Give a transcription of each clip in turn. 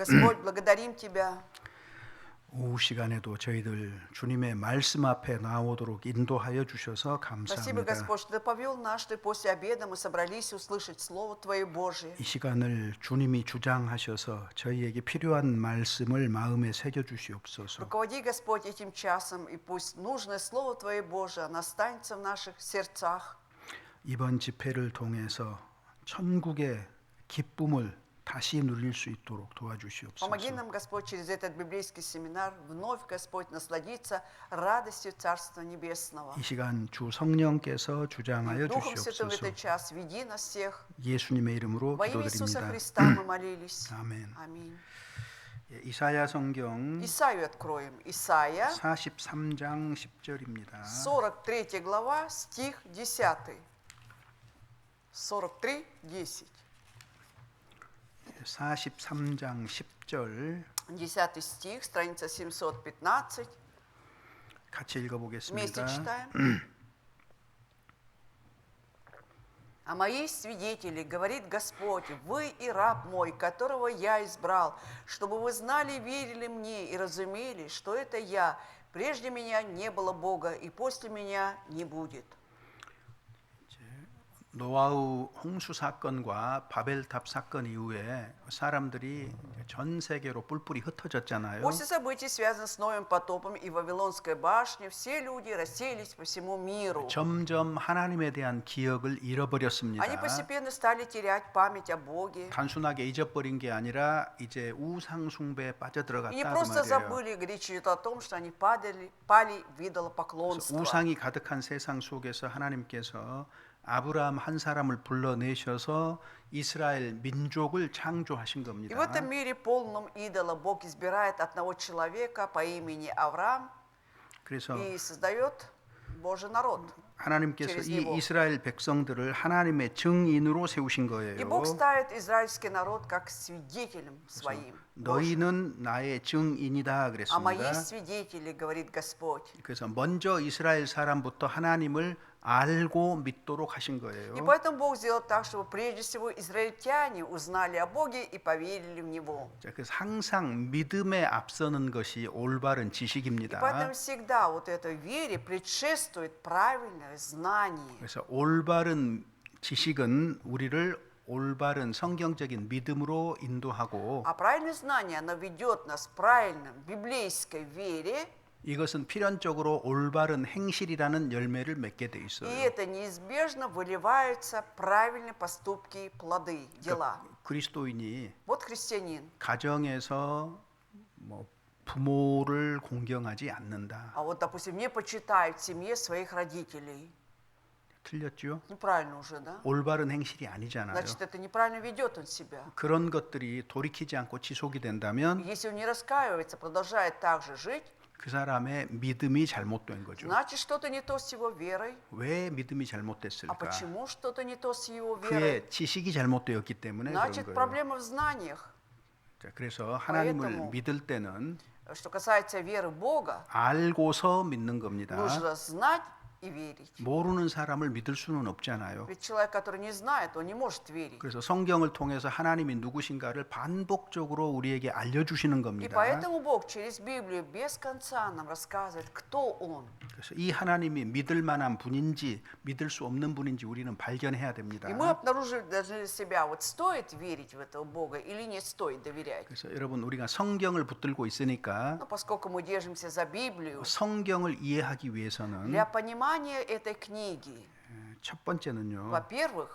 Господь, благодарим Тебя. 오후 시간에도 저희들 주님의 말씀 앞에 나오도록 인도하여 주셔서 Спасибо, 감사합니다. Господь, что Ты повел нас, что после обеда мы собрались услышать Слово Твое Божие. 이 시간을 주님이 주장하셔서 저희에게 필요한 말씀을 마음에 새겨 주시옵소서. Руководи, Господь, этим часом, и пусть нужное Слово Твое Божие, оно останется в наших сердцах. 이번 집회를 통해서 천국의 기쁨을 다시 누릴 수 있도록 도와주시옵소서. Помоги нам, Господь, через этот библейский семинар вновь, Господь, насладиться радостью Царства Небесного. 이 시간 주 성령께서 주장하여 Духом Святым в 주시옵소서. этот час веди нас всех. 예수님의 이름으로 Во имя Иисуса 기도드립니다. Христа мы молились. 아멘. Аминь. 이사야 성경 Исаию откроем. Исаия, 43장 10절입니다. 43 глава, стих 10. 43, 10. 43장 10절 10 стих, страница 715. 같이 Вместе 읽어보겠습니다. читаем. «А мои свидетели, говорит Господь, вы и раб мой, которого я избрал, чтобы вы знали и верили мне и разумели, что это я. Прежде меня не было Бога, и после меня не будет». 노아우 홍수 사건과 바벨탑 사건 이후에 사람들이 전 세계로 뿔뿔이 흩어졌잖아요. После событий, связанных с Новым потопом и Вавилонской башней, все люди рассеялись по всему миру. 점점 하나님에 대한 기억을 잃어버렸습니다. Они постепенно стали терять память о Боге. 단순하게 잊어버린 게 아니라 이제 우상 숭배에 И не 빠져들어갔다 그 просто 말이에요. забыли, речь идет о том, что они пали в идолопоклонство. 우상이 가득한 세상 속에서 하나님께서 아브라함 한 사람을 불러내셔서 이스라엘 민족을 창조하신 И в 겁니다. этом мире полном идола Бог избирает одного человека по имени Авраам 그래서 и создает Божий народ. 하나님께서 через 이 него. 이스라엘 백성들을 하나님의 증인으로 세우신 И 거예요. Бог ставит израильский народ как свидетелем своим. Божьим. 너희는 나의 증인이다 А мои 그랬습니다. свидетели, говорит Господь. 그래서 먼저 이스라엘 사람부터 하나님을 알고 믿도록 하신 И 거예요. поэтому Бог сделал так, чтобы прежде всего израильтяне узнали о Боге и поверили в Него. 자, 그래서 항상 믿음에 앞서는 것이 올바른 И 지식입니다. поэтому всегда вот этой вере предшествует правильное знание. 그래서 올바른 지식은 우리를 올바른 성경적인 믿음으로 인도하고 А правильное знание, оно ведет нас к правильной библейской вере, 이것은 필연적으로 올바른 행실이라는 열매를 맺게 돼 и 있어요. это неизбежно выливаются правильные поступки, плоды, дела. 그리스도인이 Вот христианин. 가정에서 뭐 부모를 공경하지 않는다. А вот, допустим, не почитают в семье своих родителей. 틀렸죠? Неправильно уже, да? 올바른 행실이 아니잖아요. Значит, это неправильно ведет он себя. 그런 것들이 돌이키지 않고 지속이 된다면 Если он не раскаивается, продолжает так же жить, 그 사람의 믿음이 잘못된 거죠. значит, что-то не то с его верой. 왜 믿음이 А 잘못됐을까? почему что-то не то с его верой? 그의 지식이 잘못되었기 때문에 그런 Значит, 거예요. проблема в знаниях. 자, 그래서 하나님을 Поэтому- 믿을 때는 Что касается веры Бога, 알고서 믿는 겁니다. нужно знать и верить. 모르는 사람을 믿을 수는 없잖아요. Ведь человек, который не знает, он не может верить. 그래서 성경을 통해서 하나님이 누구신가를 반복적으로 우리에게 알려주시는 И 겁니다. поэтому Бог через Библию без конца нам рассказывает, кто Он. 그래서 이 하나님이 믿을 만한 분인지 믿을 수 없는 분인지 우리는 발견해야 됩니다. И мы обнаружили даже для себя, вот стоит верить в этого Бога или не стоит доверять. 그래서 여러분 우리가 성경을 붙들고 있으니까 Но поскольку мы держимся за Библию, 성경을 이해하기 위해서는 для понимания этой книги, 첫 번째는요. во-первых,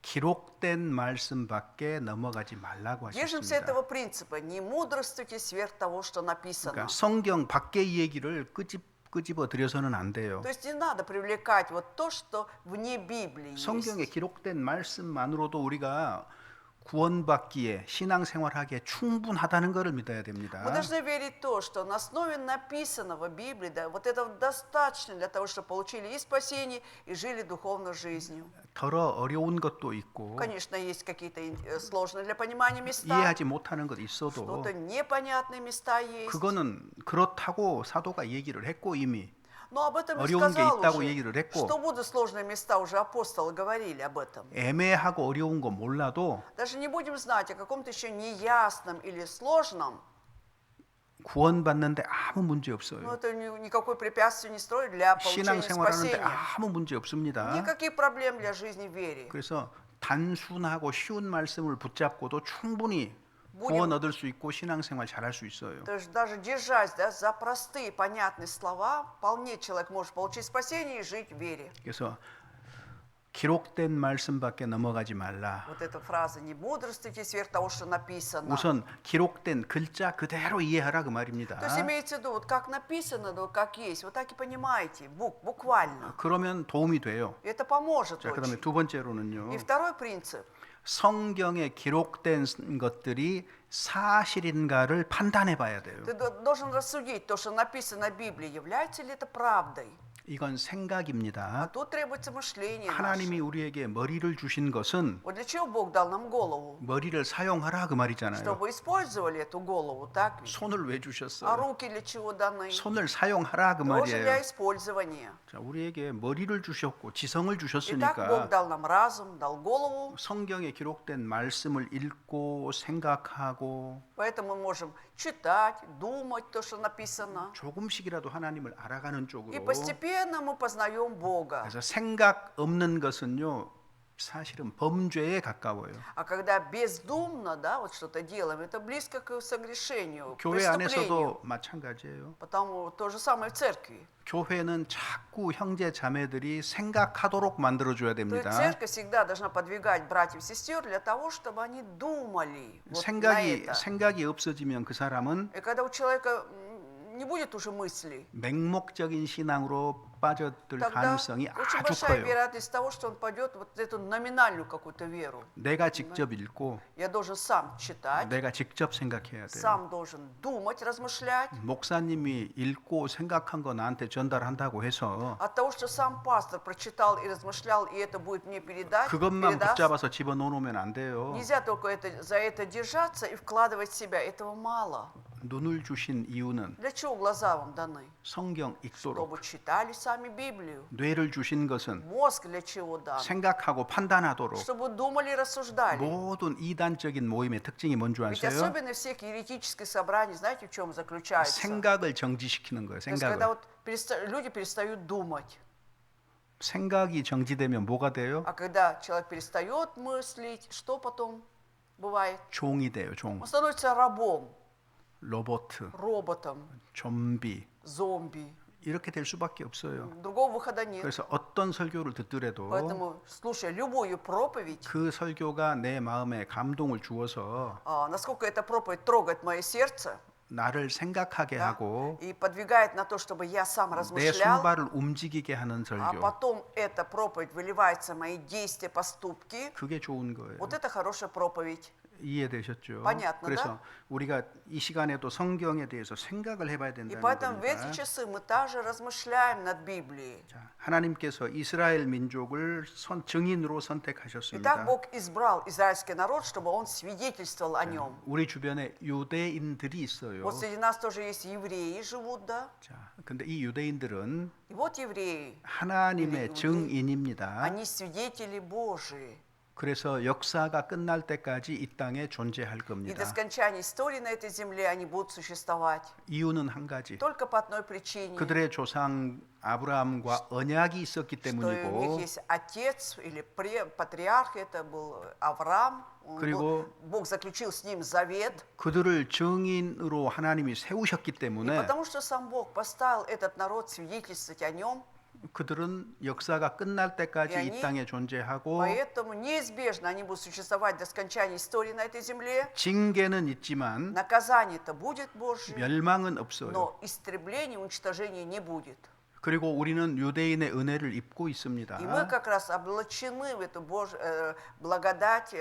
기록된 말씀밖에 넘어가지 말라고 держимся 하셨습니다. этого принципа. Не мудрствуйте сверх того, что написано. 그러니까 성경 밖의 얘기를 끄집어 들여서는 안 돼요. То есть не надо привлекать вот то, что вне Библии 성경에 есть. 기록된 말씀만으로도 우리가 구원받기에 신앙생활하기에 충분하다는 것을 믿어야 됩니다. Мы должны верить в то, что на основе написанного в Библии, да, вот этого достаточно для того, чтобы получили и спасение, и жили духовной жизнью. 더러 어려운 것도 있고 Конечно, есть какие-то сложные для понимания места, 이해하지 못하는 것 있어도 что-то непонятные места есть. 그거는 그렇다고 사도가 얘기를 했고 이미 Но Но об этом не 어려운 게 сказал 있다고 уже. 얘기를 했고 Что будут сложные места, уже апостолы говорили об этом. 애매하고 어려운 거 몰라도 Даже не будем знать о каком-то еще неясном или сложном, 구원받는데 아무 문제 но 없어요. это никакой препятствий не строит для получения 신앙생활하는데 спасения. 아무 문제 없습니다. Никаких проблем для жизни в вере. 그래서 단순하고 쉬운 말씀을 붙잡고도 충분히 будем, 구원 얻을 수 있고 신앙생활 잘할 수 있어요. то есть даже держась за простые, понятные слова, вполне человек может получить спасение и жить в вере. 그래서 기록된 말씀밖에 넘어가지 말라. Вот эта фраза «не бодрствуйте сверх того, что написано». 우선 기록된 글자 그대로 이해하라 그 말입니다. То есть имеется в виду, вот как написано, да, как есть, вот так и понимаете, буквально. 그러면 도움이 돼요. И это поможет 자, 그다음에 очень. 두 번째로는요. И второй принцип. 성경에 기록된 것들이 사실인가를 판단해 봐야 돼요. Ты должен рассудить, то, что написано в Библии, является ли это правдой. 이건 А 생각입니다. тут требуется мышление 하나님이 наше. 우리에게 머리를 주신 것은 Вот для чего Бог дал нам голову? 머리를 사용하라 그 말이잖아요. Чтобы использовали эту голову, так ведь? 손을 왜 А 주셨어요? руки для чего даны? 손을 사용하라 그 Тоже для 말이에요. использования. 자, 우리에게 머리를 주셨고 지성을 Итак, Бог 주셨으니까 дал нам разум, дал голову, 성경에 기록된 말씀을 읽고 생각하고 поэтому мы можем читать, думать то, что написано. 조금씩이라도 하나님을 알아가는 И 쪽으로. постепенно мы познаем Бога. 그래서 생각 없는 것은요 사실은 범죄에 가까워요. А когда бездумно, да, вот что-то делаем, это близко к согрешению, к 교회 преступлению. 안에서도 마찬가지예요. Потому то же самое в церкви. 교회는 자꾸 형제 자매들이 생각하도록 만들어줘야 То есть 됩니다. церковь всегда должна подвигать братьев и сестер для того, чтобы они думали вот на это. 생각이 없어지면 그 사람은 И когда у человека не будет уже мыслей, 맹목적인 신앙으로 빠져들 тогда 가능성이 очень 아주 большая 커요. вероятность того, что он пойдет вот в эту номинальную какую-то веру. 내가 직접 읽고 Я должен сам читать, 내가 직접 생각해야 돼요. сам должен думать, размышлять. 목사님이 읽고 생각한 거 나한테 전달한다고 해서 От того, что сам пастор прочитал и размышлял, и это будет мне 그것만 передаст, 붙잡아서 집어넣으면 안 돼요. нельзя только за это держаться и вкладывать в себя. Этого мало. 눈을 주신 이유는 Для чего глаза вам даны? 성경 읽도록, Чтобы читали сами Библию. 뇌를 주신 것은 Мозг для чего дан? 생각하고 판단하도록. Чтобы думали и рассуждали. 모든 이단적인 모임의 특징이 뭔 줄 Ведь 아세요? особенно всех еретических собраний, знаете, в чем заключается? 생각을 정지시키는 거예요. То есть, когда 생각을. вот люди перестают думать, 생각이 정지되면 뭐가 돼요? а когда человек перестает мыслить, что потом бывает? 종이 돼요. 종. Он становится рабом, 로봇, роботом, 좀비 зомби. 이렇게 될 수밖에 없어요. Другого выхода нет. 그래서 어떤 설교를 듣더라도 Поэтому, слушая любую проповедь, 그 설교가 내 마음에 감동을 주어서 насколько эта проповедь трогает мое сердце, 나를 생각하게 да, 하고 и подвигает на то, чтобы я сам 내 размышлял, 손발을 움직이게 하는 а 설교. потом эта проповедь выливается в мои действия, поступки, 그게 좋은 거예요. вот это хорошая проповедь. 이해되셨죠? Понятно, 그래서 да? 우리가 이 시간에도 성경에 대해서 생각을 해봐야 И 된다는 поэтому в эти 겁니다. часы мы также размышляем над Библией. 자, 하나님께서 이스라엘 민족을 증인으로 Итак, 선택하셨습니다. Бог избрал израильский народ, чтобы он свидетельствовал о нем. 우리 주변에 유대인들이 있어요. Вот среди нас тоже есть евреи живут, да? 자, 근데 이 유대인들은 И вот евреи, 하나님의 증인입니다. они свидетели Божии. 그래서 역사가 끝날 때까지 이 땅에 존재할 И до 겁니다. скончания истории на этой земле они будут существовать. 이유는 한 가지. Только по одной причине, 그들의 조상 아브라함과 언약이 있었기 что у них 때문이고 есть отец или патриарх, это был Авраам. 그리고 Бог заключил с ним завет. 그들을 증인으로 하나님이 세우셨기 И 때문에 потому что сам Бог поставил этот народ свидетельствовать о нем, 그들은 역사가 끝날 때까지 이 땅에 존재하고 поэтому неизбежно они будут существовать до скончания истории на этой земле. 징계는 있지만 Наказание-то будет Божье, 멸망은 없어요. но истребления, уничтожения не будет. 그리고 우리는 유대인의 은혜를 입고 있습니다. И мы как раз облачены в эту благодать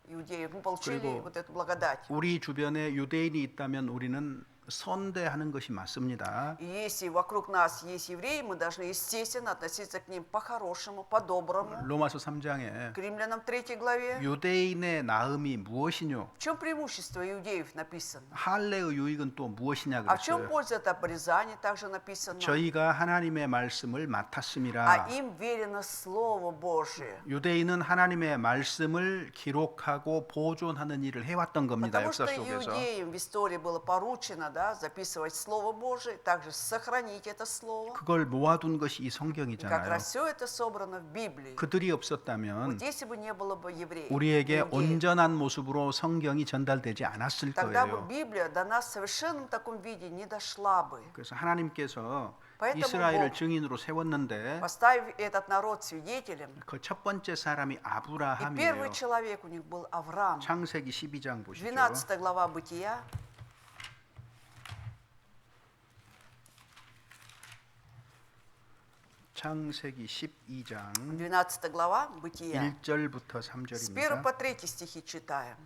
иудеев. Мы получили 그리고 вот эту благодать. 우리 주변에 유대인이 있다면 우리는 선대하는 것이 맞습니다. И если вокруг нас есть евреи, мы должны, естественно, относиться к ним по-хорошему, по-доброму. 로마서 3장에 К римлянам 3 главе. 유대인의 나음이 무엇이뇨? В чем преимущество иудеев написано? 할례의 유익은 또 무엇이냐 А в чем 그랬어요. польза от обрезания также написано? 저희가 하나님의 말씀을 А 맡았습니다. им верено Слово Божие. 유대인은 하나님의 말씀을 기록하고 보존하는 일을 해왔던 겁니다. Потому 역사 что 속에서. иудеям в истории было поручено, да, записывать Слово Божие, также сохранить это Слово. 그걸 모아둔 것이 이 И как 성경이잖아요. раз все это собрано в Библии. 그들이 없었다면 Вот если бы не было бы евреев, 우리에게 иудеев, 온전한 모습으로 성경이 전달되지 않았을 тогда бы 거예요. Библия до нас в совершенном таком виде не дошла бы. 그래서 하나님께서 Поэтому 이스라엘을 Бог, 증인으로 세웠는데 поставив этот народ свидетелем, 그 첫 번째 사람이 и 아브라함이에요. первый человек у них был Авраам. 창세기 12장 보시죠. 12 глава Бытия. 창세기 12장 12 глава Бытия. 1절부터 С 1 3절입니다. по 3 стихи читаем.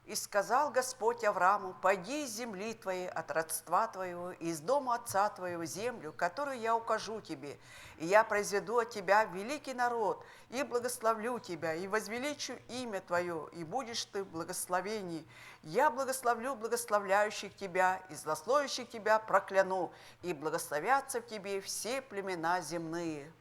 «И сказал Господь Аврааму, пойди из земли твоей, от родства твоего, и из дома отца твоего землю, которую я укажу тебе, и я произведу от тебя великий народ, и благословлю тебя, и возвеличу имя твое, и будешь ты в благословении. Я благословлю благословляющих тебя, и злословящих тебя прокляну, и благословятся в тебе все племена земные».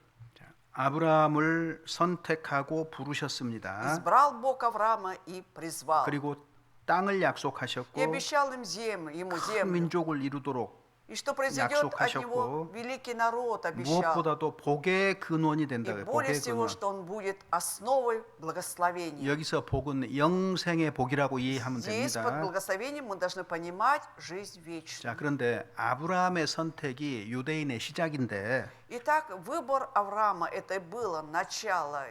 아브라함을 선택하고 부르셨습니다. Избрал Бог Авраама и призвал. 그리고 땅을 И 약속하셨고 обещал им землю, ему 큰 землю. 민족을 이루도록 И что произойдет от него великий народ, обещал. 무엇보다도 복의 근원이 И 된다. более 복의 всего, 근원. что он будет основой благословения. 여기서 복은 영생의 복이라고 이해하면 Здесь под 됩니다. благословением мы должны понимать жизнь 자, вечную. 그런데 아브라함의 선택이 유대인의 시작인데 Итак, выбор Авраама, это было начало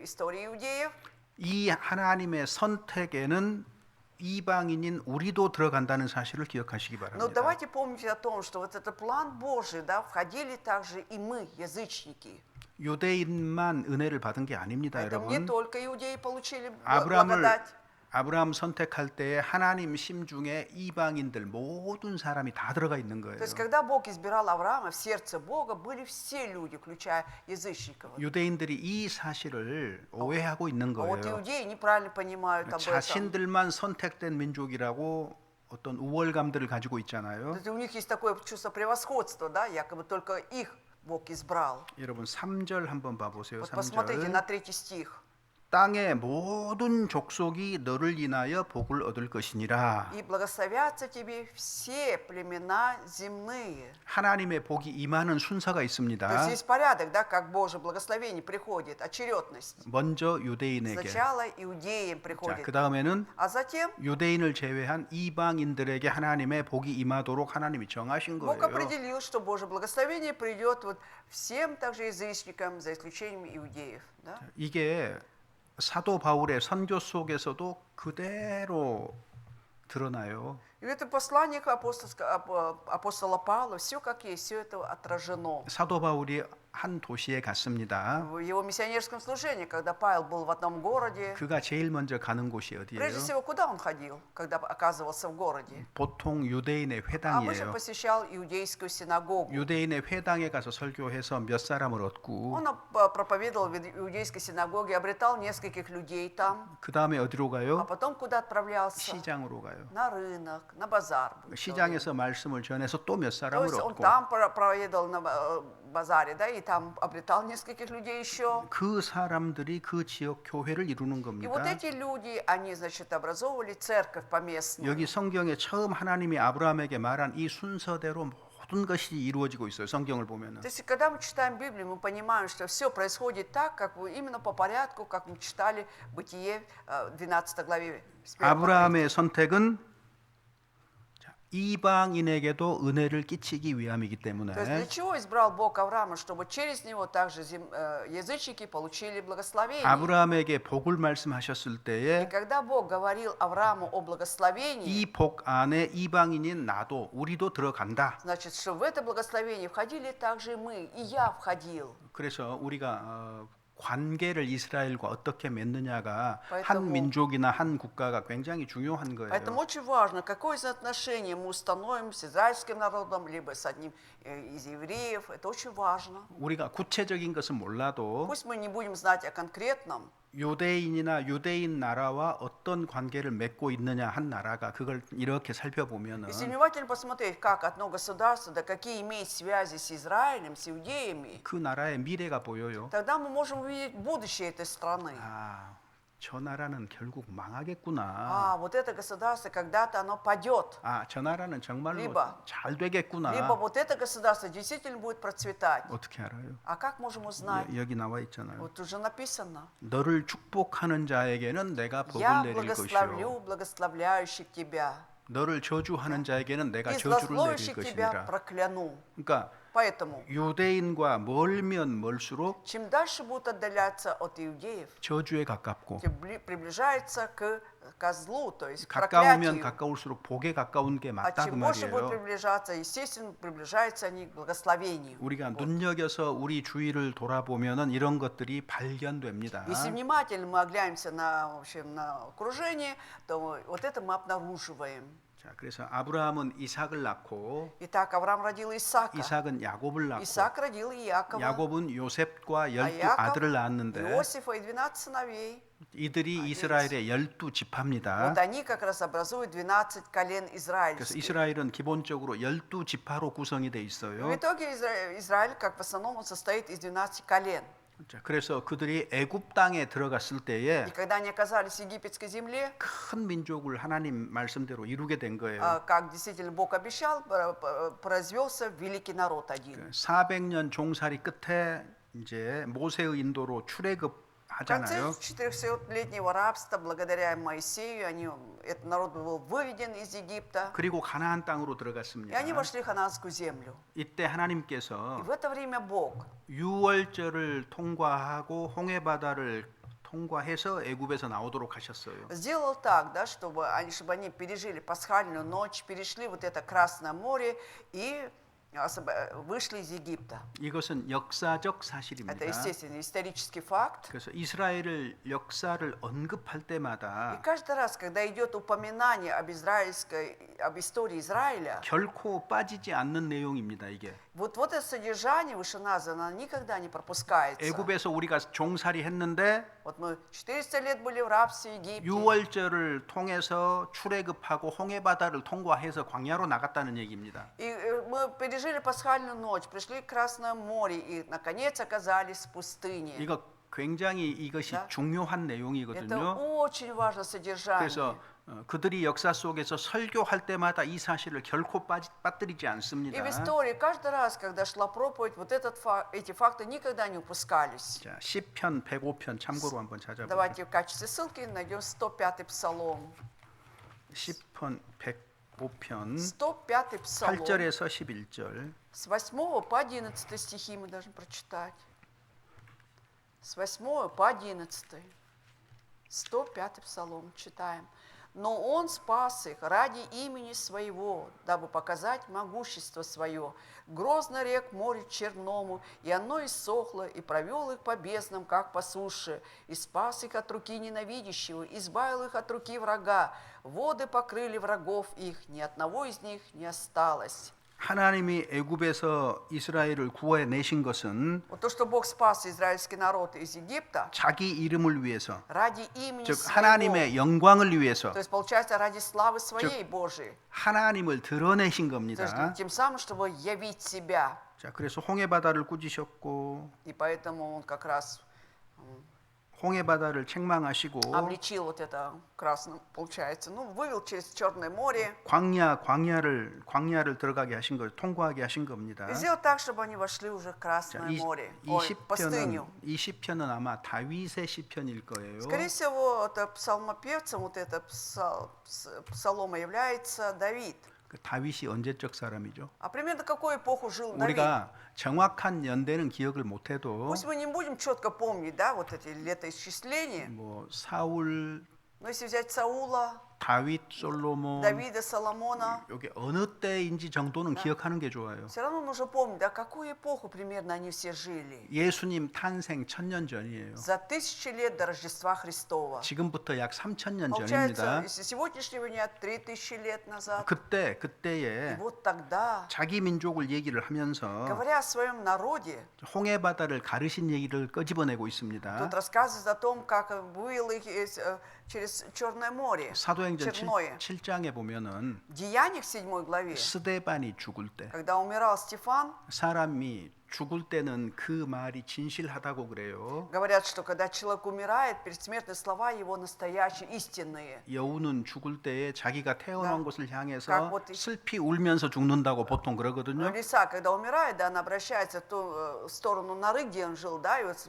истории иудеев. 이 하나님의 선택에는 이방인인 우리도 들어간다는 사실을 기억하시기 Но 바랍니다. давайте помнить о том, что вот этот план Божий, да, входили также и мы, язычники. 유대인만 은혜를 받은 게 아닙니다, Поэтому не 여러분. только иудеи получили 아브라함을 благодать. 아브라함 선택할 때 하나님 심중에 이방인들 모든 사람이 다 들어가 있는 거예요. То есть, когда Бог избирал Авраама, в сердце Бога были все люди, включая язычников. 유대인들이 이 사실을 오해하고 있는 А вот 거예요. иудеи неправильно понимают об этом. 자신들만 선택된 민족이라고 어떤 우월감들을 가지고 있잖아요. У них есть такое чувство превосходства, да, якобы только их Бог избрал. 여러분 3절 한번 봐보세요. Вот посмотрите 3절. на 3 стих. 땅의 모든 족속이 너를 인하여 복을 얻을 것이니라. И благословятся тебе все племена земные. 하나님의 복이 임하는 순서가 То есть 있습니다. есть порядок, да, как Божье благословение приходит, очередность. 먼저 유대인에게. Сначала иудеям 자, приходит, 그 다음에는 а затем 유대인을 제외한 이방인들에게 하나님의 복이 임하도록 하나님이 정하신 Бог 거예요. определил, что Божье благословение придет вот всем также язычникам, за исключением иудеев. Да? 이게 사도 바울의 선교 속에서도 그대로 드러나요. И в этом послании апостола Павла все как есть, все это отражено. 사도 바울이 한 도시에 갔습니다. В его миссионерском служении, когда Павел был в одном городе, 그가 제일 먼저 가는 곳이 прежде 어디예요? всего, куда он ходил, когда оказывался в городе? 보통 유대인의 Обычно 회당이에요. посещал иудейскую синагогу. 유대인의 회당에 가서 설교해서 몇 사람을 얻고 Он проповедовал в иудейской синагоге, обретал нескольких людей там, 그 다음에 어디로 а 가요? потом куда отправлялся? 시장으로 가요. На рынок, на базар. 시장에서 말씀을 전해서 또 몇 То 사람을 есть он 얻고 там проповедовал на базаре, да, и там обретал нескольких людей еще. 그 사람들이 그 지역 교회를 이루는 И 겁니다. вот эти люди, они, значит, образовывали церковь поместную. 여기 성경에 처음 하나님이 아브라함에게 말한 이 순서대로 모든 것이 이루어지고 있어요. 성경을 보면은. То есть, когда мы читаем Библию, мы понимаем, что все происходит так, как именно по порядку, как мы читали Бытие 12 главе. с 1 по 3. 아브라함의 선택은 이방인에게도 은혜를 끼치기 위함이기 То есть, для 때문에 чего избрал Бог Авраама, чтобы через него также язычники получили благословение. 아브라함에게 복을 말씀하셨을 И 때에 когда Бог говорил Аврааму о благословении, 이 복 안에 이방인인 나도 우리도 들어간다. значит, что в это благословение входили также и мы, и я входил. 그래서 우리가 관계를 이스라엘과 어떻게 맺느냐가 Поэтому- 한 민족이나 한 국가가 굉장히 중요한 Поэтому 거예요. очень важно, какое отношение мы установим с израильским народом, либо с одним из евреев. Это очень важно. 우리가 구체적인 것은 몰라도 Пусть мы не будем знать о конкретном, 유대인이나 유대인 나라와 어떤 관계를 맺고 있느냐 한 나라가 그걸 이렇게 살펴보면은 если внимательно посмотреть, как одно государство, да какие имеет связи с Израилем, с иудеями, 그 나라의 미래가 보여요. тогда мы можем увидеть будущее этой страны. 아, 저 나라는 결국 망하겠구나. Вот это государство, когда-то оно падет. 아, 저 나라는 정말로 Либо- 잘 되겠구나. Либо вот это государство действительно будет процветать. 어떻게 알아요? А как можем узнать? 여기 나와 있잖아요. Вот уже написано. 너를 축복하는 자에게는 내가 법을 Я 내릴 것이요. благословлю благословляющих тебя. 너를 저주하는 자에게는 내가 И 저주를 내릴 злословящих тебя 것이니라. прокляну. 그러니까 Поэтому, 유대인과 멀면 멀수록 чем дальше будут отдаляться от иудеев, 저주에 가깝고 тем приближается к козлу, то есть к 가까우면 проклятию. 가까울수록 복에 가까운 게 А 맞다 그 чем больше будет 말이에요. приближаться, естественно, приближаются они к благословению. 우리가 눈여겨서 우리 주위를 돌아보면은 이런 것들이 발견됩니다. Если внимательно мы оглянемся на, в общем, на окружение, то вот это мы обнаруживаем. 자, 그래서 아브라함은 이삭을 낳고 Итак, Авраам родил Исаака. 이삭은 야곱을 낳고 Исаак родил Иакова. 야곱은 요셉과 А 12 Иаков 아들을 낳았는데 Иосифа и 12 сыновей. 이들이 이스라엘의 12지파입니다. Вот они как раз образуют 12 колен 그래서 израильских. 이스라엘은 기본적으로 12지파로 구성이 돼 В 있어요. итоге Израиль, как в основном, он состоит из 12 колен. 자, 그래서 그들이 애굽 땅에 들어갔을 때에 И когда они оказались в египетской земле, 큰 민족을 하나님 말씀대로 이루게 된 거예요. как действительно Бог обещал, произвелся великий народ один. 400년 종살이 끝에 이제 모세의 인도로 출애굽 В конце 하잖아요. 400-летнего рабства, благодаря Моисею, этот народ был выведен из Египта, 그리고 가나안 땅으로 и 들어갔습니다. они вошли в ханаанскую землю. 이때 И 하나님께서 в это время Бог 유월절을 통과하고 홍해 바다를 통과해서 애굽에서 나오도록 하셨어요. сделал так, да, чтобы они пережили пасхальную ночь, перешли вот это Красное море и вышли из Египта. 이것은 역사적 Это, 사실입니다. естественно, исторический факт. 그래서 이스라엘을 역사를 언급할 И 때마다 каждый раз, когда идет упоминание об истории Израиля, 결코 빠지지 않는 내용입니다. 이게 вот это содержание вышеназванное никогда не пропускается. 애굽에서 우리가 종살이 했는데 Вот мы 400 лет были в рабстве в Египте. 유월절을 통해서 출애굽하고 홍해 바다를 통과해서 광야로 나갔다는 얘기입니다. И мы пережили пасхальную ночь, пришли к Красному море и, наконец, оказались в пустыне. 이거 굉장히 이것이 Да. 중요한 Это 내용이거든요. очень важное содержание. 그래서 그들이 역사 속에서 설교할 때마다 이 사실을 결코 빠뜨리지 И 않습니다. в истории каждый раз, когда шла проповедь, вот эти факты никогда не упускались. 자, 시편 105편 참고로 한번 찾아보세요. Давайте в качестве ссылки найдем 105-й псалом. 시편 105편 105-й псалом. 8절에서 11절. С 8 по 11 стихи мы должны прочитать. С 8 по 11. 105-й псалом читаем. Но Он спас их ради имени Своего, дабы показать могущество Свое. Грозно рек море черному, и оно иссохло, и провел их по безднам, как по суше, и спас их от руки ненавидящего, избавил их от руки врага. Воды покрыли врагов их, ни одного из них не осталось. 하나님이 애굽에서 이스라엘을 구해내신 것은 Вот то, что Бог спас израильский народ из Египта, 자기 이름을 위해서, ради имени 즉 Своего. 하나님의 영광을 위해서, То есть, получается, ради славы Своей Божией. 하나님을 드러내신 То есть, 겁니다. тем самым, чтобы явить себя. 자, 그래서 홍해 바다를 꾸짖으셨고 И поэтому Он как раз 홍해 바다를 책망하시고 обличил вот это красным, получается, вывел через Черное море 광야를 들어가게 하신 거, 통과하게 하신 겁니다. и сделал так, чтобы они вошли уже в 자, Красное море, 이 пустыню. 시편은 아마 다윗의 시편일 거예요. Скорее всего, это псалмопевцем, вот это псалома является Давид. 그 다윗이 언제적 사람이죠? А примерно какую эпоху жил Давид? 우리가 정확한 연대는 기억을 못해도 Пусть мы не будем четко помнить, да, вот эти летоисчисления, 뭐 사울, но если взять Саула, 다윗, 솔로몬 Давида, Соломона. 여기 어느 때인지 정도는 기억하는 게 좋아요. Все равно нужно помнить, да, какую эпоху примерно они все жили. 예수님 탄생 1000년 전이에요. За 1000 лет до Рождества Христова. 지금부터 약 3000년 Получается, 전입니다. если сегодняшнего дня 3000 лет назад. И 그때에 вот тогда, 자기 민족을 얘기를 하면서 говоря о своем народе, 홍해 바다를 가르신 얘기를 끄집어내고 있습니다. тут рассказывается о том, как вывел их через Черное море, 사도행전 Черное. 7장에 보면은 В Деяниях 7 главе, 스데반이 죽을 때 когда умирал Стефан, 사람이 죽을 때는 그 말이 진실하다고 그래요. говорят, что когда человек умирает, предсмертные слова его настоящие, истинные. 여우는 죽을 때에 자기가 태어난 곳을 향해서 как вот 슬피 울면서 죽는다고 보통 그러거든요. Лиса, когда умирает, да, она обращается в ту сторону норы, где он жил, да, и вот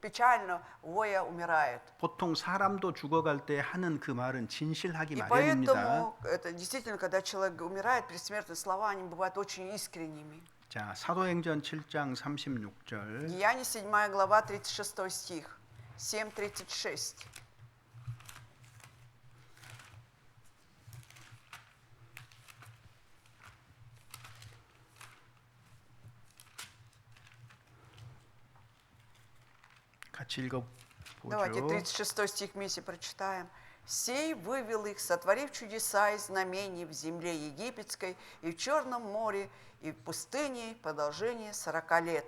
печально воя умирает. 보통 사람도 죽어갈 때 하는 그 말은 진실하기 И 마련입니다. поэтому это действительно, когда человек умирает, предсмертные слова, они бывают очень искренними. 자, 사도행전 7장 36절. Деяния 7 глава, 36 стих. 7:36. 같이 읽어 Давайте 보죠. 36 стих вместе прочитаем. «Сей вывел их, сотворив чудеса и знамения в земле египетской и в Черном море, и в пустыне продолжение 40 лет».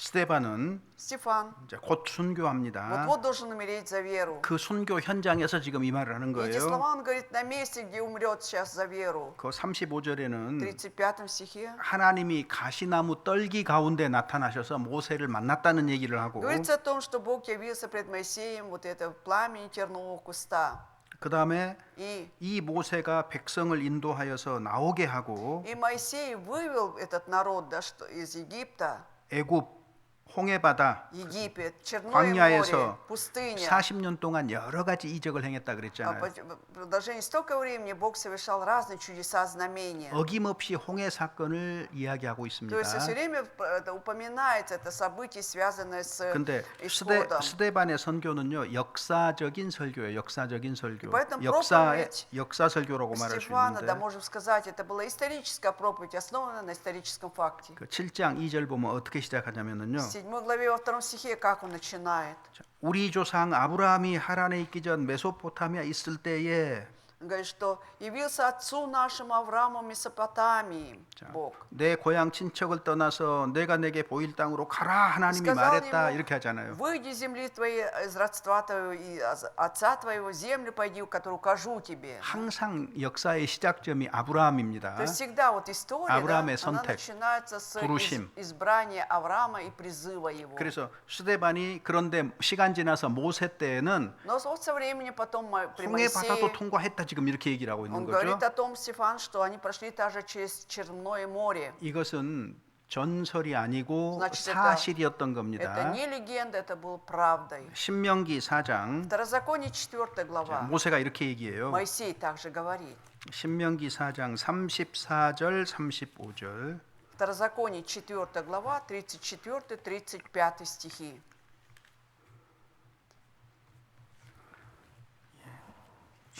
스데반은 Стефан 이제 곧 순교합니다. вот-вот должен умереть за веру. 그 순교 현장에서 지금 이 말을 하는 И эти 거예요. слова он говорит на месте, где умрет сейчас за веру. 그 В 35절에는 35 стихе 하나님이 가시나무 떨기 가운데 나타나셔서 모세를 만났다는 얘기를 하고 говорится о том, что Бог явился пред Моисеем вот это в пламени тернового куста. 그 다음에 И 이 모세가 백성을 인도하여서 나오게 하고 Моисей вывел этот народ, да, что, из Египта, 애굽 홍해바다 Египет, Черное 광야에서 море, пустыня. 40년 동안 여러 가지 이적을 행했다 А 그랬잖아요. в продолжении столько времени Бог совершал разные чудеса, знамения. 어김없이 홍해 사건을 이야기하고 있습니다. То есть все время это упоминается это событие, связанное с 근데 исходом. 스데반의 선교는요 역사적인 설교예요. 역사적인 설교. поэтому 역사 설교라고 말할 수 Стефана, да, 있는데 можем сказать, это была историческая проповедь, основанная на историческом факте. 그 7장 2절 보면 어떻게 시작하냐면은요. В 7 главе во 2 стихе, как он начинает. 우리 조상 아브라함이 하란에 있기 전 메소포타미아 있을 때에 Он говорит, что явился отцу нашему Аврааму Месопотамии, Бог. 내 고향 친척을 떠나서 내가 내게 보일 땅으로 가라 하나님이 Сказал 말했다 ему, 이렇게 하잖아요. выйди из земли твоей, из родства твоего и отца твоего, в землю пойди, которую укажу тебе. 항상 역사의 시작점이 아브라함입니다. То есть всегда вот история, да, 아브라함의 она 선택, начинается с 부르심. избрания Авраама и призыва его. 그래서 스데반이 그런데 시간 지나서 모세 때에는 Но вот со временем потом при 홍해 바다도 Моисее, 통과했다 지금 이렇게 얘기를 하고 있는 он 거죠. говорит о том, Стефан, что они прошли также через Черное море. 이것은 전설이 아니고 Значит, 사실이었던 Это 겁니다. не легенда, это было правдой. 신명기 4장 Второзаконие 4 глава. 모세가 이렇게 얘기해요. Моисей также говорит. 신명기 4장 34절 35절 Второзаконие 4 глава, 34-35 стихи.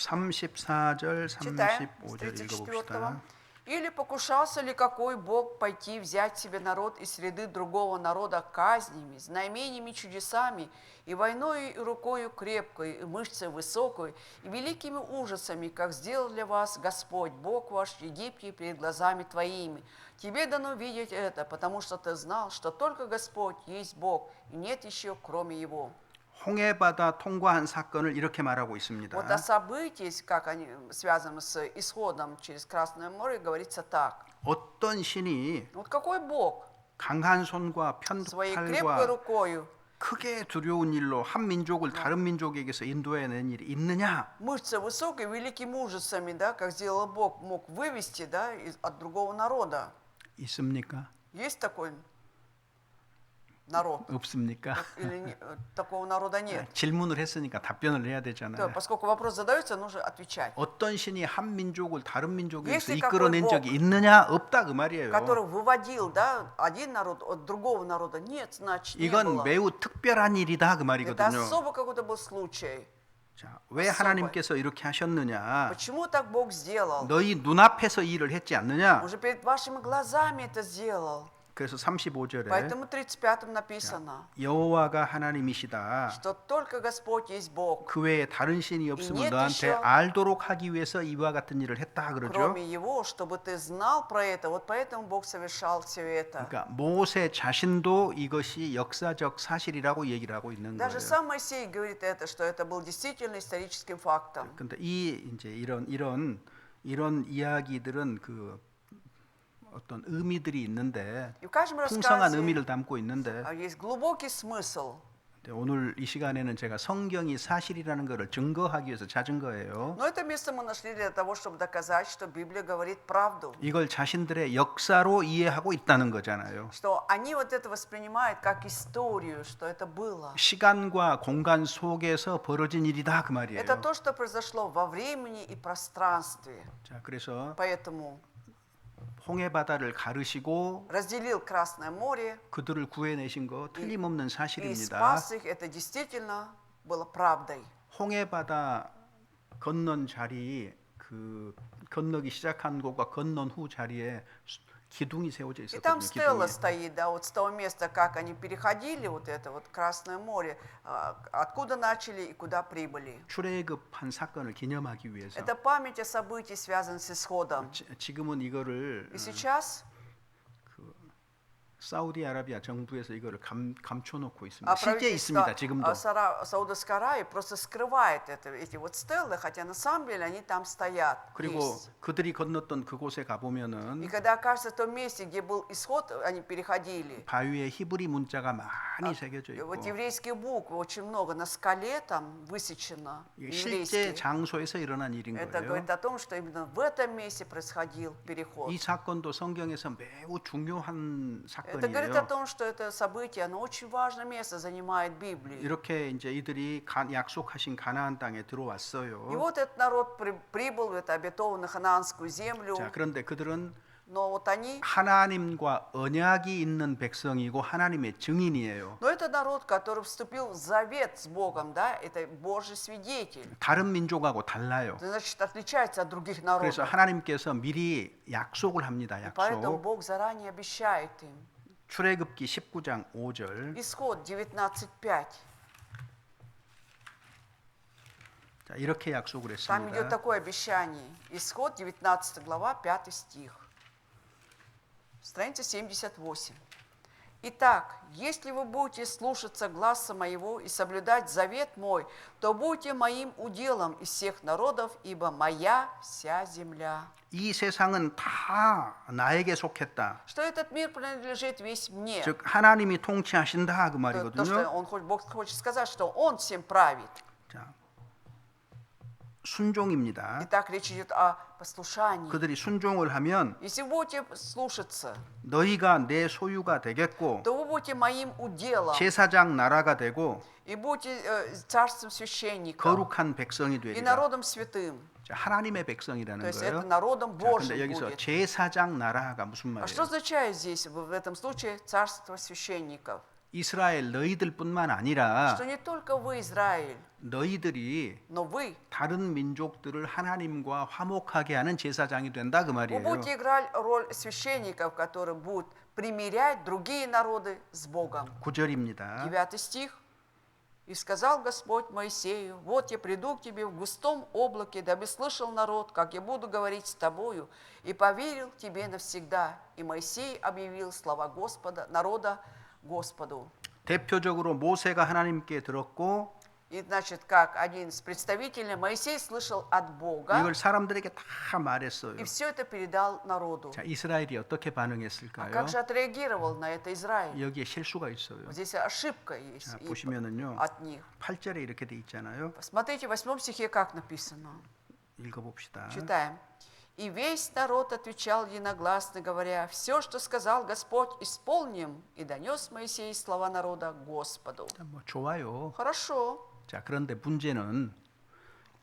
(34절) Читаем с 35절 34. 읽어봅시다. «Или покушался ли какой Бог пойти взять себе народ из среды другого народа казнями, знамениями, чудесами, и войною, и рукою крепкой, и мышцей высокой, и великими ужасами, как сделал для вас Господь, Бог ваш в Египте перед глазами твоими? Тебе дано видеть это, потому что ты знал, что только Господь есть Бог, и нет еще кроме Его». 홍해바다 통과한 사건을 이렇게 말하고 있습니다. Вот о событиях, как они связаны с исходом через Красное море, говорится так. 어떤 신이 Вот какой Бог 강한 손과 своей крепкой 편팔과 рукою, 크게 두려운 일로 한 민족을 다른 민족에게서 인도해낸 일이 있느냐? мышцей высокой, великими ужасами, да, как сделал Бог, мог вывести, да, от другого народа. 있습니까? Есть такой народ? 없습니까? Или такого народа нет? 질문을 했으니까 답변을 해야 То, 되잖아요. поскольку вопрос задается, нужно отвечать. 어떤 신이 한 민족을 다른 민족에서 Если 이끌어낸 какой 적이 있느냐? 없다 그 말이에요. Который выводил, да, один народ от другого народа. Нет, значит, не 이건 было. 매우 특별한 일이다 그 Это 말이거든요. особо какой-то был случай. 자, 왜 하나님께서 이렇게 하셨느냐? Почему так Бог сделал? 너희 눈앞에서 이 일을 했지 않느냐? Он же перед вашими глазами это сделал. 그래서 35절에 Поэтому в 35-м написано, 여호와가 하나님이시다. что только Господь есть Бог. 그 외에 다른 신이 없음을 нет 너한테 еще- 알도록 하기 위해서 이와 같은 일을 했다 그러죠. Кроме Его, чтобы ты знал про это, вот поэтому Бог совершал все это. 그러니까 모세 자신도 이것이 역사적 사실이라고 얘기를 하고 있는 Даже 거예요. сам Моисей говорит это, что это был действительно историческим фактом. 근데 이제 이런 이야기들은 그 어떤 의미들이 있는데 И в каждом 풍성한 рассказе 의미를 담고 있는데 есть глубокий смысл. 근데 오늘 이 시간에는 제가 성경이 사실이라는 것을 증거하기 위해서 찾은 거예요. Но это место мы нашли для того, чтобы доказать, что Библия говорит правду. 이걸 자신들의 역사로 이해하고 있다는 거잖아요. Что они вот это воспринимают как историю, что это было. 시간과 공간 속에서 벌어진 일이다 그 말이에요. Это то, что произошло во времени и пространстве. 자, 그래서 Поэтому 홍해 바다를 가르시고 разделил Красное море 그들을 구해내신 거 틀림없는 и 사실입니다. спас их. Это действительно было правдой. 홍해 바다 건넌 자리 그 건너기 시작한 곳과 건넌 후 자리에 기둥이 세워져 И там 있었거든요. стела 기둥이. стоит, да, вот с того места, как они переходили, вот это вот Красное море, откуда начали и куда прибыли. 출애굽한 사건을 기념하기 위해서. Это память о событии, связанной с исходом. 지금은 이거를 И сейчас 사우디아라비아 정부에서 이거를 감춰놓고 있습니다. а 실제 있습니다. правительство 지금도. Саудовской Аравии просто скрывает эти вот стелы, хотя на самом деле они там стоят. 그리고 есть. 그들이 건넜던 그곳에 И 가보면은 когда окажется в том месте, где был исход, они переходили. 바위에 히브리 문자가 많이 새겨져 И 있고 вот еврейские буквы очень много на скале там высечено. 이게 실제 еврейские. 장소에서 일어난 일인 Это 거예요. говорит о том, что именно в этом месте происходил переход. 이 사건도 성경에서 매우 중요한 Это говорит о 사건이에요. том, что это событие, оно очень важное место занимает в Библии. 이렇게 이제 이들이 약속하신 가나안 땅에 И 들어왔어요. вот этот народ прибыл в эту обетованную ханаанскую землю, 자, 그런데 그들은 но вот они, 하나님과 언약이 있는 백성이고 하나님의 증인이에요. но это народ, который вступил в завет с Богом, да, это Божий свидетель. 다른 민족하고 달라요. Это значит, отличается от других 그래서 народов. 하나님께서 미리 약속을 합니다. И поэтому 약속. Бог заранее обещает им. 출애굽기 19장 5절. Исход 19:5. 자, 이렇게 약속을 Там идет 했습니다. такое обещание. Исход 19 глава, 5 стих. Страница 78. Итак, если вы будете слушаться гласа моего и соблюдать завет мой, то будете моим уделом из всех народов, ибо моя вся земля. 이 세상은 다 나에게 속했다. Что этот мир принадлежит весь мне. 즉 하나님이 통치하신다 그 То, что 말이거든요. Бог хочет сказать, что Он всем правит. 자, 순종입니다. Итак, речь идет о послушании. 그들이 순종을 하면 Если вы будете слушаться, 너희가 내 소유가 되겠고 то вы будете моим уделом 제사장 나라가 되고 и будете царством священников 거룩한 백성이 и 되리라. народом святым. 자, 하나님의 То 백성이라는 есть это 거예요. народом 자, Божьим 근데 여기서 будет. 제사장 나라가 무슨 А что 말이에요? означает здесь, в этом случае, царство священников? 이스라엘 너희들뿐만 아니라 Что не только вы, Израиль, 너희들이 но вы, 다른 민족들을 하나님과 화목하게 하는 제사장이 된다 그 вы 말이에요. будете играть роль священников, которые будут примирять другие народы с Богом. 9절입니다. 9 стих. «И сказал Господь Моисею, вот я приду к тебе в густом облаке, дабы слышал народ, как я буду говорить с тобою, и поверил тебе навсегда». И Моисей объявил слова Господа, народа Господу. 대표적으로 모세가 하나님께 들었고 И, значит, как один из представителей, Моисей слышал от Бога, 이걸 사람들에게 다 말했어요. и все это передал народу. 자, 이스라엘이 어떻게 А 반응했을까요? как же отреагировал на это Израиль? 여기에 실수가 있어요. Вот здесь ошибка есть 자, и 보시면은요. от них. 8절에 이렇게 돼 있잖아요. Посмотрите, в 8 стихе как написано. 읽어봅시다. Читаем. «И весь народ отвечал единогласно, говоря, все, что сказал Господь, исполним, и донес Моисей слова народа Господу». 자, 뭐 좋아요. Хорошо. 자, 그런데 문제는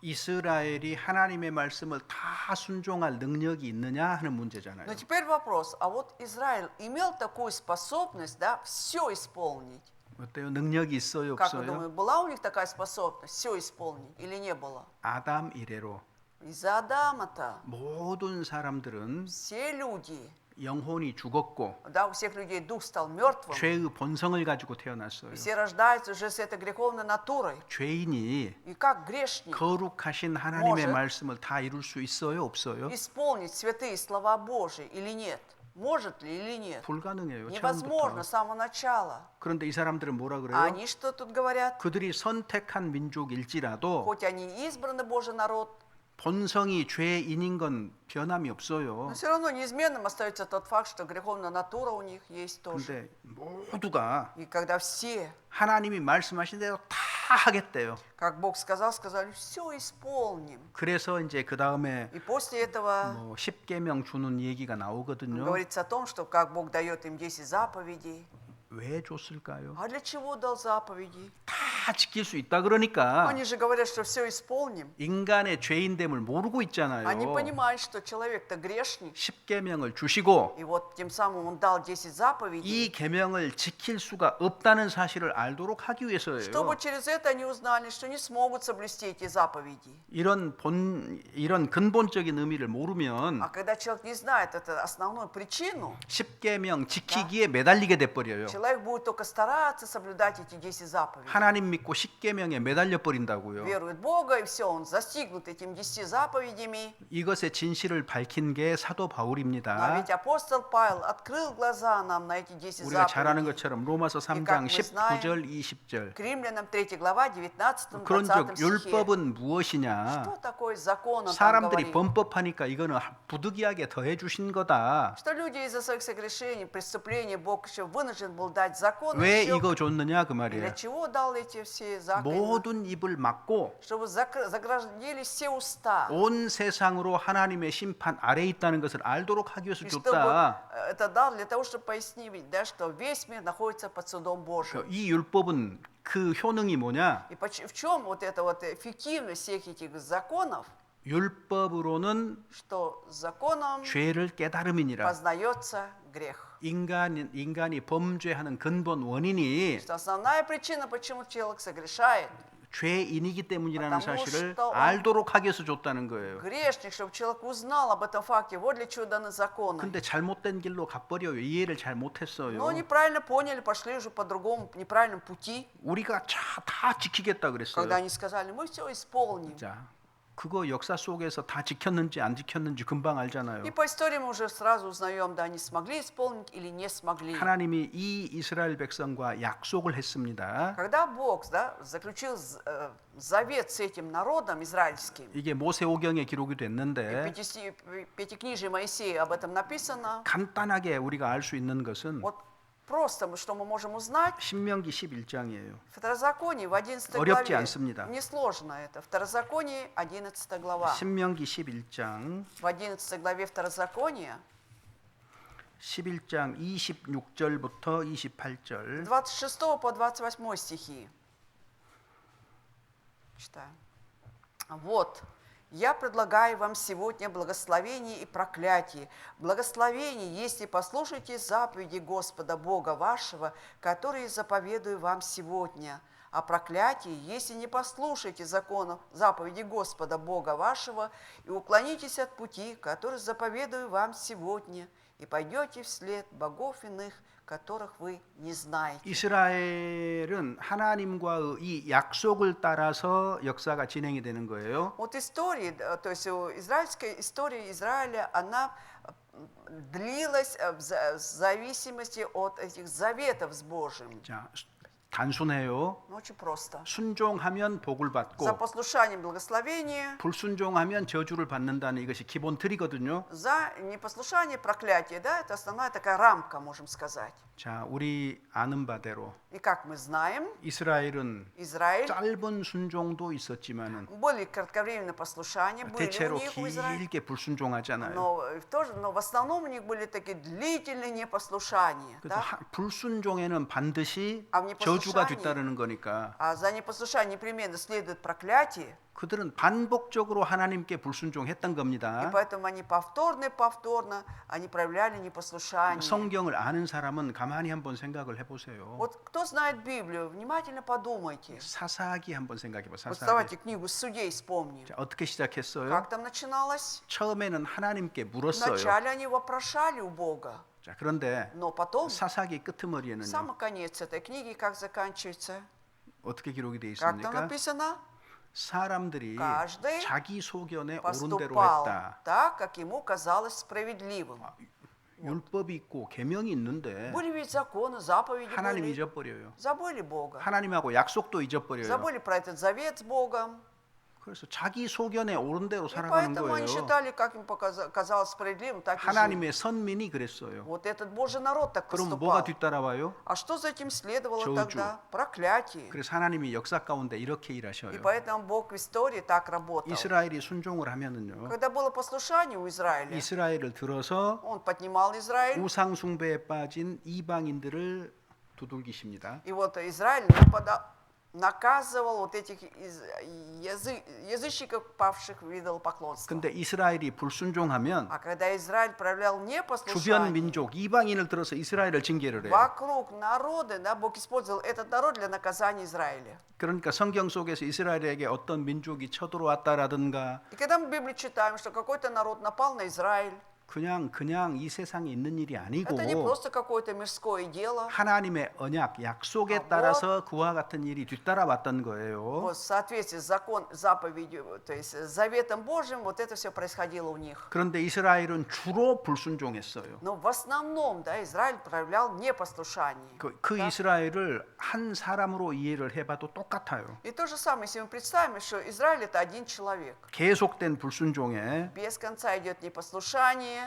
이스라엘이 하나님의 말씀을 다 순종할 능력이 있느냐 하는 문제잖아요. Но теперь вопрос, а вот Израиль имел такую способность, да, все исполнить? 어때요? 능력이 있어요, Как вы 없어요? думаете, была у них такая способность все исполнить или не было? 아담 이래로 Из-за Адама-то 모든 사람들은 все люди, 영혼이 죽었고 да, у всех людей дух стал мертвым, 죄의 본성을 가지고 태어났어요. и все рождаются уже с этой греховной натурой. 죄인이 И как грешник 거룩하신 하나님의 может 말씀을 다 이룰 수 있어요, 없어요? исполнить святые слова Божьи или нет? Может ли или нет? 불가능해요. Невозможно 처음부터. с самого начала. 그런데 이 사람들은 뭐라 А 그래요? они что тут говорят? 그들이 선택한 민족일지라도 Хоть они избранный Божий народ, 본성이 죄인인 건 변함이 없어요. но все равно неизменным остается тот факт, что греховная натура у них есть тоже. 근데 모두가 И когда все, 하나님이 말씀하신 대로 다 하겠대요. как Бог сказал, сказали, все исполним. 그래서 이제 그 다음에 И после этого 뭐 10계명 주는 얘기가 나오거든요. говорится о том, что как Бог дает им 10 заповедей. 왜 줬을까요? А для чего дал заповеди? 다 지킬 수 있다 그러니까 Они же говорят, что все исполним. 인간의 죄인됨을 모르고 있잖아요. Они понимают, что человек-то грешник. 10계명을 주시고 И вот тем самым он дал 10 заповедей, 이 계명을 지킬 수가 없다는 사실을 알도록 하기 위해서예요. чтобы через это они узнали, что не смогут соблюсти эти заповеди. 이런 근본적인 의미를 모르면 А когда человек не знает эту основную причину, 10계명 지키기에 매달리게 돼 버려요. человек будет только стараться соблюдать эти 10 заповедей. 하나님 믿고 10계명에 매달려 버린다고요. Верует в Бога, и все, он застигнут этими 10 заповедями. 이것의 진실을 밝힌 게 사도 Но 바울입니다. ведь апостол Павел открыл глаза нам на эти 10 우리가 잘 아는 заповедей. 것처럼 로마서 как 3장 мы знаем, 19절 20절. К римлянам 3 глава, 19-20 그런즉 стихе. 율법은 무엇이냐? Что такое закон, он там 사람들이 говорит? 범법하니까 이거는 부득이하게 더해 주신 거다. Что люди из-за своих согрешений, преступлений, Бог еще вынужден был дать закон. 왜 еще. 이거 줬느냐 그 И для 말이에요. чего дал эти все заповеди? 모든 입을 막고 Чтобы заграждали все уста. 온 세상으로 하나님의 심판 아래 있다는 것을 알도록 하기 위해서 И чтобы 줬다. это дал для того, чтобы пояснить, да, что весь мир находится под судом Божьим. 이 율법은 그 효능이 뭐냐? И в чем вот эта вот эффективность всех этих законов? 율법으로는 Что законом 죄를 깨달음이니라. познается грех. 인간이 범죄하는 근본 원인이 Что основная причина, почему человек согрешает, 죄인이기 때문이라는 Потому 사실을 что он- 알도록 하기 위해서 줬다는 거예요. грешник, чтобы человек узнал об этом факте. Вот для чего даны законы. 근데 잘못된 길로 가버려요. 이해를 잘 못했어요. Но неправильно поняли, пошли уже по другому неправильном пути, 우리가 다 지키겠다 그랬어요. когда они сказали, мы все исполним. 자, 그거 역사 속에서 다 지켰는지 안 지켰는지 금방 알잖아요. И по истории мы уже сразу узнаем, да, они смогли исполнить или не смогли. 하나님이 이 이스라엘 백성과 약속을 했습니다. Когда Бог, да, заключил завет с этим народом израильским, 이게 모세오경에 기록이 в 됐는데 Пятикнижии Моисея об этом написано. 간단하게 우리가 알 수 있는 것은 Вот просто, что мы можем узнать, 신명기 11장이에요. Второзаконие в 11 어렵지 главе. 않습니다. Несложно это. Второзаконие, 11 глава. 신명기 11장 В 11 главе Второзакония, 11장 26절부터 28절 26 по 28 стихи. Читаем. Вот, я предлагаю вам сегодня благословение и проклятие. Благословение, если послушаете заповеди Господа Бога вашего, которые заповедую вам сегодня. А проклятие, если не послушаете законов, заповеди Господа Бога вашего и уклонитесь от пути, который заповедую вам сегодня, и пойдете вслед богов иных, которых вы не знаете. 이스라엘은 하나님과의 이 약속을 따라서 역사가 진행이 되는 거예요. Вот история, то есть израильская история Израиля, она длилась в зависимости от этих заветов с Божьим. 자, 단순해요. Ну, очень просто. 순종하면 복을 За 받고 послушанием благословение, 불순종하면 저주를 받는다는 이것이 기본 틀이거든요. за непослушание проклятие, да, это основная такая рамка, можем сказать. 자, 우리 아는 바대로 И как мы знаем, 이스라엘은 Израиль, 짧은 순종도 있었지만은 были кратковременные послушания, были у 대체로 них у Израиля, 길게 불순종하잖아요. но в основном у них были такие длительные непослушания, 그래서 да? 불순종에는 반드시 А в 저주가 저주가 непослушание, 뒤따르는 거니까 а за непослушание непременно следует проклятие. 그들은 반복적으로 하나님께 불순종했던 И 겁니다. поэтому они повторно, они проявляли непослушание. 성경을 아는 사람은 가만히 한번 생각을 해보세요. Вот кто знает Библию, внимательно подумайте. 사사기 한번 생각해봐. Вот 사사기. давайте книгу Судей вспомним. 자, 어떻게 시작했어요? Как там начиналось? 처음에는 하나님께 물었어요. Вначале они вопрошали у Бога, 자, 그런데 но потом, 사사기 끄트머리에는요. самый конец этой книги, как заканчивается? 어떻게 기록이 되어 Как там 있습니까? написано? 사람들이 каждый 자기 소견에 옳은 대로 Поступал 했다. так, как ему казалось справедливым. 율법이 있고 계명이 있는데 Были ведь законы, заповеди 하나님 были. 잊어버려요. Забыли Бога. 하나님하고 약속도 잊어버려요. Забыли про этот завет с Богом. 그래서 자기 소견에 옳은 대로 И 살아가는 поэтому они 거예요. считали, как им казалось справедливым, так и жили. 하나님의 선민이 그랬어요. Вот этот Божий народ так 그럼 뭐가 поступал. 뒤따라와요? А что за этим следовало 저주. тогда? Проклятие. 그래서 하나님이 역사 가운데 이렇게 И 일하셔요. поэтому Бог в истории так работал. 이스라엘이 순종을 하면은요. Когда было послушание у Израиля, 이스라엘을 들어서 он поднимал Израиль, 우상 숭배에 빠진 이방인들을 두들기십니다. и вот Израиль наказывал вот этих язычников, павших в идолопоклонство. 근데 이스라엘이 불순종하면 А когда Израиль проявлял 주변 непослушание, 민족 이방인을 들어서 이스라엘을 징계를 해요. вокруг народы, да, Бог использовал этот народ для наказания Израиля. 그러니까 성경 속에서 이스라엘에게 어떤 민족이 쳐들어왔다라든가 И когда мы в Библии читаем, что какой-то народ напал на Израиль, 그냥 이 세상에 있는 일이 это не 아니고 просто какое-то мирское дело. 하나님의 언약, 약속에 따라서 그와 같은 일이 뒤따라왔던 거예요. Вот в соответствии с заповедью, то есть с заветом Божьим, вот это все происходило у них. 그런데 이스라엘은 주로 불순종했어요. Но в основном, да, Израиль проявлял непослушание. 그 이스라엘을 한 사람으로 이해를 해봐도 똑같아요. И то же самое, если мы представим, что Израиль это один человек. 계속된 불순종에 Без конца идет непослушание.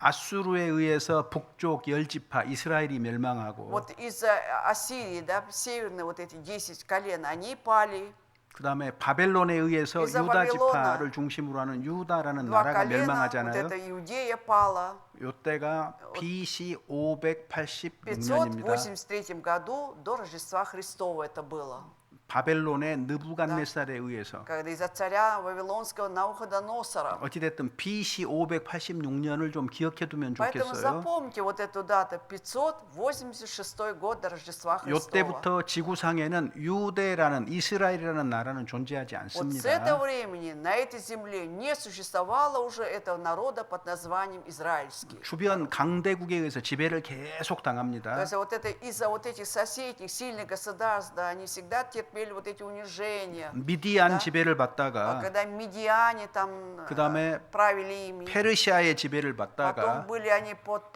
아수르에 의해서 북쪽 10지파 이스라엘이 멸망하고 Вот из-за Ассирии, да, северные вот эти 10 колен, они пали. 그다음에 바벨론에 의해서 이자 유다 바빌로나. 지파를 중심으로 하는 유다라는 Два 나라가 колена, вот 멸망하잖아요. эта Иудея пала. 이때가 BC 586년입니다. В 583 году до Рождества Христова это было. 바벨론의 느부갓네살에 의해서 Когда из-за царя Вавилонского Навуходоносора. 어찌됐든 BC 586년을 좀 기억해두면 Поэтому 좋겠어요. запомните вот эту дату, 586 год до Рождества Христова. 이때부터 지구상에는 유대라는 이스라엘이라는 나라는 존재하지 Вот с 않습니다. этого времени на этой земле не существовало уже этого народа под названием израильский. 주변 강대국에 의해서 지배를 계속 То 당합니다. есть вот это из-за вот этих соседних сильных государств, да, они всегда терпели вот эти унижения. 미디안 Да. 지배를 받다가 Когда медиане там 그다음에 правили ими, 페르시아의 지배를 потом 받다가 были они под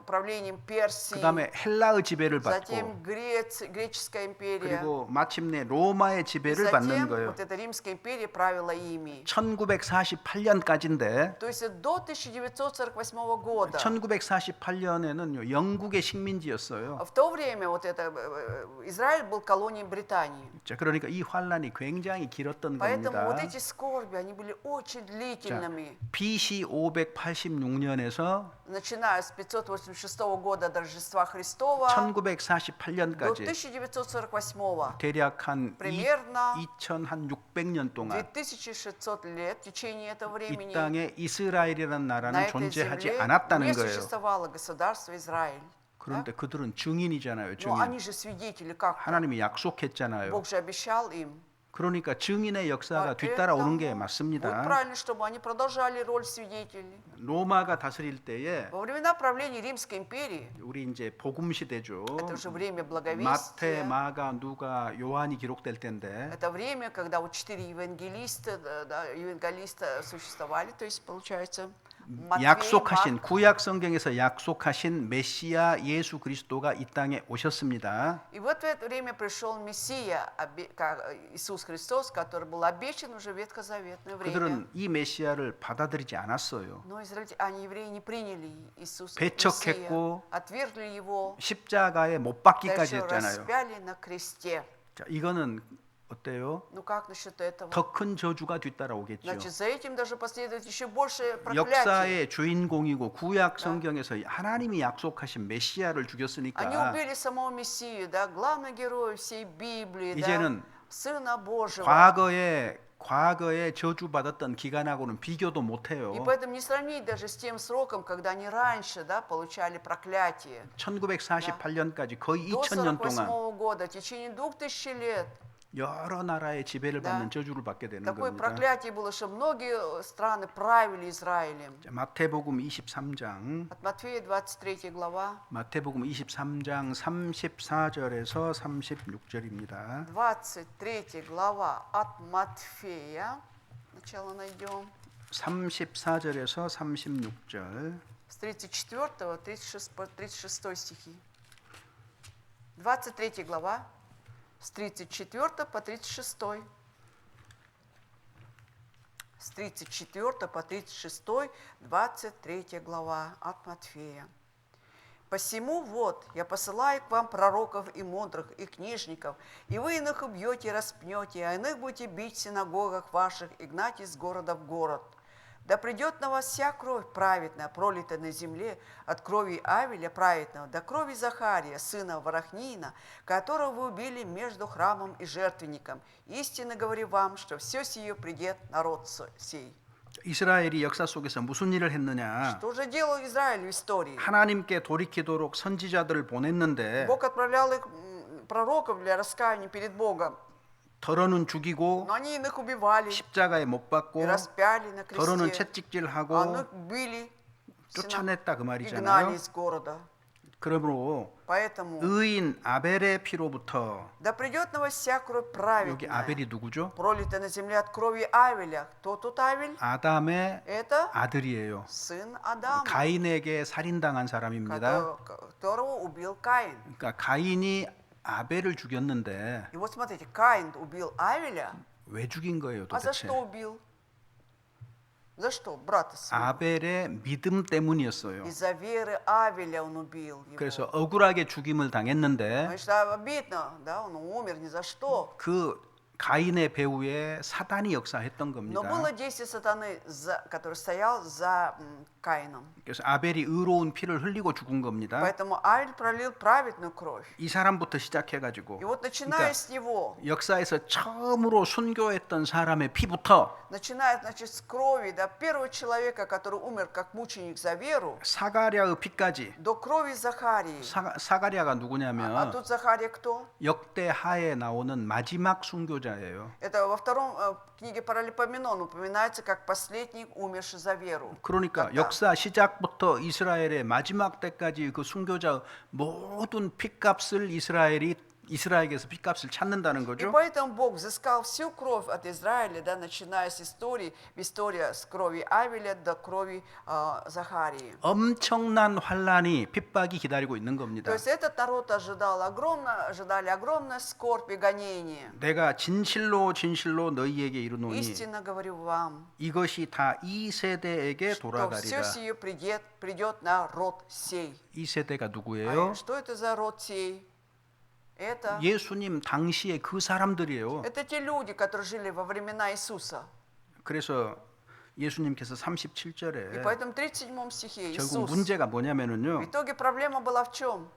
правлением Персии, 그다음에 헬라의 지배를 받고 затем греческая империя, 그리고 마침내 로마의 지배를 받는 затем 거예요. вот эта Римская империя правила ими. 1948년까지인데 То есть до 1948 года. 1948년에는 영국의 식민지였어요. В то время вот это Израиль был колонией Британии. 자, 그러니까 이 환란이 굉장히 길었던 Поэтому 겁니다. вот эти скорби, они были очень 자, длительными. BC 586년에서 Начиная с 586 года до Рождества Христова до 1948년까지 1948, 대략 한 примерно 2600년 동안 2600 лет в течение этого 이 времени 땅에 이스라엘이라는 на 나라는 этой 존재하지 земле 않았다는 не 거예요. существовало государство Израиль. 그런데 그들은 증인이잖아요. Но 증인. они же свидетели, как 하나님이 약속했잖아요. Бог же обещал им. 그러니까 증인의 역사가 뒤따라오는 게 Будет 맞습니다. правильно, чтобы они продолжали роль свидетелей. 로마가 다스릴 때에 Во времена правления Римской империи, 우리 이제 복음 시대죠. это уже время 마태, благовестия, 마가, 누가, 요한이 기록될 때인데 это время, когда вот 4 евангелиста, евангелиста существовали, то есть получается Матфей, 약속하신 Марк. 구약 성경에서 약속하신 메시아 예수 그리스도가 이 땅에 오셨습니다. И вот в это время пришел Мессия, Иисус Христос, который был обещан уже в ветхозаветное время. 그들은 이 메시아를 받아들이지 않았어요. Но они, евреи, не приняли Иисуса 배척했고, Мессия, отвергли его, 십자가에 못 да 박기까지 еще 했잖아요. распяли на кресте. 자, 이거는 어때요? Ну как насчет этого? 더 큰 저주가 뒤따라오겠죠. Значит, за этим даже последует еще больше проклятий. 역사의 주인공이고 구약 성경에서 하나님이 약속하신 메시아를 Они 죽였으니까 убили самого Мессию, да, главный герой всей Библии, да, 이제는 Сына Божьего. 과거에 저주받았던 기간하고는 비교도 못해요. И поэтому не сравнить даже с тем сроком, когда они раньше, да, получали проклятие. 1948년까지 거의 До 2000년 동안 48 года, в течение 2000 лет, 여러 나라의 지배를 Да. 받는 저주를 받게 되는 такое 겁니다. проклятие было, что многие страны правили Израилем. 자, 마태복음 23장 От Матфея 23 глава, 마태복음 23장 34절에서 36절입니다. 23 глава от Матфея, сначала найдем, 34절에서 36절. с 34 по 36 стихи. 23 глава, с 34 по 36. С 34 по 36, 23 глава от Матфея. «Посему вот я посылаю к вам пророков и мудрых, и книжников, и вы иных убьете и распнете, а иных будете бить в синагогах ваших и гнать из города в город. Да придет на вас вся кровь праведная, пролитая на земле, от крови Авеля праведного до крови Захария, сына Варахнина, которого вы убили между храмом и жертвенником. Истинно говорю вам, что все сие придет народ сей». 이스라엘이 역사 속에서 무슨 일을 했느냐? Что же делал Израиль в истории? 하나님께 돌이키도록 선지자들을 보냈는데 Бог отправлял их пророков для раскаяния перед Богом, 더러는 죽이고 но они их убивали 십자가에 못 и 박고 распяли на 더러는 кресте, а 채찍질하고 их били 쫓아냈다 그 и гнали 말이잖아요. из города. 그러므로 Поэтому 의인 아벨의 피로부터 да придет на вас вся кровь 여기 праведная, 아벨이 누구죠? пролитая на земле от крови Авеля. Кто тут Авель? 아담의 Это 아들이에요. сын Адама, 가인에게 살인당한 사람입니다. которого убил Каин. 그러니까 가인이 아벨을 죽였는데 И вот смотрите, Каин убил Авеля, 왜 죽인 거예요 а за 도대체? что убил? За что? Брата своего. 아벨의 믿음 때문이었어요. Из-за веры Авеля он убил его. 그래서 억울하게 죽임을 당했는데 Потому что обидно, да, он умер ни за что. 그 가인의 배후에 사단이 역사했던 Но 겁니다. было действие сатаны, который стоял за Каином. 그래서 아벨이 의로운 피를 흘리고 죽은 겁니다. Поэтому Авель пролил праведную кровь. 이 사람부터 시작해가지고 И вот начиная 그러니까 с него, 역사에서 처음으로 순교했던 사람의 피부터 начиная, значит, с крови, да, первого человека, который умер как мученик за веру, 사가랴의 피까지. до крови Захарии. 사가랴가 А 누구냐면 тут Захария кто? 역대하에 나오는 마지막 순교자예요. Это во втором книге Паралипоменон упоминается как последний, умерший за веру. 그러니까 Когда? 역사 시작부터 이스라엘의 마지막 때까지 그 순교자 모든 핏값을 이스라엘에게서 핏값을 찾는다는 И 거죠. поэтому Бог взыскал всю кровь от Израиля, да, начиная с истории, история с крови Авеля до крови Захарии. 엄청난 환란이 핍박이 기다리고 있는 겁니다. То есть этот народ ожидали огромная скорбь и гонение. 내가 진실로 너희에게 이르노니 Истинно говорю вам, 이것이 다 이 세대에게 что все 돌아가리라. сие придет на род сей. 이 세대가 А 누구예요? что это за род сей? Это 예수님 당시에 그 사람들이에요. те люди, которые жили во времена Иисуса. 그래서 예수님께서 И 37절에 поэтому в 37 стихе 결국 Иисус, 문제가 в 뭐냐면은요. итоге проблема была в чем?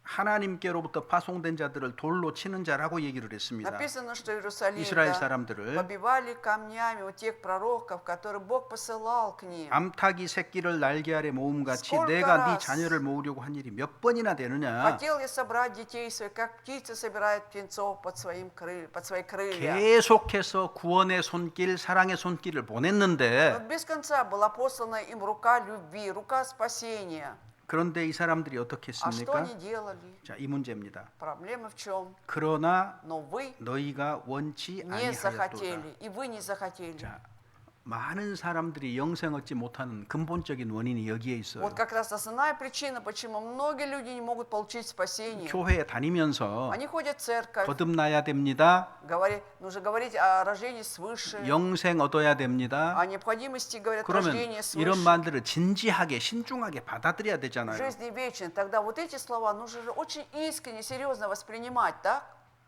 하나님께로부터 파송된 자들을 돌로 치는 자라고 얘기를 했습니다. Написано, что Иерусалим, 이스라엘 да, 사람들을 побивали камнями у тех пророков, которых Бог посылал к ним. 암탉이 새끼를 날개 아래 모음 같이 내가 네 자녀를 모으려고 한 일이 몇 번이나 되느냐. Хотел я собрать детей своих, как птицы собирают птенцов под свои крылья. 계속해서 구원의 손길, 사랑의 손길을 Но 보냈는데 без конца была послана им рука любви, рука спасения. 그런데 이 사람들이 어떻게 А что 했습니까? они делали? 자, 이 문제입니다. Проблема в чем? 그러나 Но вы 너희가 원치 не 아니하였도다. захотели, и вы не захотели. 자, 많은 사람들이 영생 얻지 못하는 근본적인 원인이 여기에 있어요. Вот как раз основная причина, почему многие люди не могут получить спасение. 교회에 다니면서 Они ходят в церковь, 거듭나야 됩니다. нужно говорить о рождении свыше, 영생 얻어야 됩니다. о необходимости, говорят, 그러면 рождения 이런 свыше, 말들을 진지하게 신중하게 받아들여야 되잖아요. жизни вечной. Тогда вот эти слова нужно же очень искренне, серьезно воспринимать, так?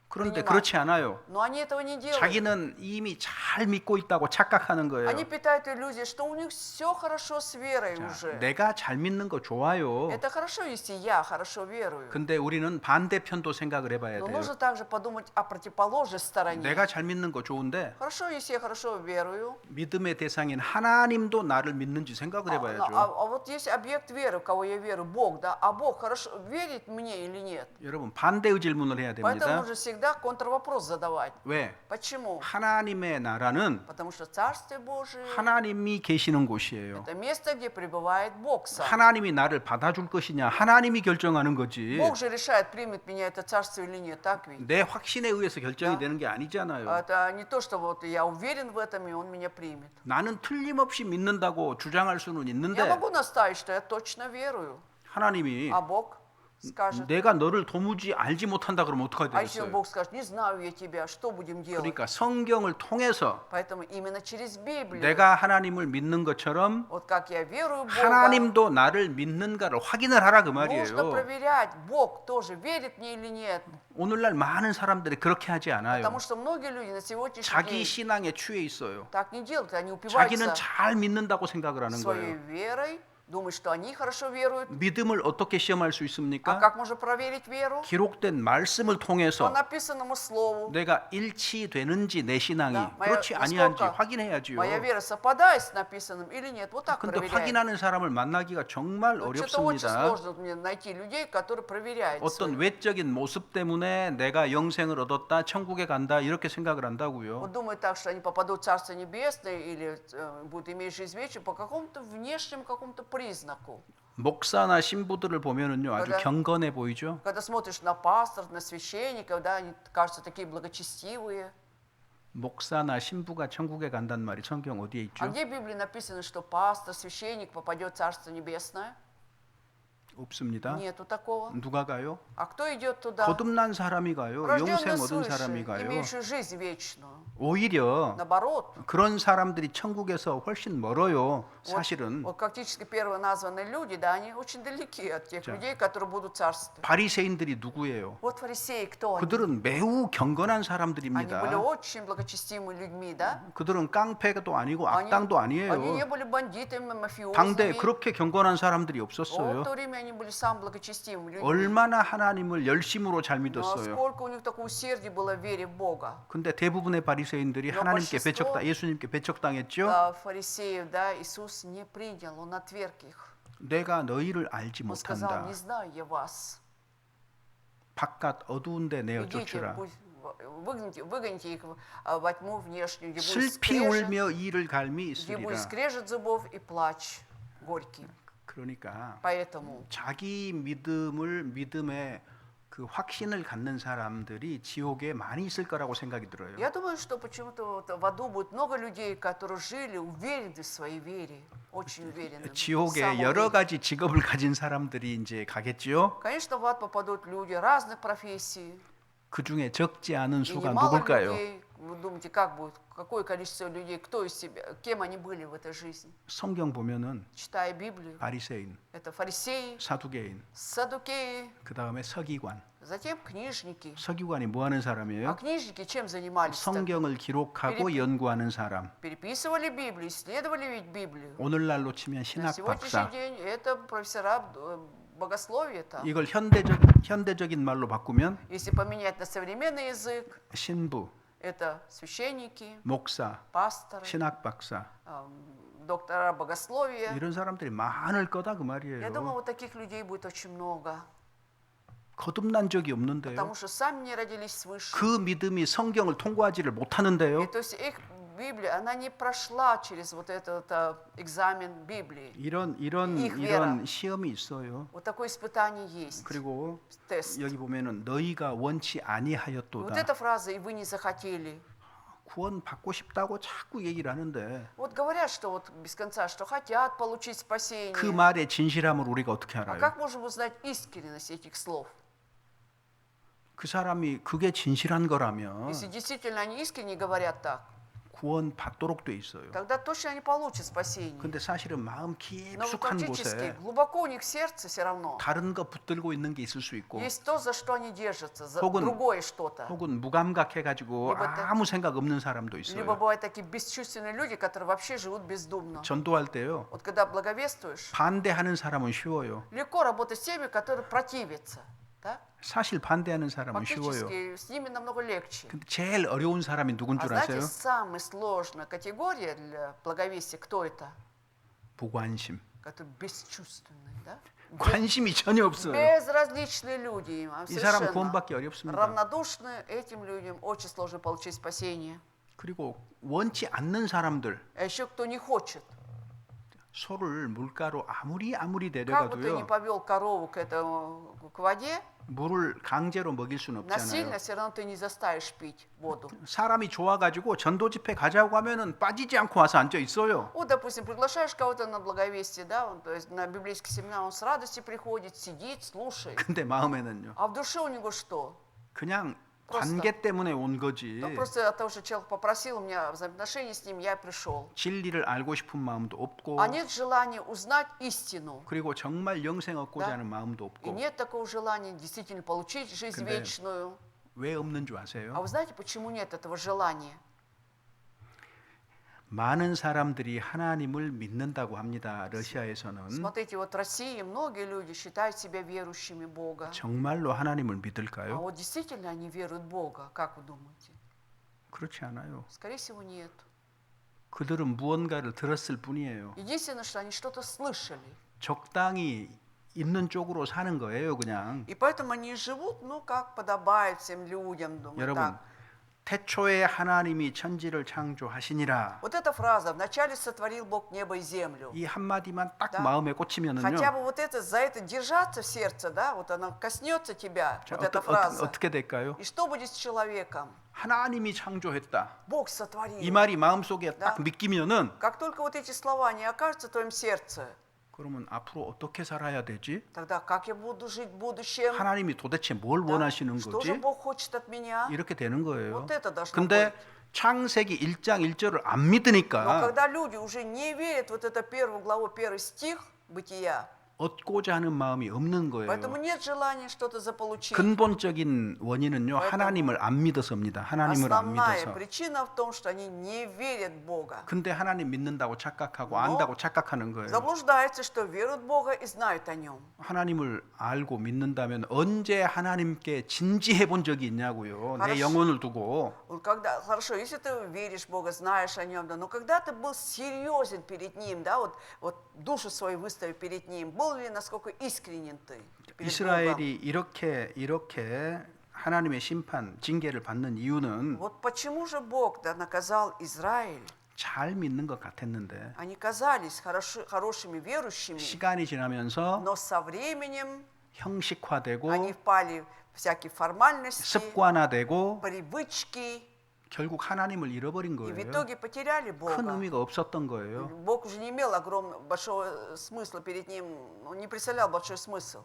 그런데 принимать. 그렇지 않아요. Но они этого не делают. 자기는 이미 잘 믿고 있다고 착각하는 거예요. Они питают иллюзии, что у них все хорошо с верой 자, уже. 내가 잘 믿는 거 좋아요. Это хорошо, если я хорошо верую. 근데 우리는 반대편도 생각을 해봐야 Но 돼요. нужно также подумать о противоположной стороне. 내가 잘 믿는 거 좋은데 Хорошо, если я хорошо верую. 믿음의 대상인 하나님도 나를 믿는지 생각을 해봐야죠. Вот есть объект веры, в кого я верю, Бог, да? А Бог хорошо верит мне или нет? 여러분 반대의 질문을 해야 Поэтому 됩니다. нужно всегда контрвопрос задавать. 왜? Почему? 하나님의 나라는 Потому что Царствие Божие 하나님이 계시는 곳이에요. это место, где пребывает Бог сам. 하나님이 나를 받아줄 것이냐 하나님이 결정하는 거지. Бог же решает, примет меня это царство или нет, так ведь? 내 확신에 의해서 결정이 Да. 되는 게 아니잖아요. Это не то, что вот я уверен в этом, и Он меня примет. 나는 틀림없이 믿는다고 주장할 수는 Я 있는데 могу наставить, что я точно верую, 하나님이 а Бог скажет. 내가 너를 도무지 알지 못한다 그러면 어떡하야 А если 되겠어요? Бог скажет, не знаю я тебя, что будем делать? 그러니까 성경을 통해서 Поэтому именно через Библию, 내가 하나님을 믿는 것처럼 вот как я верую в Бога, 하나님도 나를 믿는가를 확인을 하라 그 нужно 말이에요. проверять, Бог тоже верит мне или нет. 오늘날 많은 사람들이 그렇게 하지 않아요. Потому что многие люди на сегодняшний 자기 день 신앙에 취해 있어요. так не делают, они 자기는 упиваются 잘 믿는다고 생각을 하는 своей 거예요. верой, думают, что они хорошо веруют. 믿음을 어떻게 시험할 수 А 있습니까? как можно проверить веру? 기록된 말씀을 По 통해서 написанному слову. 내가 일치되는지 내 신앙이 Да, моя- 그렇지 아니한지 насколько 확인해야지요. Моя вера совпадает с написанным или нет? Вот так 근데 проверяем. 확인하는 사람을 만나기가 정말 Вот что-то очень 어렵습니다. сложно мне найти людей, которые проверяют. 어떤 свои. 외적인 모습 때문에 내가 영생을 얻었다, 천국에 간다 이렇게 생각을 한다고요. Вот думают так, что они попадут в Царство Небесное или будут иметь жизнь вечную по какому-то внешнему какому-то признаку. 목사나 신부들을 보면은요 아주 그러니까- 경건해 보이죠. Когда смотришь на пасторов, на священников, да, они кажутся такие благочестивые. 목사나 신부가 천국에 간단 말이 성경 어디에 А 있죠? где в Библии написано, что пастор, священник попадет в Царство Небесное? 없습니다. Нету такого. 누가 가요? А кто идет туда? 거듭난 사람이 가요. Рожденный 영생 얻은 свыше, 사람이 가요. имеющий жизнь вечную. 오히려 Наоборот, 그런 사람들이 천국에서 훨씬 멀어요. 사실은 вот фактически первые названные люди, да, они очень далеки от тех 자. людей, которые будут царствовать. 바리새인들이 누구예요? Вот фарисеи, кто они? 그들은 매우 경건한 Они были 사람들입니다. очень благочестивыми людьми, да? 그들은 깡패도 아니고 Они 악당도 не 아니에요. были бандитами, мафиозами. 당대 그렇게 경건한 사람들이 Вот в 없었어요. то время они были самыми благочестивыми людьми. 얼마나 하나님을 열심으로 잘 Но 믿었어요. сколько у них такого усердия было в вере в Бога. 근데 대부분의 바리새인들이 Но 하나님께 большинство- 예수님께 배척당했죠. Фарисеев, да, Иисус не принял, Он отверг их. 내가 너희를 알지 Он сказал, 못한다. не знаю я вас. 바깥 어두운데 내어 Идите, 쫓으라. пусть выгоните их во тьму внешнюю, где будет 슬피 скрежет, 울며 이를 갈미 где будет 있으리라. скрежет зубов и плач горький. 그러니까 Поэтому 자기 믿음의 그 확신을 갖는 사람들이 지옥에 많이 있을 거라고 생각이 들어요. я думаю, что почему-то вот в аду будет много людей, которые жили уверены в своей вере, очень уверены. 지옥에 여러 가지 직업을 가진 사람들이 이제 가겠지요. Конечно, в ад попадут люди разных профессий. 그 중에 적지 않은 И 수가 немало 누굴까요? людей. Вы думаете, как будет, какое количество людей, кто из себя, кем они были в этой жизни? 성경 보면은 Читая Библию, 바리새인, это фарисеи, 사두개인, саддукеи, 그 다음에 서기관. затем книжники. 서기관이 뭐 하는 А 사람이에요? книжники чем занимались? 성경을 기록하고 연구하는 사람. Переписывали Библию, исследовали ведь Библию. 오늘날로 치면 На 신학 сегодняшний 박사. день это профессора богословия-то. 이걸 현대적인 말로 바꾸면 Если поменять на современный язык, 신부, это священники, 목사, пасторы, 신학 박사 доктора богословия. 이런 사람들이 많을 거다 그 Я 말이에요. думаю, вот таких людей будет очень много. 거듭난 적이 없는데요. Потому что сами не родились свыше. 그 믿음이 성경을 통과하지를 못하는데요. И то есть их Библия, она не прошла через вот этот экзамен Библии. 이런 их вера. 시험이 있어요. Вот такое испытание есть. 그리고 Тест. 여기 보면은 너희가 원치 Вот 아니하였도다. эта фраза «и вы не захотели». 구원 받고 싶다고 자꾸 얘기를 하는데 Вот говорят, что вот без конца, что хотят получить спасение. 그 말의 진실함을 우리가 어떻게 А 알아요? как можем узнать искренность этих слов? 그 사람이 그게 진실한 거라면 Если действительно они искренне говорят так, 구원 받도록 돼 있어요. тогда точно они получат спасение. 근데 사실은 마음 Но 깊숙한 практически, 곳에 глубоко у них в сердце все равно 다른 거 붙들고 있는 게 있을 수 있고 есть то, за что они держатся, за 혹은- другое что-то. 혹은 무감각해가지고 Либо это- 아무 생각 없는 사람도 Либо 있어요. бывают такие бесчувственные люди, которые вообще живут бездумно. 전도할 때요 Вот когда благовествуешь, 반대하는 사람은 쉬워요. легко работать с теми, которые противятся. Да? 사실 반대하는 사람은 쉬워요. Фактически с ними намного легче. 근데 제일 어려운 사람이 누군 А 줄 знаете, 아세요? самая сложная категория для благовестия, кто это? 무관심. Которые бесчувственные, да? 관심이 전혀 없어요. Безразличные люди, им 이 사람 совершенно 구원받기 어렵습니다. равнодушны этим людям, очень сложно получить спасение. 그리고 원치 않는 사람들 А еще кто не хочет. 소를 물가로 아무리 Как бы ты ни 데려가도요 повел корову к воде, 물을 강제로 먹일 수는 насильно 없잖아요. все равно ты не заставишь пить воду. 사람이 좋아가지고 전도 집회 가자고 하면은 빠지지 않고 와서 앉아 있어요. Вот, допустим, приглашаешь кого-то на благовестие, да, то есть на библейский семинар, он с радостью приходит, сидит, слушает. 근데 마음에는요 А в душе у него что? 그냥 Просто- 관계 때문에 온 거지. Ну, просто от того, что человек попросил у меня взаимоотношения с ним, я пришел. 진리를 알고 싶은 마음도 없고 А нет желания узнать истину. 그리고 정말 영생 얻고자 Да. 하는 마음도 И 없고 нет такого желания действительно получить жизнь 근데- вечную. 왜 없는 줄 А 아세요? вы знаете, почему нет этого желания? 많은 사람들이 하나님을 믿는다고 합니다. 러시아에서는 Смотрите, вот в России многие люди считают себя верующими Бога. 정말로 하나님을 А 믿을까요? вот действительно они веруют в Бога, как вы думаете? 그렇지 않아요. Скорее всего, нет. 그들은 무언가를 들었을 뿐이에요. Единственное, что они что-то слышали. 적당히 있는 쪽으로 사는 거예요, 그냥. И поэтому они живут, ну, как подобает всем людям, думаю, 여러분, так. 태초에 하나님이 천지를 창조하시니라. Вот эта фраза «вначале сотворил Бог небо и землю». 이 한마디만 딱 Да. 마음에 Хотя 꽂히면은요. бы вот это, за это держаться в сердце, да, вот она коснется тебя, 자, вот эта фраза. 어떻게 될까요? И что будет с человеком? 하나님이 창조했다. Бог сотворил. 이 말이 마음속에 Да. 딱 믿기면은 Как только вот эти слова не окажутся в твоем сердце, 그러면 앞으로 어떻게 살아야 되지? тогда как я буду жить в будущем? 하나님이 도대체 뭘 Да? 원하시는 Что же 거지? Бог хочет от меня? 이렇게 되는 거예요. Вот это должно 근데 быть. 창세기 1장 1절을 안 Но 믿으니까 когда люди уже не верят в вот это первую главу, первый стих Бытия, 얻고자 하는 마음이 없는 거예요. поэтому нет желания что-то заполучить. 근본적인 원인은요. поэтому 하나님을 안 믿어서입니다. 하나님을 안 Основная 믿어서. причина в том, что они не верят в Бога. 근데 하나님 믿는다고 착각하고 너 안다고 착각하는 거예요. Заблуждаются, что веруют в Бога и знают о Нем. 하나님을 알고 믿는다면 언제 하나님께 진지해 본 적이 있냐고요. 내 알았어. 영혼을 두고. Когда, хорошо, если ты веришь в Бога, знаешь о Нем, да, но когда ты был серьезен перед Ним, да, вот душу свою выставив перед Ним, был ли, насколько искренен ты перед Богом? 이스라엘이 이렇게 하나님의 심판, 징계를 받는 이유는 Вот почему же Бог да, наказал Израиль? 잘 믿는 것 같았는데 Они казались хорошими верующими, 시간이 지나면서 но со временем 형식화되고 они впали в всякие формальности, 습관화되고 привычки, 결국 하나님을 잃어버린 и в 거예요. итоге потеряли 큰 Бога. 의미가 없었던 거예요. Бог уже не имел большого смысла перед ним, он не представлял большой смысл.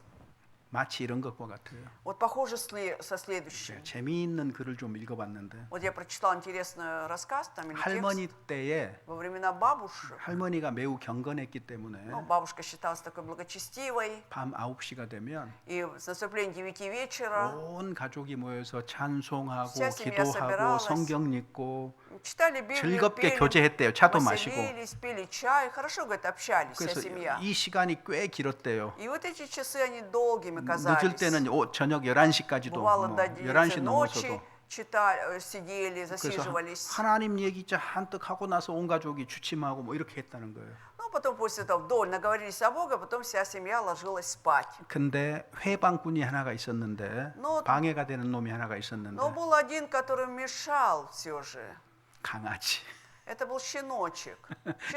마치 이런 것과 같아요. Вот похоже со следующим. 재미있는 글을 좀 읽어봤는데 Вот я прочитал интересный рассказ, там или 할머니 текст. 때에 Во времена бабушек, 할머니가 매우 경건했기 때문에 ну, бабушка считалась такой благочестивой, 밤 9시가 되면 и с наступлением 9 вечера 온 가족이 모여서 찬송하고 Вся семья 기도하고 собиралась. 성경 읽고 читали Библию, 즐겁게 пели, 교제했대요. 차도 마시고. веселились, пили чай, хорошо, говорит, общались, вся 그래서 семья. 이 시간이 꽤 길었대요. И вот эти часы, они долгими 늦을 казались. 때는 저녁 11시까지도 Бывало 뭐 до 11시 11 넘어서도 ночи читали, сидели, 그래서 засиживались. 하나님 얘기 잔뜩 하고 나서 온 가족이 주침하고 뭐 이렇게 했다는 거예요. Ну, потом после этого вдоль наговорились о Боге, потом вся семья ложилась спать. 근데 회방꾼이 하나가 있었는데 너- 방해가 되는 놈이 하나가 있었는데 Но был один, который мешал все же. 강아지. Это был щеночек.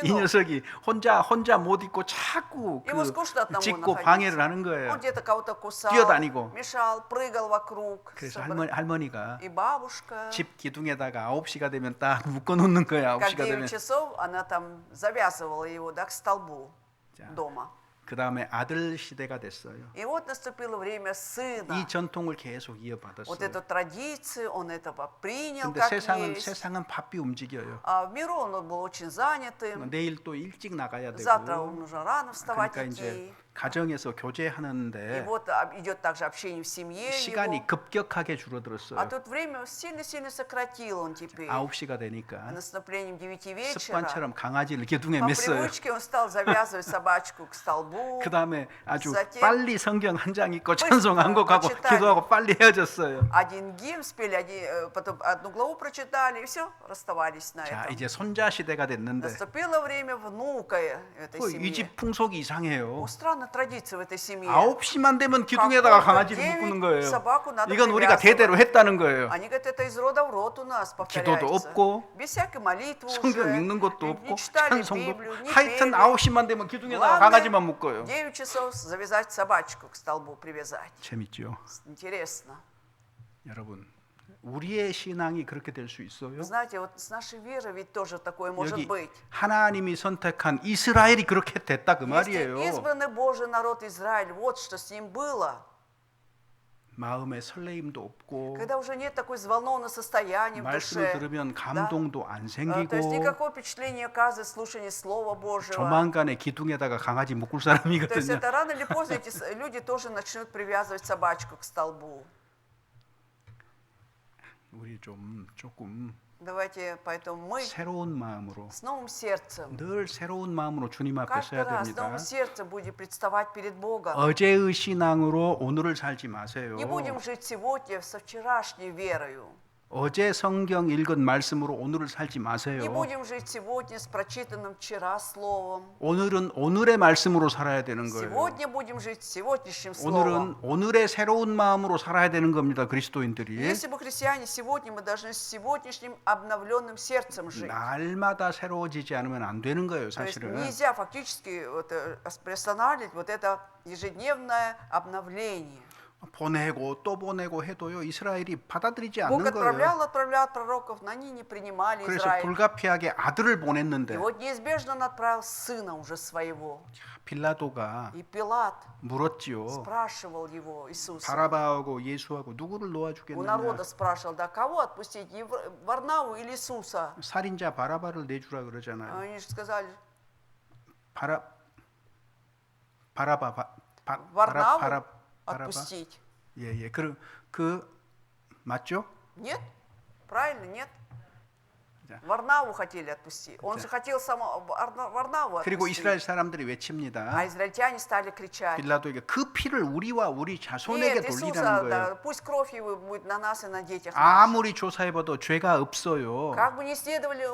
이 Щенок. 녀석이 혼자 못 있고 자꾸 Ему скучно одному 짖고 находиться. 방해를 하는 거예요. Он где-то кого-то кусал, 뛰어다니고. мешал, прыгал вокруг. 그래서 할머니가 И бабушка, 집 기둥에다가 9시가 되면 딱 묶어 놓는 거야. как 9시가 9 되면. часов, она там завязывала его, да, к столбу 자. дома. 그 다음에 아들 시대가 됐어요. И вот наступило время сына. 이 전통을 계속 Вот 이어받았어요. эту традицию он этого принял 근데 как 세상은 есть. 바삐 움직여요. А в миру он был очень занятым. 내일 또 일찍 나가야 Завтра 되고. он нужно рано вставать 그러니까 이제 идти. 가정에서 И 교제하는데 вот идет также общение в семье 시간이 его. 급격하게 А 줄어들었어요. тут время сильно-сильно сократил он теперь. 9시가 А 되니까 наступлением 9 вечера 습관처럼 강아지를 기둥에 по 맸어요. привычке он стал завязывать собачку к столбу. 그 다음에 아주 Затем 빨리 성경 한 장 읽고 찬송 한 곡하고 почитали. 기도하고 빨리 헤어졌어요. Один гимн спели, потом одну главу прочитали, и все, расставались на 자, этом. 이제 손자 시대가 됐는데 Наступило время внука этой 이 семьи. 집 풍속이 이상해요. Странная традиция в этой семье. 9시만 되면 기둥에다가 강아지를 묶는 거예요. 이건 우리가 대대로 했다는 거예요. Они говорят, это из рода в род у нас 기도도 повторяется. 없고 Без всякой молитвы 성경 уже. 읽는 것도 Не 없고 читали 찬송도 Библию, не 하여튼 пели. 9시만 되면 기둥에다가 강아지만 묶어요. 9 часов завязать собачку к столбу, привязать. 재밌죠? Интересно. 여러분, 우리의 신앙이 그렇게 될 수 있어요? Знаете, вот с нашей верой ведь тоже такое может 여기 быть. 하나님이 선택한 이스라엘이 그렇게 됐다 그 Если 말이에요. избранный Божий народ Израиль, вот что с ним было. 마음에 설레임도 없고 Когда уже нет такой взволнованного состояния в 말씀을 душе. 들으면 감동도 안 생기고 То есть никакого впечатления не оказывает слушание Слова Божьего. 조만간에 기둥에다가 강아지 묶을 То есть 사람이거든요. это рано или поздно эти люди тоже начнут привязывать собачку к столбу. 우리 조금 Давайте поэтому мы 새로운 마음으로 с новым сердцем, 늘 새로운 마음으로 주님 앞에 каждый 서야 раз с 됩니다. новым сердцем будем представать перед Богом. 어제의 신앙으로 오늘을 살지 마세요. Не будем жить сегодня со вчерашней верою. 어제 성경 읽은 말씀으로 오늘을 살지 Не 마세요. будем жить сегодня с прочитанным вчера словом. 오늘은 오늘의 말씀으로 살아야 되는 거예요. Сегодня будем жить сегодняшним 오늘은 словом. 오늘의 새로운 마음으로 살아야 되는 겁니다. 그리스도인들이 Если бы христиане сегодня, мы должны с сегодняшним обновленным сердцем жить. 날마다 새로워지지 않으면 안 되는 거예요, То есть 사실은. нельзя фактически приостанавливать вот это ежедневное обновление. 보내고 또 보내고 해도요, 이스라엘이 받아들이지 Бог 않는 отправлял 거예요. пророков, но они не принимали 그래서 Израиль. 불가피하게 아들을 보냈는데 И вот неизбежно он отправил сына уже своего. 빌라도가 И Пилат 물었지요. спрашивал его, Иисуса. 바라바하고 예수하고 누구를 У 놓아주겠느냐. народа спрашивал, да кого отпустить, Варнаву или Иисуса? 살인자 바라바를 내주라 그러잖아요. Они же сказали, 바라바 Варнаву отпустить. 예. 그 맞죠? Нет? Правильно, нет? Да. Варнаву хотели отпустить. Он Да. же хотел Варнаву 그리고 отпустить. 이스라엘 사람들이 외칩니다. А израильтяне стали кричать. 빌라도에게 그 피를 우리와 우리 자손에게 Нет, 돌리라는 Иисуса, 거예요. да, пусть кровь его будет на нас и на детях наших. 아무리 조사해봐도 죄가 없어요. Как бы ни исследовали,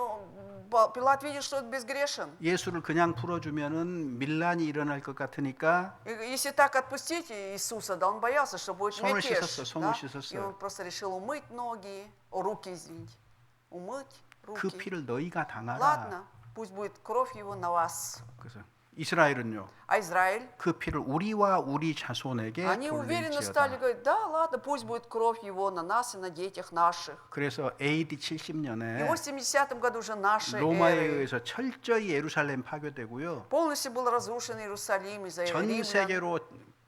Пилат видит, что он безгрешен. 예수를 그냥 풀어주면은 밀란이 일어날 것 같으니까 И если так отпустить Иисуса, да, он боялся, что будет 손을 мятеж. 씻었어, 손을 Да? 씻었어요. И он просто решил умыть ноги, руки, извините, умыть 그 руки. 피를 너희가 당하라. Ладно, пусть будет кровь его на вас. 그래서 이스라엘은요, А Израиль, 그 피를 우리와 우리 자손에게 они уверенно стали 돌릴지어다. говорить, да, ладно, пусть будет кровь его на нас и на детях наших. 그래서 AD И 70년에 в 70-м году уже нашей 로마에 эры 의해서 철저히 예루살렘 파괴되고요. полностью был разрушен Иерусалим из-за 전 римлян. 세계로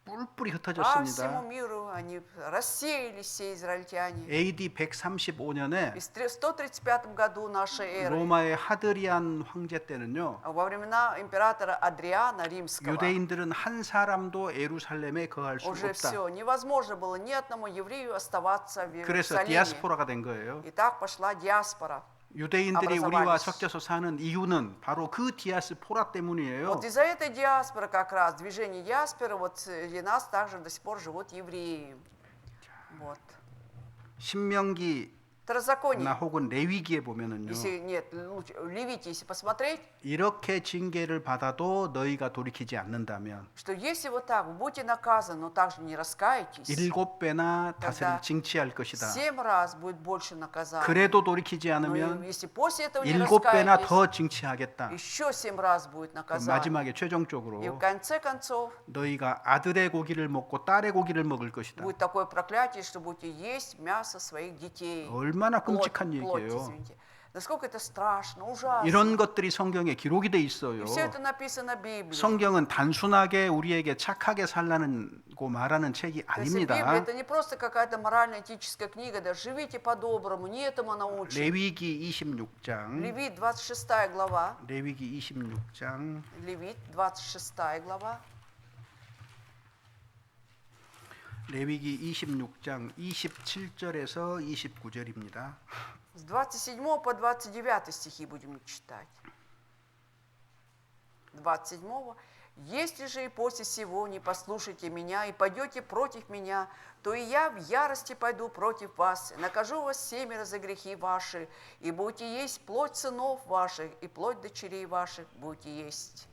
뿔뿔이 А всему 흩어졌습니다. миру они рассеялись, все израильтяне. AD 135년에 И в 135 году нашей эры, 로마의 하드리안 황제 때는요. во времена императора Адриана Римского, 유대인들은 한 사람도 예루살렘에 거할 수 уже 없다. все, невозможно было ни одному еврею оставаться в 그래서 Иерусалиме. 디아스포라가 된 거예요. И так пошла диаспора. 유대인들이 우리와 образовались. 섞여서 사는 이유는 바로 그 디아스포라 때문이에요. Вот из-за этой диаспоры как раз, движение диаспоры, вот среди нас также до сих пор живут евреи. Вот. 신명기나 Второзаконие, 혹은 레위기에 보면은요. если нет, лучше, в Левите, если посмотреть, 이렇게 징계를 받아도 너희가 돌이키지 않는다면 что если вот так, вы будете наказаны, но также не раскаетесь, 7배나 다스릴 тогда 징치할 것이다. 7 раз будет больше наказания. 그래도 돌이키지 Но 않으면 если после этого не 7배나 раскаетесь, 더 징치하겠다. еще 7 раз будет наказание. 마지막에 И в 최종적으로 конце концов 너희가 아들의 고기를 먹고 딸의 고기를 먹을 것이다. будет такое проклятие, что будете есть мясо своих детей. 얼마나 Плоть, 끔찍한 плоть, 얘기예요. извините. Насколько это страшно, ужасно. 이런 것들이 성경에 기록이 돼 있어요. И все это написано в Библии. 성경은 단순하게 우리에게 착하게 살라고 말하는 책이 То есть Библия 아닙니다. это не просто какая-то морально-этическая книга, да живите по-доброму, не этому она учит. 레위기 26장. Левит 26 глава. 레위기 26장. Левит 26 глава. 레위기 26장 27절에서 29절입니다. С 27 по 29 стихи будем читать. 27. «Если же и после сего не послушаете меня и пойдете против меня, то и я в ярости пойду против вас, и накажу вас семеро за грехи ваши, и будете есть плоть сынов ваших, и плоть дочерей ваших будете есть».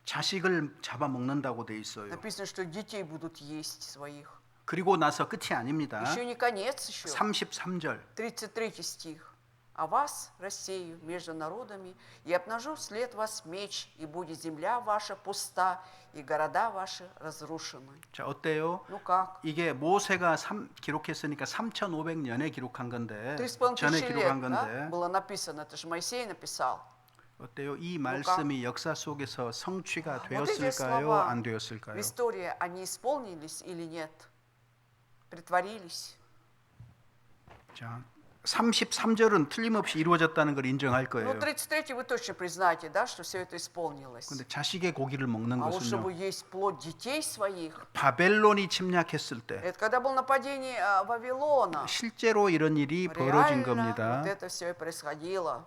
자식을 잡아먹는다고 돼 있어요. Написано, что детей будут есть своих. 그리고 나서 끝이 아닙니다. Еще не конец еще. 33절. 33 стих. «А вас рассею между народами, и обнажу вслед вас меч, и будет земля ваша пуста, и города ваши разрушены». 자, 어때요? Ну как? 이게 모세가 기록했으니까 3,500년에 기록한 건데 3,500 전에 лет, 기록한 да, 건데 было написано, это же Моисей написал. 어때요? 이 말씀이 역사 속에서 성취가 Вот эти 되었을까요? слова 안 в 되었을까요? истории, они исполнились или нет? Притворились? 자, 33절은 틀림없이 이루어졌다는 걸 인정할 Ну, 거예요. 33 вы точно признаете, да, что все это исполнилось. 근데 자식의 고기를 먹는 А вот чтобы 것은요. есть плоть детей своих, 바벨론이 침략했을 때 это когда было нападение Вавилона. 실제로 이런 일이 벌어진 Реально 겁니다. вот это все и происходило.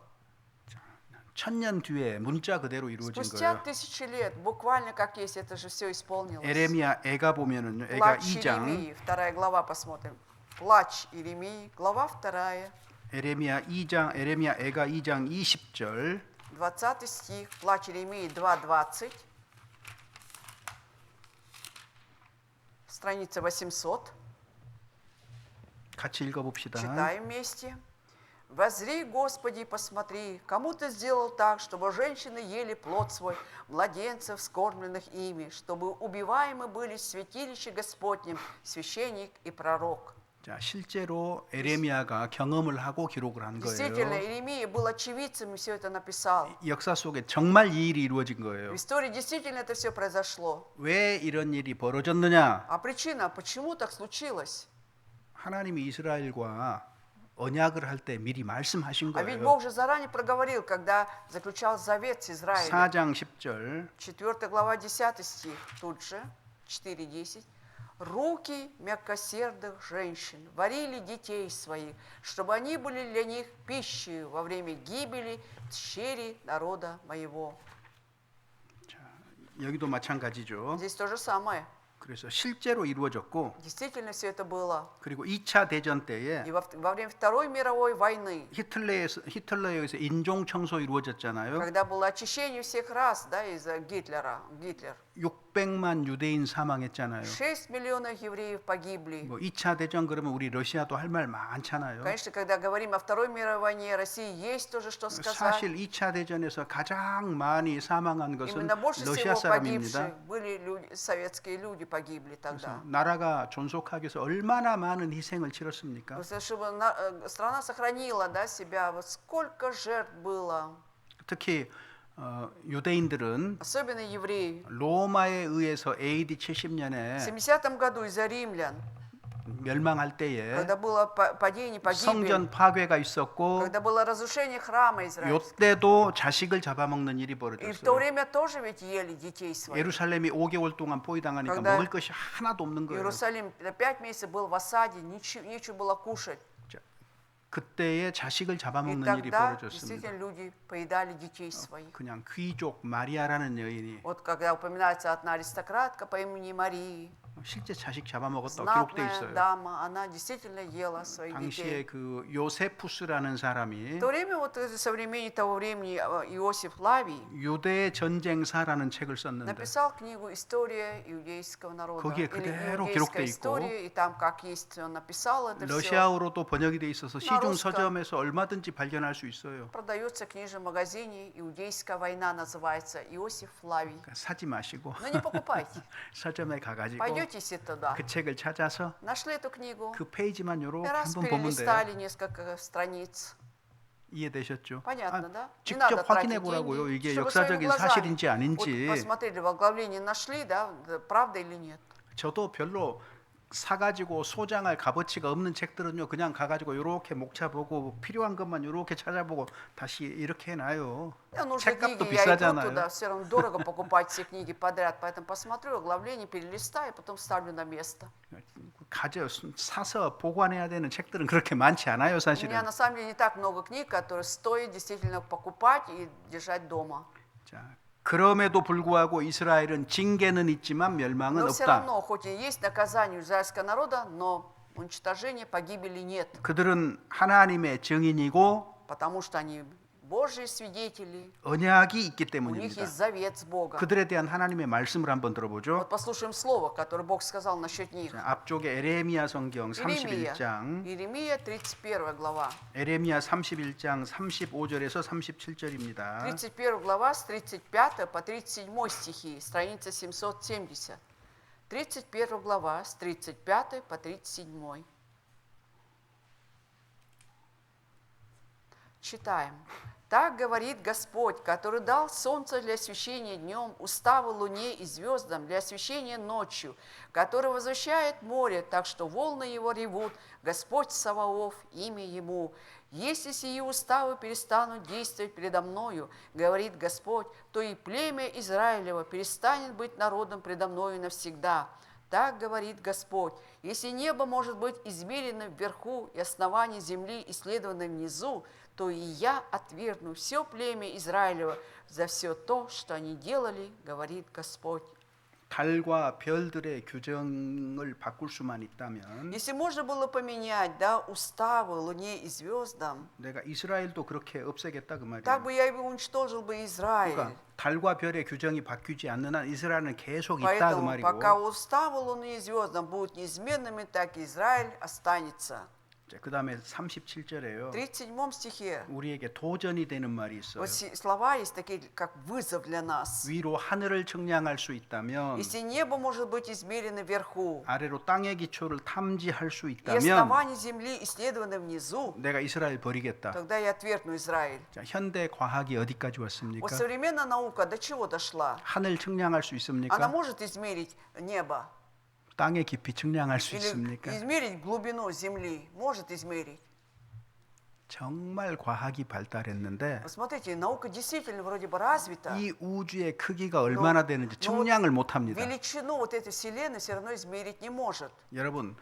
1000년 뒤에 문자 그대로 이루어진 Спустя 거예요. 1000 лет, буквально как есть, это же все исполнилось. 에레미야 애가 보면은요. 애가 Плач 2장. Иеремии, 2 глава посмотрим. Плач Иеремии, глава 2, 에레미야 2장 에레미야 애가 2장 20절. 20 стих, Плач Иеремии 2:20, страница 800. 같이 읽어 봅시다. Читаем вместе. «Воззри, Господи, и посмотри, кому Ты сделал так, чтобы женщины ели плод свой, младенцев, скормленных ими, чтобы убиваемы были в святилище Господнем священник и пророк». 자, 실제로 에레미야가 경험을 하고 기록을 한 Действительно, 거예요. Иеремия был очевидцем и все это написал. 역사 속에 정말 이 일이 이루어진 В 거예요. истории действительно это все произошло. 왜 이런 일이 벌어졌느냐? А причина, почему так случилось? 하나님이 이스라엘과 언약을 할 때 미리 말씀하신 А ведь 거예요. Бог же заранее проговорил, когда заключал завет с Израилем. 4장 10절. 4 глава 10 стих, тут же, 4:10. «Руки мягкосердых женщин варили детей своих, чтобы они были для них пищей во время гибели тщери народа моего». 자, 여기도 마찬가지죠. Здесь то же самое. 그래서 실제로 이루어졌고 Действительно все это было. 그리고 2차 대전 때에 И во время Второй мировой войны, 히틀러에 의해서 인종 청소 이루어졌잖아요. когда было очищение всех рас, да, из-за Гитлер, 600만 유대인 사망했잖아요. 6 миллионов евреев погибли. 뭐 2차 대전 그러면 우리 러시아도 할 말 많잖아요. Конечно, когда говорим о Второй мировой войне, России есть тоже что сказать. 사실 2차 대전에서 가장 많이 사망한 것은 Именно больше 러시아 всего 사람입니다. погибших были советские люди погибли 그래서 тогда. 나라가 존속하기 위해서 얼마나 많은 희생을 치렀습니까? Просто чтобы страна сохранила, да, себя, вот сколько жертв было. 특히 유대인들은 Особенно евреи. 로마에 의해서 AD 70년에 В 70 году из-за римлян, 멸망할 때에 когда было падение, погибель, 성전 파괴가 있었고 когда было разрушение храма Израиля. 요때도 자식을 잡아먹는 일이 И в то 벌어졌어요. время тоже ведь ели детей своих. 예루살렘이 5개월 동안 포위당하니까 когда 먹을 것이 하나도 없는 거예요. Иерусалим 5 месяцев был в осаде, нечего было кушать. 자, 그때에 자식을 И 잡아먹는 일이 тогда 벌어졌습니다. действительно люди поедали детей своих. 그냥 귀족 마리아라는 여인이 Вот когда упоминается одна аристократка по имени Марии, 실제 자식 잡아먹었다고 기록돼 знатная 있어요. дама, она действительно ела своих 당시에 детей. 그 요세푸스라는 사람이 В то время, вот современник того времени, Иосиф Флавий, 유대 전쟁사라는 책을 썼는데 написал книгу «История иудейского народа». 거기에 Или 그대로 «Иудейская 기록돼 있고, история», и там, как есть, он написал это все. 러시아어로도 번역이 돼 있어서 시중 서점에서 얼마든지 발견할 수 있어요. Продается в книжном магазине, «Иудейская война» называется, Иосиф Флавий. 그러니까 사지 마시고 Но не покупайте. 서점에 가가지고 Пойдете Двигайтесь и туда. 그 책을 찾아서 Нашли эту книгу. 그 페이지만 요렇게 Раз 한번 보면 돼요. перелистали несколько страниц. 이해되셨죠? Понятно, да? Не 직접 надо 확인해 тратить 보라고요. деньги, 이게 чтобы своими 역사적인 глазами 사실인지 вот 아닌지. посмотрели в оглавлении, нашли, да, правда или нет. 저도 별로 사가지고 소장할 값어치가 없는 책들은요, 그냥 가가지고 이렇게 목차 보고 필요한 것만 이렇게 찾아보고 다시 이렇게 해놔요. Нужные 책값도 книги, я иду 비싸잖아요. туда, все равно дорого покупать все книги подряд, поэтому посмотрю оглавление, перелистаю, потом ставлю на место. 사서 보관해야 되는 책들은 그렇게 많지 않아요, У меня 사실은. на самом деле не так много книг, которые стоит действительно покупать и держать дома. 자, 그럼에도 불구하고 이스라엘은 징계는 있지만 멸망은 Но все 없다. равно, хоть и есть наказание у израильского народа, но уничтожения, погибели нет, 그들은 하나님의 증인이고 потому что они Божьи свидетели, 언약이 있기 у них 때문입니다. есть завет с Богом. 그들에 대한 하나님의 말씀을 한번 들어보죠. Вот послушаем слово, которое Бог сказал насчет них. 자, 앞쪽에 에레미야 성경 Иеремия, 31장, Иеремия 31 глава. 에레미야 31장 35절에서 37절입니다. 31 глава с 35 по 37 стихи, страница 770. 31 глава с 35 по 37. Читаем. Так говорит Господь, который дал солнце для освещения днем, уставы луне и звездам для освещения ночью, который возвращает море, так что волны его ревут, Господь Саваоф, имя ему. Если сии уставы перестанут действовать передо мною, говорит Господь, то и племя Израилева перестанет быть народом предо мною навсегда. Так говорит Господь, если небо может быть измерено вверху и основание земли исследовано внизу, то и я отвергну все племя Израилева за все то, что они делали, говорит Господь. 달과 별들의 규정을 바꿀 수만 있다면 Если можно было поменять, да, уставы луне и звездам, 내가 이스라엘도 그렇게 없애겠다 그 말이에요. так бы я и уничтожил бы Израиль. 그러니까 달과 별의 규정이 바뀌지 않는 한 이스라엘은 계속 있다 그 Поэтому 말이고. пока уставы луны и звездам будут неизменными, так и Израиль останется. 그다음에 37절에요. В 37 стихе 우리에게 도전이 되는 말이 있어요. вот слова есть такие, как вызов для нас. 위로 하늘을 측량할 수 있다면 Если небо может быть измерено вверху, 아래로 땅의 기초를 탐지할 수 и 있다면 основание земли исследовано внизу, 내가 이스라엘 버리겠다. тогда я отвергну Израиль. 자, 현대 과학이 어디까지 Вот 왔습니까? современная наука до чего дошла? 하늘 측량할 수 Она 있습니까? может измерить небо 땅의 깊이 측량할 수 или 있습니까? измерить глубину земли? Может измерить. 정말 과학이 발달했는데 Вот смотрите, наука действительно вроде бы развита. 이 우주의 크기가 얼마나 되는지 측량을 못 합니다. Величину вот этой вселенной все равно измерить не может. 여러분,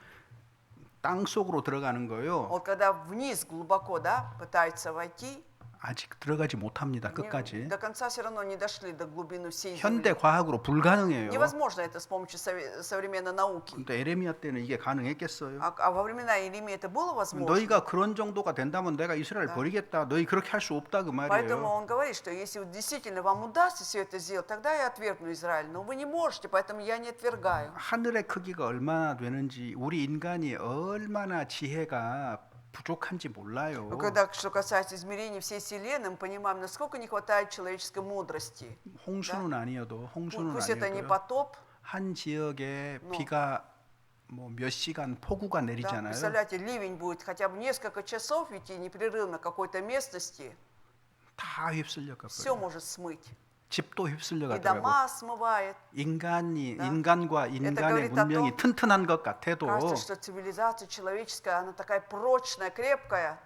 땅 속으로 들어가는 거요. Вот когда вниз глубоко, да, пытаются войти, 아직 들어가지 못합니다. не- 끝까지. до конца все равно не дошли до глубины всей 현대 земли. 과학으로 불가능해요. Невозможно это с помощью современной науки. 근데 에레미야 때는 이게 가능했겠어요? А во времена Иеремии это было возможно? 너희가 그런 정도가 된다면 내가 이스라엘 버리겠다. 너희 그렇게 할 수 없다 그 Поэтому 말이에요. он говорит, что если действительно вам удастся все это сделать, тогда я отвергну Израиль. Но вы не можете, поэтому я не отвергаю. 하늘의 크기가 얼마나 되는지 우리 인간이 얼마나 지혜가 부족한지 몰라요. Но когда, что касается измерений всей Вселенной, мы понимаем, насколько не хватает человеческой мудрости. 홍수는 아니어도 홍수는 Пусть это не 아니어도 потоп, 한 지역에 뭐. 비가 뭐 몇 시간 폭우가 да, 내리잖아요. представляете, ливень будет хотя бы несколько часов идти непрерывно какой-то местности, 다 휩쓸려가 все 버려요. может смыть. 집도 И 휩쓸려가더라고. дома смывает. 인간이 Да. 인간과 Это 인간의 говорит о 문명이 том, 튼튼한 것 같아도 Кажется, что цивилизация человеческая, она такая прочная, крепкая.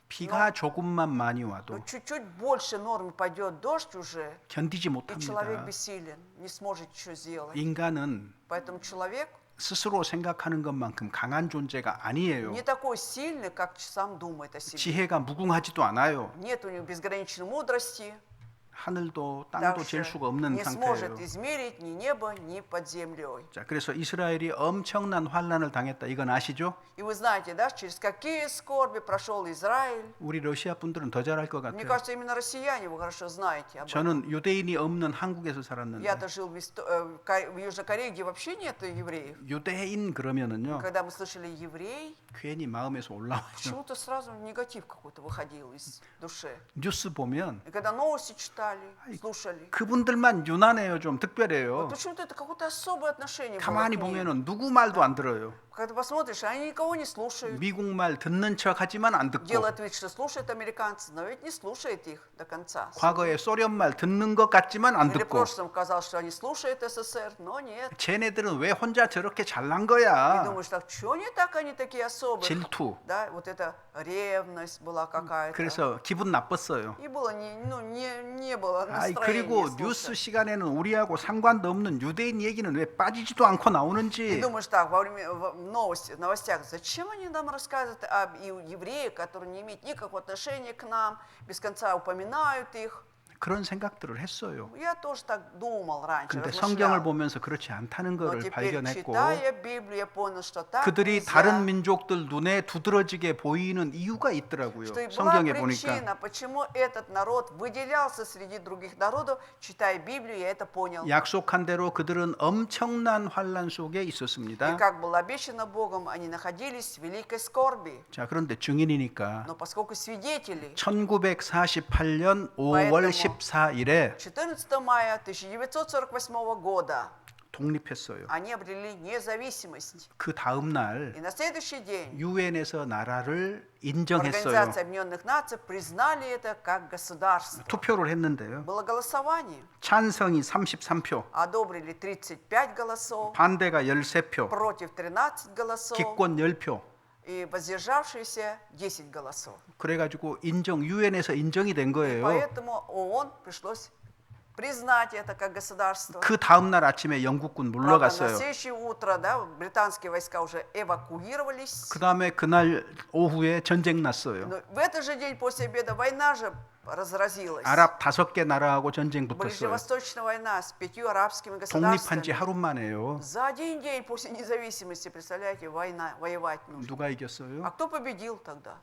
비가 조금만 많이 와도 Но чуть-чуть больше нормы пойдет дождь уже, 견디지 и человек 못합니다. бессилен, не сможет ничего сделать. 인간은 Поэтому человек 스스로 생각하는 것만큼 강한 존재가 아니에요. не такой сильный, как сам думает о себе. 지혜가 무궁하지도 않아요. Нет у него безграничной мудрости, 하늘도 땅도 잴 также 수가 없는 не сможет 상태예요. измерить ни небо, ни под землей. 자, 그래서 이스라엘이 엄청난 환란을 당했다. 이건 아시죠? И вы знаете, да, через какие скорби прошел Израиль. 우리 러시아 분들은 더 잘 알 것 Мне 같아요. кажется, именно россияне, вы хорошо знаете об этом. 저는 유대인이 없는 한국에서 살았는데 Я-то жил в Южной Корее, где вообще нет евреев. 유대인 그러면은요 Когда мы слышали еврей, 괜히 마음에서 올라와요. почему-то сразу негатив какой-то выходил из души. 뉴스 보면 И когда новости читаешь, читали, слушали. 그분들만 유난해요. 좀 Вот 특별해요. почему-то это какое-то особое отношение было 가만히 к ним. 보면은 누구 말도 안 들어요. Когда посмотришь, они никого не слушают. 미국 말 듣는 척 하지만 안 듣고, Делают вид, что слушают американцев, но ведь не слушает их до конца. 과거에 소련 말 듣는 것 같지만 안 Или в 듣고, прошлом казалось, что они слушают СССР, но нет. 쟤네들은 왜 혼자 저렇게 잘난 И 거야? думаешь, так что не так они такие особые? 질투. Да, вот эта ревность была какая-то. 그래서 기분 나빴어요. И было не было 아이, настроения 그리고 뉴스 слушать. 시간에는 우리하고 상관도 없는 유대인 얘기는 왜 빠지지도 않고 И 나오는지. думаешь так, во время новостях, зачем они нам рассказывают об евреях, которые не имеют никакого отношения к нам, без конца упоминают их? 그런 생각들을 했어요. Я тоже так думал раньше, 근데 성경을 размышлял. 보면서 그렇지 않다는 Но 것을 теперь, 발견했고, читая Библию, я понял, что так 그들이 нельзя. 다른 민족들 눈에 두드러지게 보이는 이유가 있더라고요. Что и была 성경에 보니까. причина, почему этот народ выделялся среди других народов, читая Библию, я это понял. 약속한 대로 그들은 엄청난 환란 속에 И 있었습니다. как было обещано Богом, они находились в великой скорби. 자, 그런데 증인이니까 Но поскольку свидетели, 1948년 5월 14일에 14 мая 1948 года 독립했어요. они обрели независимость. 그 다음 날 И на следующий день 유엔에서 나라를 인정했어요. Организация Объединенных Наций признали это как государство. 투표를 했는데요. Было голосование. 찬성이 33표, Одобрили 35 голосов, 반대가 13표, против 13 голосов 기권 10표. и воздержавшиеся 10 голосов. 그래가지고 유엔에서 인정이 된 거예요. Поэтому ООН пришлось признать это как государство. 그 다음 날 아침에 영국군 Правда, на 물러갔어요. следующее утро, да, британские войска уже эвакуировались. 그 다음에 그날 오후에 전쟁 났어요. Но в этот же день после обеда война же разразилась. 아랍 5개 나라하고 전쟁 붙었어요. Ближневосточная война с 5 арабскими 독립한 지 государствами. 하루 만에요. За один день после независимости, представляете, воевать нужно. 누가 이겼어요? А кто победил тогда?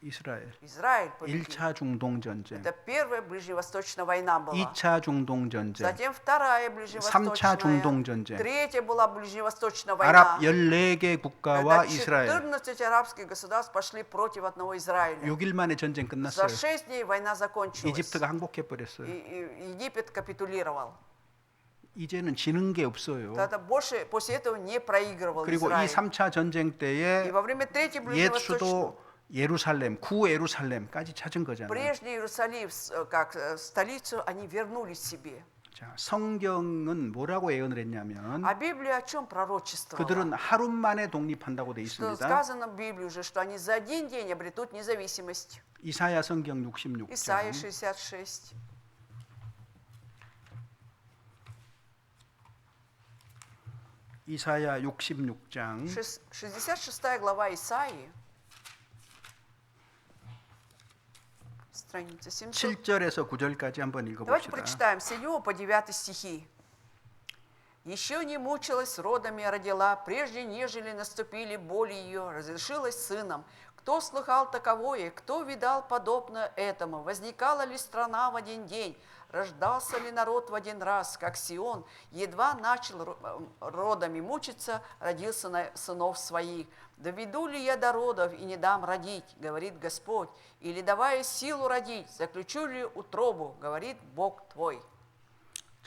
이스라엘. Израиль победил. 1차 중동 전쟁, Это первая Ближневосточная война была. 2차 중동 전쟁, Затем вторая 3차 Ближневосточная. 중동 전쟁. Третья была Ближневосточная война. 아랍 14개 국가와 Когда 이스라엘. 14 арабских государств пошли против одного Израиля. 6일 만에 전쟁 За 끝났어요. 6 дней война закончилась. 이집트가 항복해 버렸어요. И Египет капитулировал. 이제는 지는 게 없어요. Тогда больше после этого не проигрывал 그리고 이 Израиль. 3차 전쟁 И 때에 во время Третьей 옛 Ближневосточной 수도 예루살렘, 구 예루살렘까지 찾은 거잖아요. прежний Иерусалим, как столицу, они вернули себе. 자, 성경은 뭐라고 예언을 했냐면 А Библия о чем пророчествовала? 그들은 하루 만에 독립한다고 돼 Что 있습니다. сказано в Библии уже, что они за один день обретут независимость. 이사야 성경 66장 Исайя 66. 이사야 66장 66 глава Исаии. Страница 700. 7절에서 9절까지 한번 Давайте 읽어봅시다. прочитаем с 7 по 9 стихи. «Еще не мучилась родами, родила, прежде нежели наступили боли ее, разрешилась сыном. Кто слыхал таковое, кто видал подобно этому? Возникала ли страна в один день? Рождался ли народ в один раз, как Сион? Едва начал родами мучиться, родился сынов своих. Доведу ли я до родов и не дам родить, говорит Господь, или давая силу родить, заключу ли утробу, говорит Бог твой».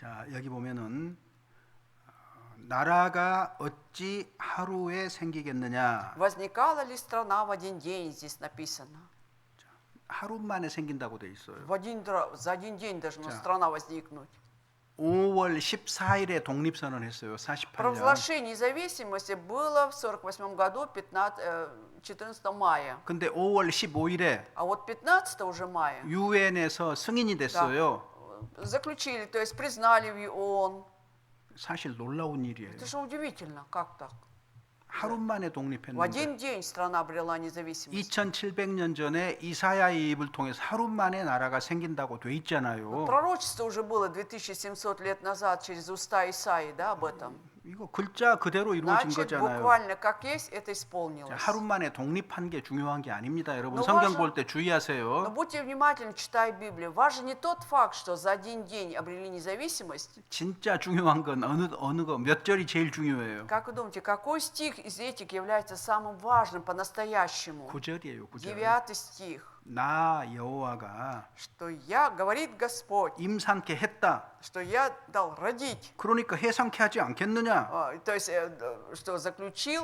자, 여기 보면은 나라가 어찌 하루에 생기겠느냐? Возникала ли страна в один день, здесь написано. 하루 만에 생긴다고 돼 있어요. За один день должна 자. страна возникнуть. 5월 14일에 독립선언 했어요. 48년. Провозглашение независимости было в 1948 году, 14 мая. 근데 5월 15일에 А вот 15 уже мая 유엔에서 승인이 됐어요. заключили, то есть признали в ООН. 사실 놀라운 일이에요. Это же удивительно, как так? 하루 만에 В 독립했는데 один день страна обрела независимость. 2700년 전에 이사야의 입을 통해서 하루 만에 나라가 생긴다고 돼 있잖아요. Пророчество уже было 2700 лет назад через уста Исаии, да, об этом. 이거 글자 그대로 이루어진 Значит, 거잖아요. буквально как есть, это 자, исполнилось. 하루 만에 독립한 게 중요한 게 아닙니다. 여러분 Но 성경 важно- 볼 때 Но 주의하세요. будьте внимательны, читая Библию. Важен не тот факт, что за один день обрели независимость. 진짜 중요한 건 어느 거 몇 절이 제일 중요해요. Как вы думаете, какой стих из этих является самым важным по-настоящему? 9절이에요. 9절. 9 стих. 나 여호와가 что я, говорит Господь, 임산케 했다. что я дал родить. 그러니까 해산케 하지 않겠느냐? То есть, что заключил,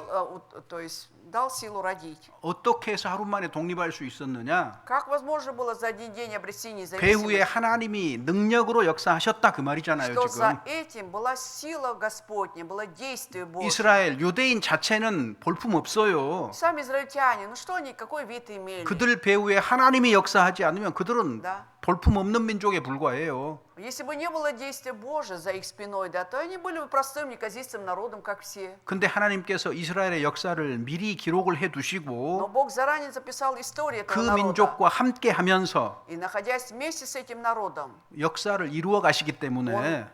то есть дал силу родить. 어떻게 해서 하루 만에 독립할 수 있었느냐? Как возможно было за один день обрести 배후에 независимость? 하나님이 능력으로 역사하셨다 그 말이잖아요, Что 지금. за этим была сила Господня, было действие Божье. 이스라엘 유대인 자체는 볼품 없어요. Сами израильтяне, ну что они, какой вид имели? 그들 배후에 하나님이 역사하지 않으면 그들은 Да. 볼품 없는 민족에 불과해요. Если бы не было действия Божия за их спиной, да, то они были бы простым неказистым народом, как все. 근데 하나님께서 이스라엘의 역사를 미리 기록을 해 Но 두시고 Бог заранее записал историю 그 этого народа. 민족과 함께 하면서 И находясь вместе с этим народом, 역사를 이루어 가시기 때문에 Он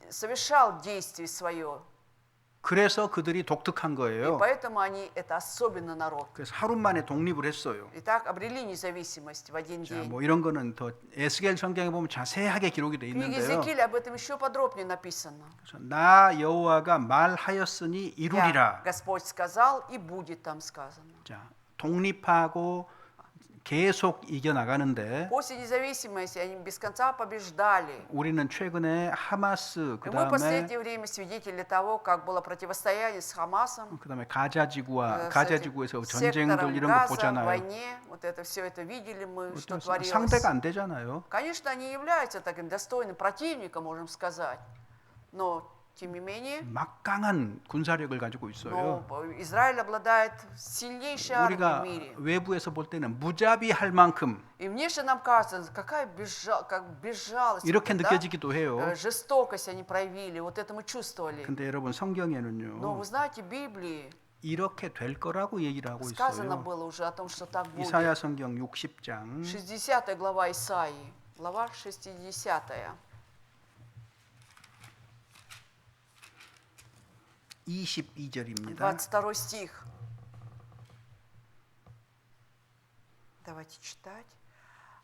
совершал действие свое. 그래서 그들이 독특한 И 거예요. поэтому они, это особенный народ. 그래서 하루 만에 독립을 했어요. И так обрели независимость в один 자, день. 뭐 이런 거는 더 에스겔 성경에 보면 자세하게 기록이 돼 В книге 있는데요. Иезекииля об этом еще подробнее написано. 그래서 나 여호와가 말하였으니 Я, 이루리라. Господь сказал, и будет там сказано. 자, 독립하고 계속 이겨 나가는데 После независимости они без конца побеждали. 우리는 최근에 하마스 И мы в 그다음에 последнее время свидетели того, как было противостояние с Хамасом, 그다음에 가자 지구와 с 가자 этим 지구에서 сектором 전쟁들 이런 거 Газа, в 보잖아요. войне, вот это все это видели мы, что творилось. 상대가 안 되잖아요. Конечно, они являются таким достойным противником, можем сказать, но тем не менее, 막강한 군사력을 가지고 있어요. Израиль обладает сильнейшей армией в 우리가 мире. 외부에서 볼 때는 무자비할 만큼 И внешне нам кажется, какая безжалость, 이렇게 да? 느껴지기도 해요. Жестокость они проявили, вот это мы чувствовали. 근데 여러분 Но 성경에는요. вы знаете, в Библии 이렇게 될 거라고 얘기를 하고 сказано 있어요. было уже о том, что так будет. 이사야 성경 60장 60 глава Исаии, глава 60. 22절입니다. 22 стих. Давайте читать.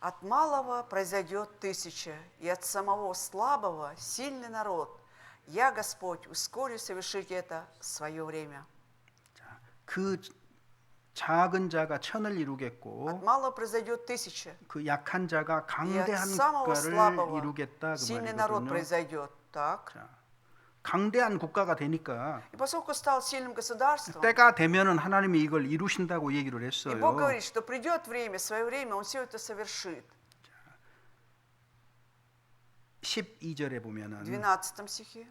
От малого произойдет 1000, и от самого слабого сильный народ. Я, Господь, ускорю совершить это в свое время. 그 작은 자가 천을 От 이루겠고 малого произойдет 1000, 그 약한 자가 и от 강대한 самого 국가를 слабого 이루겠다 그 сильный народ 말이거든요. произойдет. Так. 자, 강대한 국가가 되니까 И поскольку стал сильным государством, 때가 되면은 하나님이 이걸 이루신다고 얘기를 и 했어요. Бог говорит, что придет время, свое время, Он все это совершит. 12절에 В 보면은 12 стихе.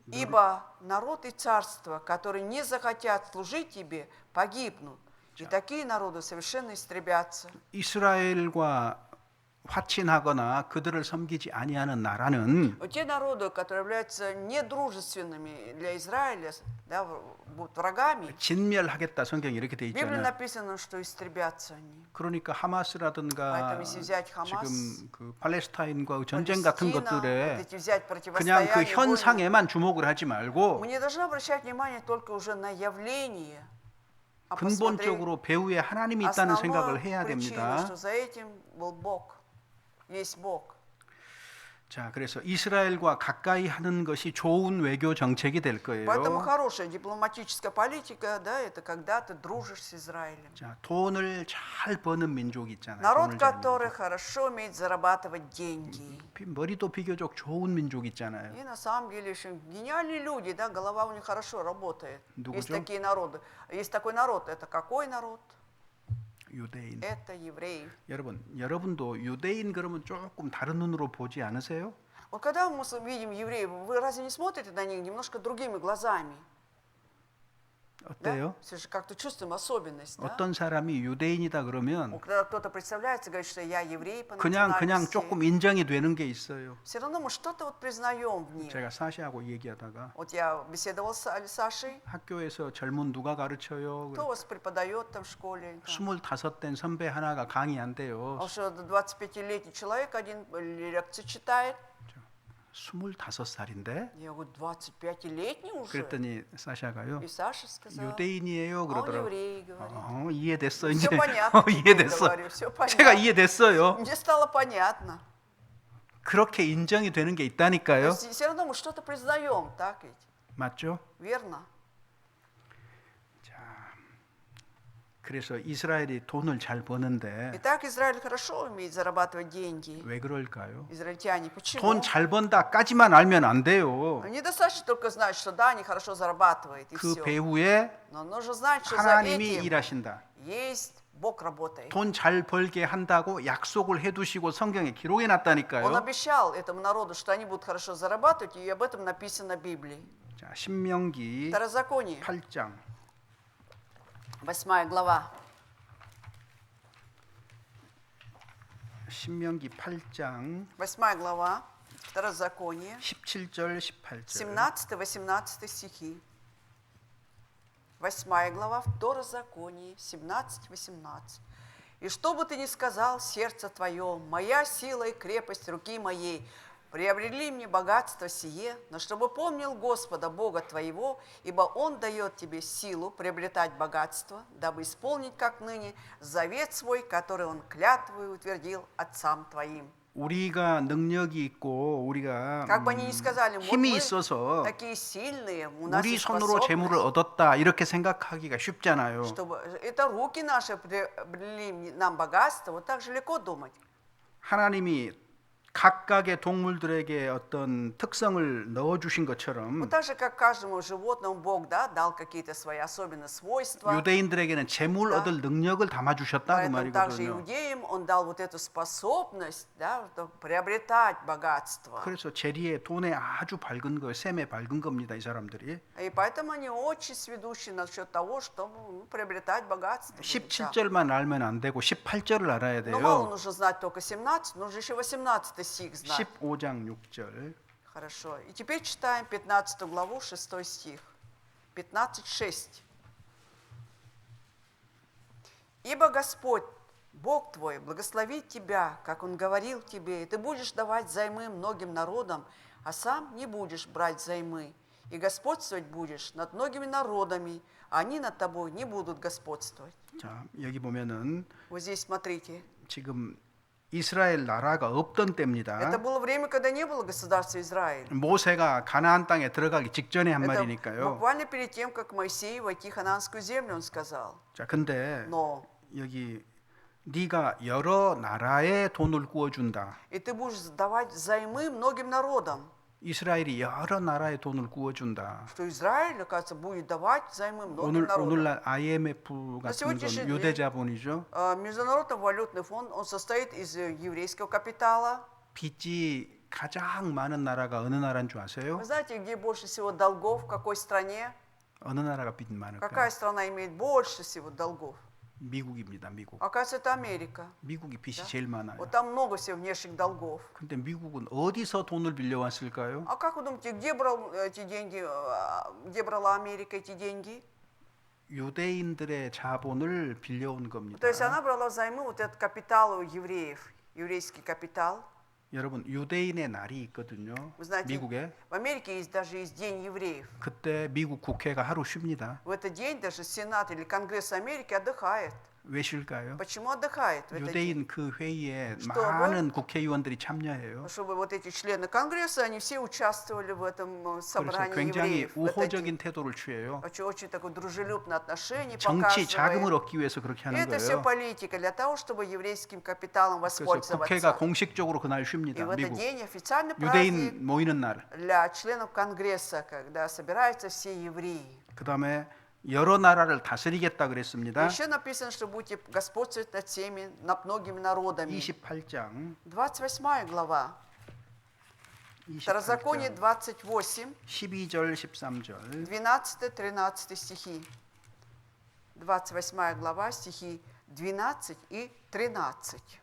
Ибо народ и царство, которые не захотят служить тебе, погибнут. И такие народы совершенно истребятся. 이스라엘과 화친하거나 그들을 섬기지 아니하는 나라는 Те народы, которые являются недружественными для Израиля, да, будут врагами, 진멸하겠다 성경이 이렇게 돼 в Библии 있잖아요. написано, что истребятся они. 그러니까 하마스라든가 Поэтому если взять Хамас, 지금 그 팔레스타인과 전쟁 같은 Палестина, вот 것들에 эти взять 그냥 그 противостояние, войны, 현상에만 주목을 하지 말고 мы не должны обращать внимание только уже на явление, а посмотреть 근본적으로 배후에 하나님이 있다는 생각을 основную 해야 причину, 됩니다. что за этим был Бог, есть Бог. 자, 그래서 이스라엘과 가까이 하는 것이 좋은 외교 정책이 될 거예요. Поэтому хорошая дипломатическая политика, да, это когда ты дружишь с Израилем. 자, 돈을 잘 버는 민족이 있잖아요. Народ, 돈을 잘 который хорошо умеет зарабатывать деньги. 머리도 비교적 좋은 민족 있잖아요. И на самом деле очень гениальные люди, да, голова у них хорошо работает. Есть 누구죠? такие народы. Есть такой народ. Это какой народ? 유대인. Это евреи. 여러분도 유대인 그러면 조금 다른 눈으로 보지 않으세요? Вот когда мы видим евреев, вы разве не смотрите на них немножко другими глазами? 어때요? Да? Все же как-то чувствуем особенность. Да? 어떤 사람이 유대인이다 그러면 Когда кто-то представляется, говорит, что я еврей по 그냥 национальности, 조금 인정이 되는 게 있어요. все равно мы что-то вот признаем в них. 제가 사시하고 얘기하다가 Вот я беседовал с Сашей, 학교에서 젊은 누가 가르쳐요? кто вас преподает там в школе? 25된 선배 하나가 강의한대요. Он что, 25-летний человек один лекции читает. 25살인데? Я говорю, 25-летний уже? 그랬더니 사샤가요. И Саша сказал, 유대인이에요 а он 그러더라고. еврей, говорит. 이해됐어 이제. Все понятно, 이해됐어. говорю, все понятно. 제가 이해됐어요. Мне стало понятно. 그렇게 인정이 되는 게 То 있다니까요. есть все равно мы что-то признаем, так ведь? 맞죠? Верно? 그래서 이스라엘이 돈을 잘 버는데 Итак, Израиль хорошо умеет зарабатывать деньги. 왜 그럴까요? Израильтяне, почему? 돈 잘 번다까지만 알면 안 돼요. Недостаточно только знать, что да, они хорошо зарабатывают, и 그 все. 배후에 Но нужно знать, что за 하나님이 этим 일하신다. есть Бог работает. 돈 잘 벌게 한다고 약속을 해두시고 성경에 기록해 Он 놨다니까요. обещал этому народу, что они будут хорошо зарабатывать, и об этом написано в Библии. 자, 신명기 Второзаконие, 8장 8 глава. 신명기 8장 8 глава, Второзаконие, 17절 18절 17-18 стихи. 8 глава, Второзаконие, 17-18. «И что бы ты ни сказал, сердце твое, моя сила и крепость руки моей, приобрели мне богатство сие, но чтобы помнил Господа Бога твоего, ибо Он дает тебе силу приобретать богатство, дабы исполнить, как ныне, завет свой, который Он клятвою утвердил отцам твоим». 우리가 능력이 있고 우리가 Как бы они ни сказали, вот 힘이 мы 있어서 такие сильные, у нас 우리 есть 손으로 재물을 способность, 얻었다 이렇게 생각하기가 쉽잖아요. чтобы это руки наши приобрели нам богатство, вот так же легко думать. 하나님이 각각의 동물들에게 어떤 특성을 넣어 주신 것처럼 Вот так же, как каждому животному Бог дал какие-то свои особенные свойства, 유대인들에게는 재물 Да. 얻을 능력을 담아 주셨다 그 поэтому также 말이거든요. иудеям Он дал вот эту способность, приобретать богатство. 그래서 재리에 돈에 아주 밝은 거예요. 셈에 밝은 겁니다, 이 사람들이. И поэтому они очень сведущи насчет того, чтобы приобретать богатство. 17절만 알면 안 되고 18절을 알아야 Но мало 돼요. нужно знать только 17, нужно еще 18 стих знать. 15장 6절. Хорошо. И теперь читаем 15 главу, 6 стих. 15:6. «Ибо Господь, Бог твой, благословит тебя, как Он говорил тебе, и ты будешь давать взаймы многим народам, а сам не будешь брать взаймы. И господствовать будешь над многими народами, а они над тобой не будут господствовать». 자, 여기 보면은 Вот здесь смотрите. 지금 이스라엘 나라가 없던 Это 때입니다. было время, когда не было государства Израиль. 모세가 가나안 땅에 들어가기 직전에 한 Это 말이니까요. буквально перед тем, как Моисей войти в Ханаанскую землю, он сказал. 자, 근데 Но 여기 네가 여러 나라에 돈을 구워 준다. и ты будешь давать взаймы многим народам, 이스라엘이 여러 나라에 돈을 구워 준다. что Израиль, оказывается, будет давать взаймы многим 오늘 народам. 오늘날 IMF 같은 сегодняшний 건 день 유대 자본이죠. Международный валютный фонд, он состоит из еврейского капитала. 빚이 가장 많은 나라가 어느 나라인 줄 아세요? Вы знаете, где больше всего долгов, в какой стране? 어느 나라가 빚 많을까요? Какая страна имеет больше всего долгов? 미국입니다. 미국. Оказывается, это Америка. 미국이 빚이 Да. 제일 많아요. Вот там много всего внешних долгов. 근데 미국은 어디서 돈을 빌려왔을까요? А как вы думаете, где брал эти деньги, где брала Америка эти деньги? 유대인들의 자본을 빌려온 겁니다. То есть она брала взаймы вот этот капитал у евреев, еврейский капитал. 여러분 유대인의 날이 있거든요. Вы знаете, 미국에 в Америке есть даже есть День евреев. 그때 미국 국회가 하루 쉽니다. В этот день даже Сенат или Конгресс Америки отдыхает. 왜 쉴까요? Почему отдыхает в этот день? 유대인 그 회의에 Чтобы 많은 국회의원들이 참여해요. Чтобы вот эти члены Конгресса, они все участвовали в этом 그래서 собрании 굉장히 евреев. в этот день. 우호적인 태도를 취해요. Очень такое дружелюбное отношение 정치 자금을 показывает. 얻기 위해서 그렇게 И 하는 это все 거예요. политика для того, чтобы еврейским капиталом 그래서 воспользоваться. 국회가 공식적으로 그날 И 쉽니다. в этот 미국 день официальный праздник 유대인 모이는 날. для членов Конгресса, когда собираются все евреи. 그 다음에 여러 나라를 다스리겠다 к랬습니다. Еще написано, что будете господствовать над всеми, над многими народами. 28장 28 глава. Второзаконие 28, 12절 13절 12-13 стихи. 28 глава, стихи 12 и 13.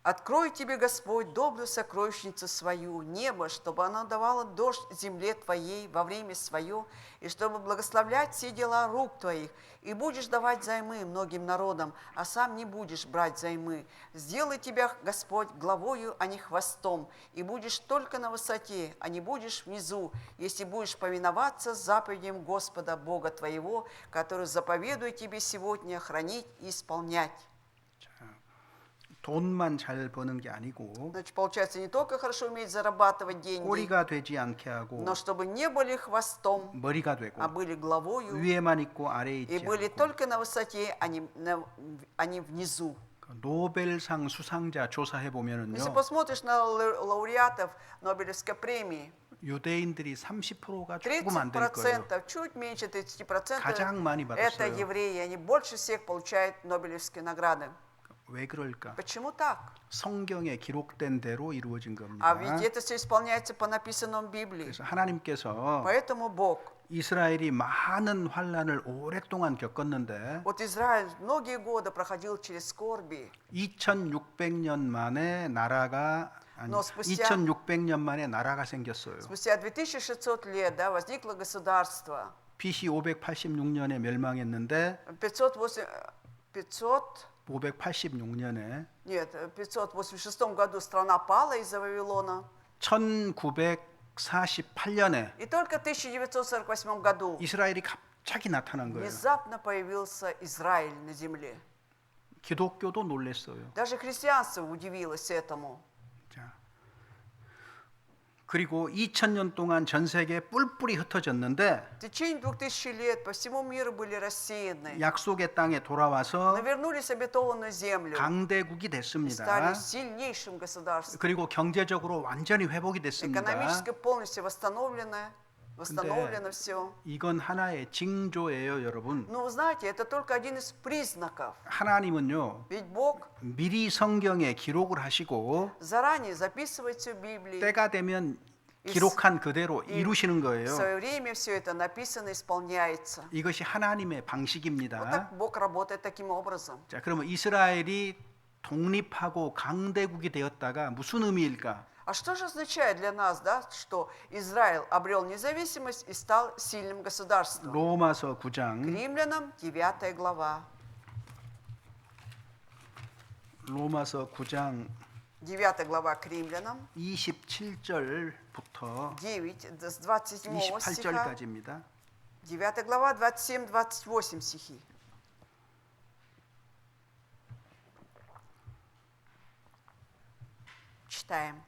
«Открой тебе, Господь, добрую сокровищницу свою, небо, чтобы оно давало дождь земле твоей во время свое, и чтобы благословлять все дела рук твоих, и будешь давать займы многим народам, а сам не будешь брать займы. Сделай тебя, Господь, главою, а не хвостом, и будешь только на высоте, а не будешь внизу, если будешь повиноваться заповедям Господа Бога твоего, который заповедует тебе сегодня хранить и исполнять». 돈만 잘 버는 게 아니고 Значит, получается, не только хорошо уметь зарабатывать деньги, 꼬리가 되지 않게 하고 но чтобы не были хвостом, 머리가 되고 а были главою, 위에만 있고 아래에 и 있지 были 않고 только на высоте, а не внизу. 노벨상 수상자 조사해 Если 보면은요 посмотришь на лауреатов Нобелевской премии, 유대인들이 30%가 조금 안 될 거예요. 30%, чуть меньше 30% 가장 많이 это 받았어요. евреи, они больше всех получают Нобелевские награды. 왜 그럴까? Почему так? 성경에 기록된 대로 이루어진 겁니다. А ведь это все исполняется по написанному в Библии. 그래서 하나님께서 Поэтому Бог, 이스라엘이 많은 환란을 오랫동안 겪었는데 вот Израиль многие годы проходил через скорби, 2600년 만에 나라가 아니 Но спустя- 2600년 만에 나라가 생겼어요. спустя 2600 лет, да, возникло государство. BC 586년에 멸망했는데 586년에 Нет, в 586 году страна пала из-за Вавилона. 1948년에 И только в 1948 году 이스라엘이 갑자기 나타난 거예요. внезапно появился Израиль на земле. 기독교도 놀랐어요. Даже христианство удивилось этому. 자, 그리고 2000년 동안 전 세계에 뿔뿔이 흩어졌는데 В течение 2000 лет по всему миру были рассеяны, 약속의 땅에 돌아와서 но вернулись в обетованную землю 강대국이 и 됐습니다. стали сильнейшим государством. 그리고 경제적으로 완전히 회복이 됐습니다. Экономически полностью восстановлено все. 이건 하나의 징조예요, 여러분. Но вы знаете, это только один из признаков. 하나님은요, Ведь Бог 미리 성경에 기록을 하시고 заранее записывает все в Библии. 때가 되면 기록한 그대로 И 이루시는 в 거예요. свое время все это написано, исполняется. 이것이 하나님의 Вот 방식입니다. так Бог работает таким образом. 자, 그러면 이스라엘이 독립하고 강대국이 되었다가 무슨 의미일까? А что же означает для нас, да, что Израиль обрел независимость и стал сильным государством? 로마서 К 9장 Римлянам 9 глава. 로마서 9장 9 глава к Римлянам, 27절부터 9, с 27 стиха. 28절까지입니다. 9 глава, 27-28 стихи. Читаем.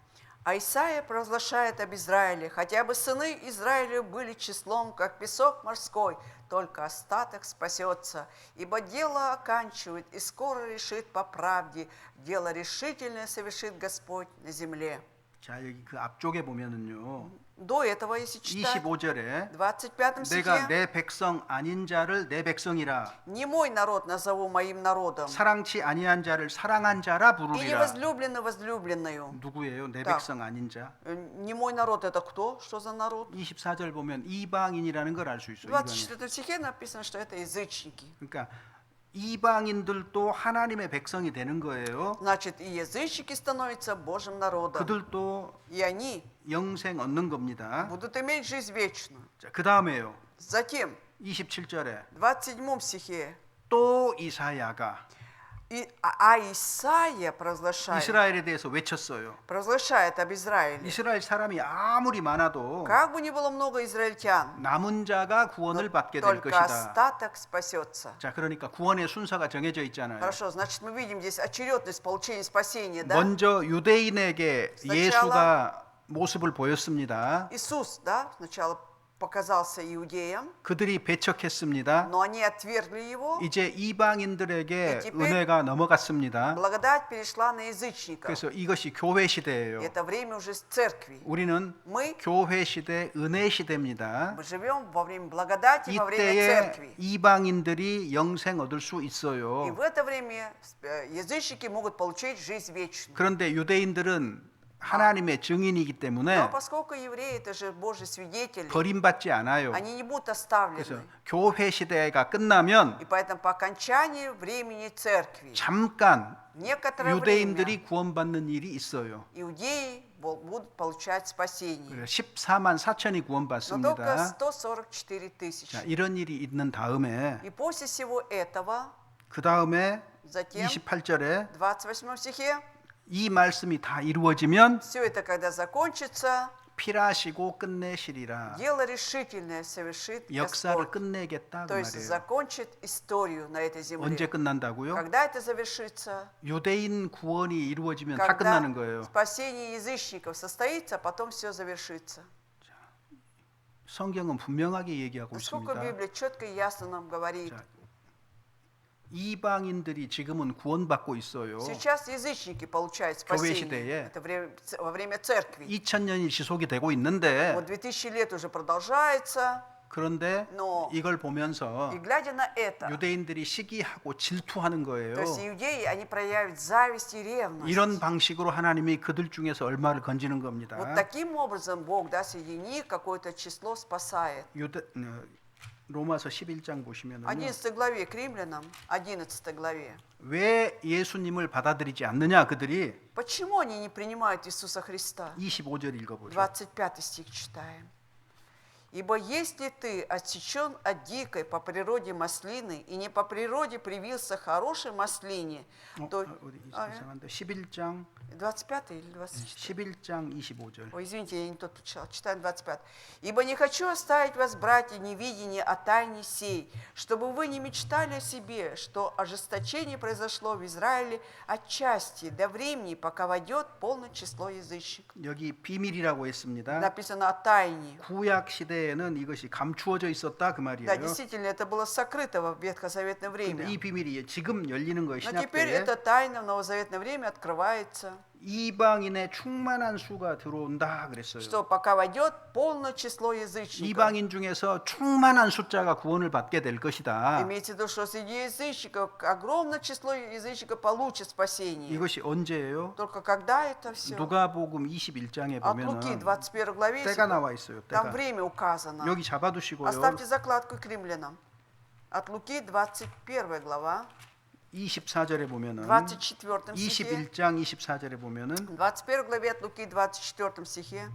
А Исаия провозглашает об Израиле, хотя бы сыны Израиля были числом, как песок морской, только остаток спасется. Ибо дело оканчивает и скоро решит по правде. Дело решительное совершит Господь на земле. 자, 여기 그 앞쪽에 보면은요. До этого, если читать, 25절에 в 25 내가 стихе, 내 백성 아닌 자를 내 백성이라 «Не мой народ назову моим народом, 사랑치 아니한 자를 사랑한 자라 и 부르리라. невозлюбленную возлюбленную». 누구예요? 내 Так. 백성 아닌 자. Не мой народ это кто? Что за народ? 24절 보면 이방인이라는 걸 알 수 В 있어요. 이방인. 24 стихе написано, что это язычники. 그러니까 이방인들도 하나님의 백성이 되는 거예요. Значит, и язычники становятся Божьим народом. 그들도 И они 영생 얻는 겁니다. будут иметь жизнь вечную. 자, 그 다음에요. Затем, 27절에 в 27 стихе, 또 이사야가 а Исаия провозглашает 대해서 외쳤어요. об Израиле. 이스라엘 사람이 아무리 많아도 Как бы ни было много израильтян, 남은 자가 구원을 받게 될 только 것이다. остаток спасется. 자, 그러니까 구원의 순서가 정해져 있잖아요. Хорошо, значит, мы видим здесь очередность получения спасения, да? 먼저 유대인에게 예수가 모습을 보였습니다. Иисус, да, сначала показался иудеям, 그들이 배척했습니다. но они отвергли его. 이제 이방인들에게 И теперь 은혜가 넘어갔습니다. Благодать перешла на язычников. 그래서 이것이 교회 시대예요. Это время уже церкви. 우리는 Мы 교회 시대, 은혜 시대입니다. живем во время благодати, во время 이때에 церкви. 이방인들이 영생 얻을 수 И 있어요. в это время язычники могут получить жизнь вечную. 그런데 유대인들은 하나님의 증인이기 때문에 Но поскольку евреи это же Божьи свидетели, 버림받지 않아요. они не будут 그래서 оставлены. 교회 시대가 끝나면 И поэтому по окончании времени церкви 잠깐 некоторое время 유대인들이 구원받는 일이 있어요. иудеи будут получать спасение. 14만 4천이 Но только 구원받습니다. 144 자, тысячи. 이런 일이 있는 다음에 И после всего этого, 그 다음에 затем, 28절에 в 28 стихе, 이 말씀이 다 이루어지면 все это, когда закончится, 필하시고 끝내시리라. Дело решительное совершит 역사를 Господь. 끝내겠다 그 То есть 말이에요. закончит историю на этой 언제 земле. 끝난다고요? Когда это завершится? 유대인 구원이 이루어지면 다 Когда 끝나는 거예요. спасение язычников состоится, потом все завершится. 성경은 분명하게 얘기하고 Поскольку 있습니다. Библия четко и ясно нам говорит, 자, 이방인들이 지금은 구원받고 있어요. сейчас язычники получают 교회 спасение. 시대에 Это во время церкви. 2000년이 지속이 되고 있는데 Вот 2000 лет уже продолжается, 그런데 Но 이걸 보면서 и глядя на это, 유대인들이 시기하고 질투하는 거예요. то есть иудеи, они проявят зависть и ревность. 이런 방식으로 하나님이 그들 중에서 얼마를 건지는 겁니다. Вот таким образом Бог, да, среди них какое-то число спасает. 로마서 11장 보시면은요. 11 главе к римлянам, 11 главе. 왜 예수님을 받아들이지 않느냐 그들이 Почему они не принимают Иисуса Христа? 25절 읽어보죠. 25 стих читаем. «Ибо если ты отсечен от дикой по природе маслины и не по природе привился хорошей маслине», то... 어디 이상한데 11장 25 или 24? 11장 25절. Ой, извините, я не тот прочитал. Читаем 25. «Ибо не хочу оставить вас, братья, невидение о тайне сей, чтобы вы не мечтали о себе, что ожесточение произошло в Израиле отчасти до времени, пока войдет полное число язычников». 여기 비밀이라고 했습니다. Написано о тайне. 구약 시대에는 이것이 감추어져 있었다 그 Да, 말이에요. действительно, это было сокрыто в ветхозаветное 근데 время. 이 비밀이 지금 열리는 거예요. Но 신약 теперь 때에 эта тайна в новозаветное время открывается, 이방인의 충만한 수가 들어온다 그랬어요. что пока войдет полное число язычников. 이방인 중에서 충만한 숫자가 구원을 받게 될 것이다. Имейте в виду, что среди язычников огромное число язычников получит спасение. 이것이 언제예요? Только когда это все? 누가복음 21장에 От Луки, 보면은 21 главе, 때가 나와 있어요. там 때가. время указано. 여기 잡아두시고요. Оставьте закладку к римлянам. От Луки, 21 глава, 24절에 보면은 24 стихе. 21장 24절에 보면은 21 главе от Луки, 24 стихе.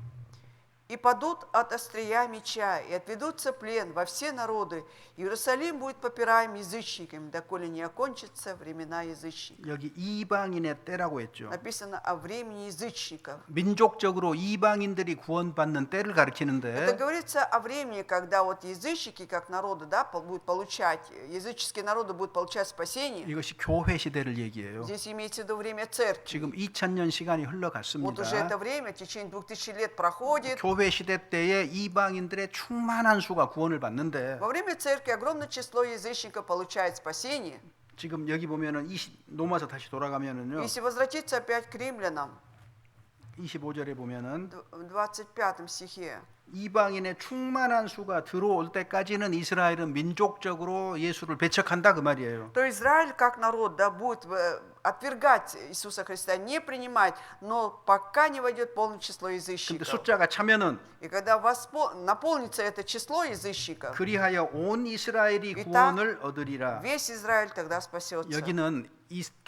«И падут от острия меча, и отведутся в плен во все народы. Иерусалим будет попираем язычниками, доколе не окончатся времена язычников». 여기 이방인의 때라고 했죠. Написано о времени язычников. 민족적으로 이방인들이 구원받는 때를 Это 가리키는데 говорится о времени, когда вот язычники, как народы, да, будут получать, языческие народы будут получать спасение. 이것이 교회 시대를 얘기해요. Здесь имеется в виду время церкви. 지금 2000년 시간이 Вот 흘러갔습니다. уже это время, в течение 2000 лет проходит. 교회 시대 때에 이방인들의 충만한 수가 구원을 받는데 Во время церкви огромное число язычников получает спасение. 지금 여기 보면은 로마서 다시 돌아가면은요. Если возвратиться опять к римлянам, 25절에 보면은 в 25 стихе, 이방인의 충만한 수가 들어올 때까지는 이스라엘은 민족적으로 예수를 배척한다 그 말이에요. то Израиль как народ, да, будет отвергать Иисуса Христа, не принимать, но пока не войдет полное число 근데 язычников. 숫자가 차면은 И когда наполнится это число язычников, 그리하여 온 이스라엘이 이 구원을 얻으리라. весь Израиль тогда спасется. 여기는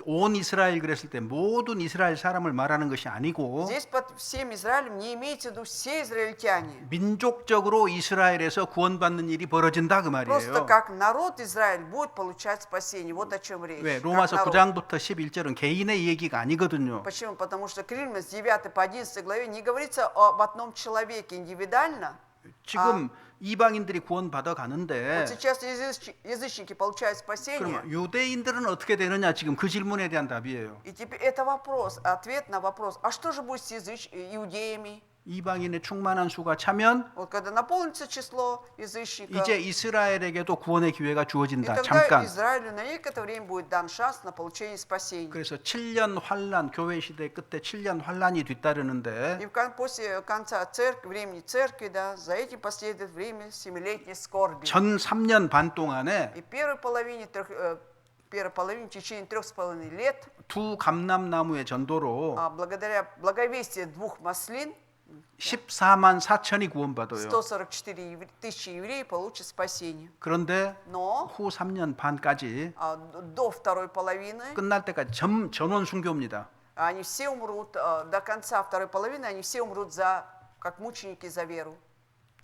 온 이스라엘 그랬을 때 모든 이스라엘 사람을 말하는 것이 아니고 Здесь под всем Израилем не имеется в виду все израильтяне. 민족적으로 이스라엘에서 구원받는 일이 벌어진다 그 Просто 말이에요. как народ Израиль будет получать спасение. Вот о чем речь. 왜 Как 로마서 народ. 9장부터 11절은 개인의 얘기가 아니거든요. Почему? Потому что к Римлянам с 9 по 11 главе не говорится об одном человеке индивидуально. 지금 이방인들이 구원받아 가는데 Вот сейчас язычники получают спасение. 그러면 유대인들은 어떻게 되느냐 지금 그 질문에 대한 답이에요. И теперь это вопрос, ответ на вопрос. А что же будет с иудеями? 이방인의 충만한 수가 차면 Вот когда наполнится число язычников, 이제 이스라엘에게도 구원의 기회가 и 주어진다. тогда 잠깐. Израилю на некоторое время будет дан шанс на получение спасения. 그래서 7년 환란 교회 시대 끝에 7년 환란이 뒤따르는데 И после конца времени церкви, да, за этим последует время 7-летней скорби. 전 3년 반 동안에 И в первой половине в течение 3,5 лет, 두 감람나무의 전도로 благодаря благовестию 2 маслин, 14만 4천이 구원받아요. 144 тысячи евреев получат спасение. 그런데 Но 후 3년 반까지 до второй половины 끝날 때까지 전원 순교입니다. они все умрут, до конца второй половины они все умрут как мученики за веру.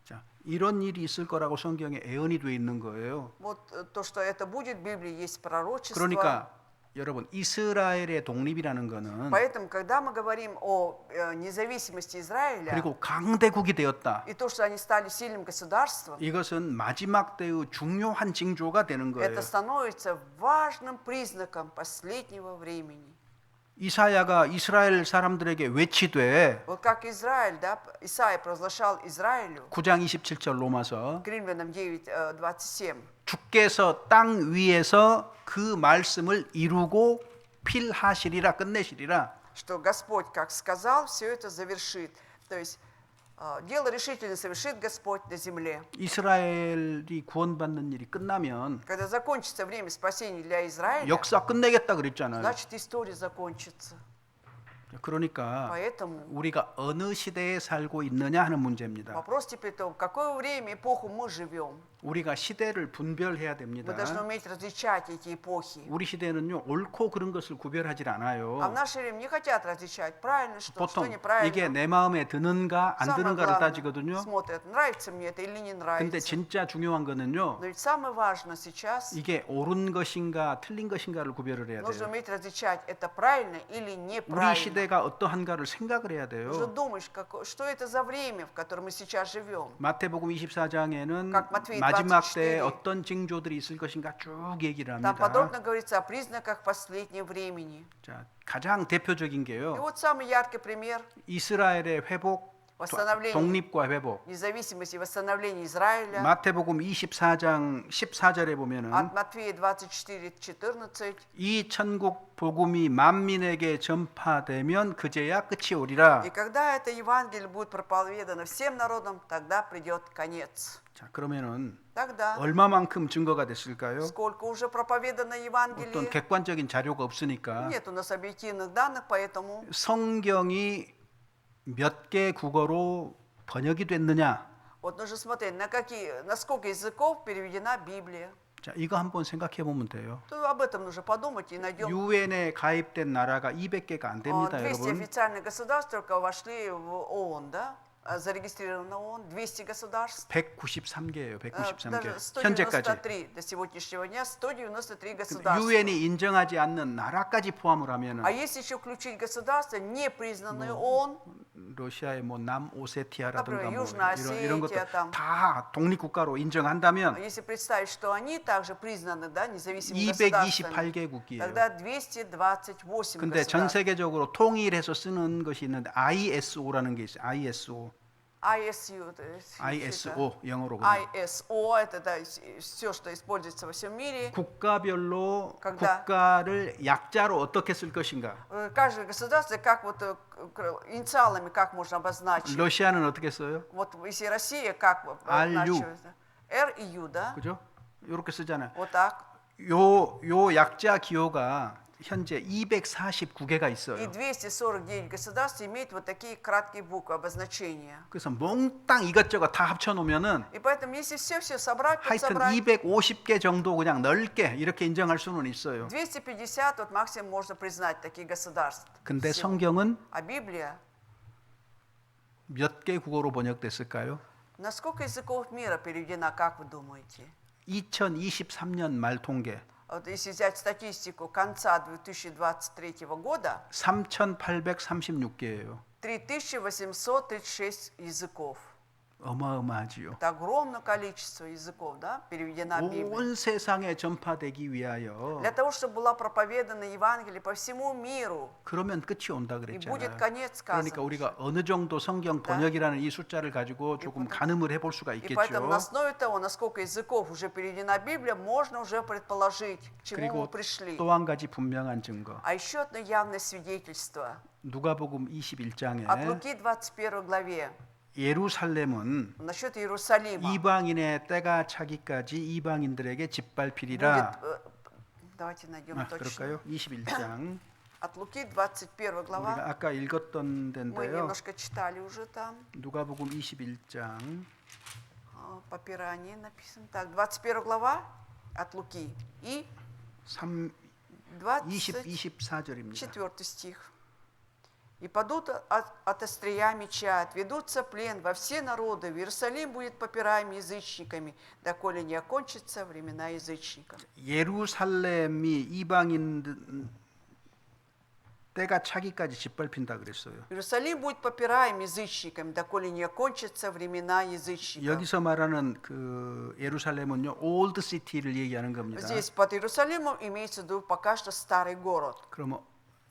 자, 이런 일이 있을 거라고 성경에 예언이 돼 있는 거예요. Вот то, что это будет, в Библии есть пророчество. 그러니까 여러분 이스라엘의 독립이라는 거는 Поэтому, когда мы говорим о независимости Израиля 그리고 강대국이 되었다. и то, что они стали сильным государством, 이것은 마지막 때의 중요한 징조가 되는 거예요. это становится важным признаком последнего времени. 이사야가 이스라엘 사람들에게 외치되 Вот как Израиль, да, Исаия провозглашал Израилю, 9장 27절 로마서 к Римлянам 9:27, 주께서 땅 위에서 그 말씀을 이루고 필하시리라 끝내시리라. что Господь, как сказал, все это завершит. То есть дело решительно совершит Господь на земле. 이스라엘이 구원받는 일이 끝나면 Когда закончится время спасения для Израиля, 역사 끝내겠다 그랬잖아요. значит история закончится. 그러니까 Поэтому 우리가 어느 시대에 살고 있느냐 하는 문제입니다. вопрос теперь в том, в какое время, эпоху мы живем. 우리가 시대를 분별해야 Мы 됩니다. должны уметь различать эти эпохи. 우리 시대는요 옳고 그른 것을 구별하지 А в 않아요. наше время не хотят различать правильно, что 보통 이게 неправильно. 내 마음에 드는가 안 Самое 드는가를 главное, 따지거든요. смотрят, нравится мне это или не 근데 нравится. 진짜 중요한 거는요. Но ведь самое важное сейчас, 이게 옳은 것인가 틀린 것인가를 구별을 해야 нужно 돼요. уметь различать, это правильно или 우리 неправильно. 시대가 어떠한가를 생각을 해야 Нужно 돼요. думать, что это за время, в котором мы сейчас живем. 마태복음 24장에는 Как Матфея 마지막 24. 때에 어떤 징조들이 있을 것인가 쭉 얘기를 Там 합니다. подробно говорится о признаках последнего времени. 자, 가장 대표적인 И 게요. вот самый яркий пример 이스라엘의 회복, восстановления 독립과 회복. независимости и восстановления Израиля. 마태복음 24장 14절에 보면은 От Матфея 24:14. 이 천국 복음이 만민에게 전파되면 그제야 끝이 오리라. И когда это Евангелие будет проповедано всем народам, тогда придет конец. 자, 그러면은 Тогда 얼마만큼 증거가 됐을까요? сколько уже проповедано 어떤 Евангелие? 객관적인 자료가 없으니까 Нет у нас объективных данных, поэтому 성경이 몇 개 국어로 번역이 됐느냐? вот нужно смотреть, на сколько языков переведена Библия. 자, 이거 한번 생각해 보면 돼요. То об этом нужно подумать и найдем. 유엔에 가입된 나라가 200개가 안 됩니다, 200 여러분. официальных государств только вошли в ООН, да? Зарегистрировано ООН, 200 государств. 193개예요, 193개. Даже 현재까지. 193 до сегодняшнего дня, 193 государства. 유엔이 인정하지 않는 나라까지 포함을 하면은 А если еще включить государства, не признанные ООН, 러시아의 뭐 남오세티아라든가 например, 뭐 Южная 이런 것들 Осетия, там. 다 독립국가로 인정한다면 если представить, что они также признаны, да, независимыми государствами, 228개국이에요. тогда 228 근데 전 государств. 세계적으로 통일해서 쓰는 것이 있는데 ISO라는 게 있어요. ISO. ISU, то есть ISO 영어로 보면. ISO, это да, все, что используется во всем мире. 국가별로 когда- 국가를 약자로 어떻게 쓸 것인가? Каждое государство, как вот инициалами, как можно обозначить. 러시아는 어떻게 써요? Вот если Россия, как RU. обозначивается? R и U, да? 그죠? 이렇게 쓰잖아요. Вот так. 요 약자 기호가 현재 249개가 И 있어요. 249 государств имеют вот такие краткие буквы обозначения. 그래서 몽땅 이것저것 다 합쳐 놓으면은 И поэтому, если все собрать, 하여튼 подсобрать, 250개 정도 그냥 넓게 이렇게 인정할 수는 있어요. 250 вот максимум можно признать таких государств. 근데 всего. 성경은 А Библия, 몇 개 국어로 번역됐을까요? на сколько языков мира переведена, как вы думаете? 2023년 말 통계 Вот если взять статистику конца 2023 года, 3,836개예요. 3836 языков. 어마어마하지요. Это огромное количество языков, да, переведена Библия. 온 세상에 전파되기 위하여 Для того, чтобы была проповедана Евангелие по всему миру, 그러면 끝이 온다 и будет 그랬잖아요. конец 그러니까 сказан. 우리가 어느 정도 성경 번역이라는 이 숫자를 가지고 조금 가늠을 해볼 수가 И поэтому на 있겠죠. основе того, на сколько языков уже переведена Библия, можно уже предположить, к чему 그리고 мы пришли. 또 한 가지 분명한 증거. А еще одно явное свидетельство. 누가복음 21장에 От Луки 21 главе, 예루살렘은 насчет Иерусалима. 이방인의 때가 차기까지 이방인들에게 짓밟히리라. Будет, давайте найдем 아, точно. 그럴까요? 21장. От Луки 21 глава. 우리가 아까 읽었던 Мы 데인데요. немножко читали уже там. 누가복음 21장 По Пирании написано. Так, 21 глава от Луки. И 3 20 24 24절입니다. стих. И падут от острия меча, отведутся в плен во все народы. В Иерусалим будет попираем язычниками, доколе не окончатся времена язычников. 예루살렘이 이방인 때가 차기까지 짓밟힌다 그랬어요. Иерусалим будет попираем язычниками, доколе не окончатся времена язычников. 여기서 말하는 그 예루살렘은요, 올드 시티를 얘기하는 겁니다. Здесь под Иерусалимом имеется в виду пока что старый город. 그러면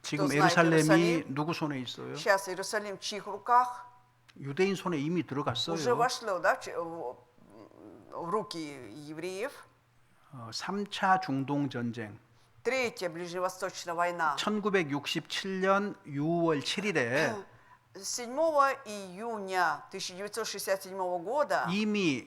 지금 знает 예루살렘이 Иерусалим? 누구 손에 있어요? Сейчас Иерусалим в чьих руках? 유대인 손에 이미 Уже 들어갔어요. вошло, да, в руки евреев. 3차 중동 전쟁. Третья ближневосточная война. 1967년 6월 7일에 7 июня 1967 года 이미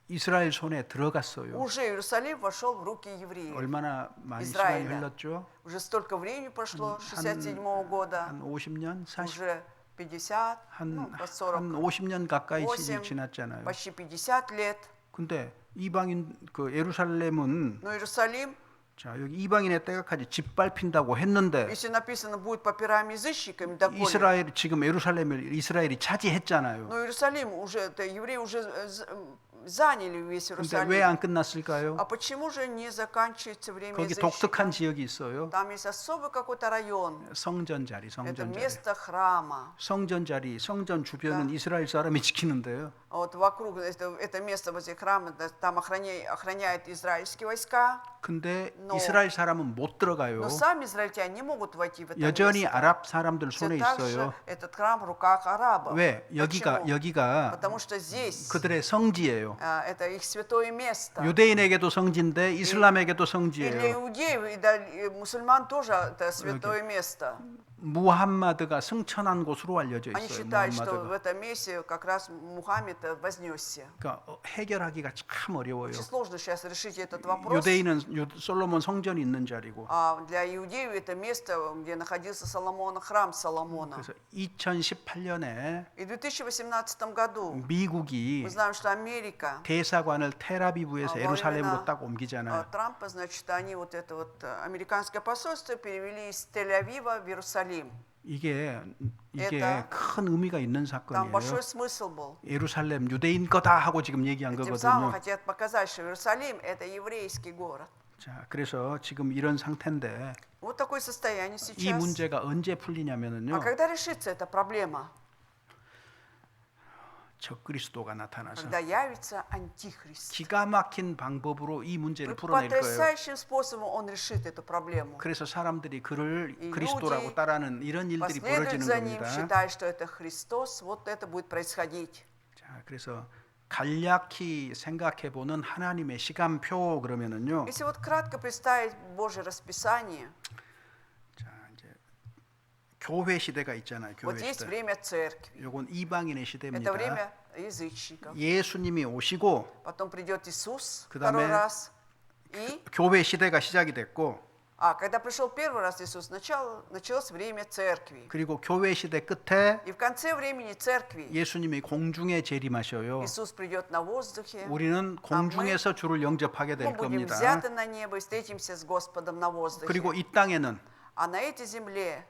이스라엘 손에 들어갔어요. уже Иерусалим вошел в руки евреев. 얼마나 많이 이스라엘이야. 시간이 흘렀죠? Уже столько времени прошло, 67 года, 한 50년, 40, уже 50, ну, 한 по 40, 50년 가까이 8, 지났잖아요. почти 50 лет. 근데 이방인 그 예루살렘은 Но Иерусалим, 자 여기 이방인의 때가까지 짓밟힌다고 했는데 если написано будет попираем язычниками, доколе. 이스라엘 지금 예루살렘을 이스라엘이 차지했잖아요. Но Иерусалим уже, это евреи уже заняли весь 근데 Иерусалим. 왜 안 끝났을까요? А почему же не заканчивается время 거기 язычников? 독특한 지역이 있어요. Там есть особый какой-то район. 성전 자리, Это 성전 자리. место храма. 성전 자리, 성전 주변은 이스라엘 사람이 지키는데요. Вот вокруг это место возле храма, там охраняют израильские войска. 근데 Но- 이스라엘 사람은 못 들어가요. Но сами израильтяне не могут войти в это 여전히 место. 아랍 사람들 손에 Все так же 있어요. этот храм в руках арабов. 왜? 여기가 Почему? 여기가 Потому что здесь 그들의 성지예요. это их святое место. 유대인에게도 성지인데 이슬람에게도 И для 성지예요. иудеев, и для мусульман тоже это святое место. 무함마드가 승천한 곳으로 알려져 Они 있어요. считают, что в 무함마드가. этом месте как раз Мухаммед вознесся. 그러니까 해결하기가 참 어려워요. Очень сложно сейчас решить этот вопрос. 유대인은 솔로몬 성전이 있는 자리고. А для иудеев это место, где находился Соломон, храм Соломона. 그래서 2018년에 И в 2018 году 미국이 мы знаем, что Америка, 대사관을 테라비브에서 во 예루살렘으로 времена 딱 옮기잖아요. Трампа, значит, они вот это вот американское посольство перевели из Тель-Авива в Иерусалим. 이게 Это- 큰 의미가 있는 Там 사건이에요. большой смысл был. 예루살렘 유대인 거다 하고 지금 얘기한 Тем самым 거거든요. хотят показать, что Иерусалим это еврейский город. 자, 그래서 지금 이런 상태인데 Вот такое состояние 이 сейчас. 문제가 언제 풀리냐면은요. А когда решится эта проблема? 적그리스도가 나타나서 Когда явится антихрист. 기가 막힌 방법으로 이 문제를 Вот 풀어낼 거예요. потрясающим способом он решит эту проблему. 그래서 사람들이 그를 이 그리스도라고 люди 따르는 이런 일들이 Последует 벌어지는 за ним, 겁니다. считая, что это Христос, вот это будет происходить. 자, 그래서 간략히 생각해 보는 하나님의 시간표 그러면은요. Если вот кратко представить Божье расписание, 자, 이제 교회 시대가 있잖아요. вот 교회 есть 시대. время церкви, 요건 이방인의 это 시대입니다. время язычников. 예수님이 오시고 Потом придет Иисус 그다음에 второй раз. И, 교회 시대가 시작이 됐고 когда пришел первый раз Иисус, началось время церкви. 그리고 교회 시대 끝에 И в конце времени церкви 예수님이 공중에 재림하셔요. Иисус придет на воздухе. 우리는 공중에서 주를 영접하게 Мы 될 будем 겁니다. взяты на небо и встретимся с Господом на воздухе. 그리고 이 땅에는 А на этой земле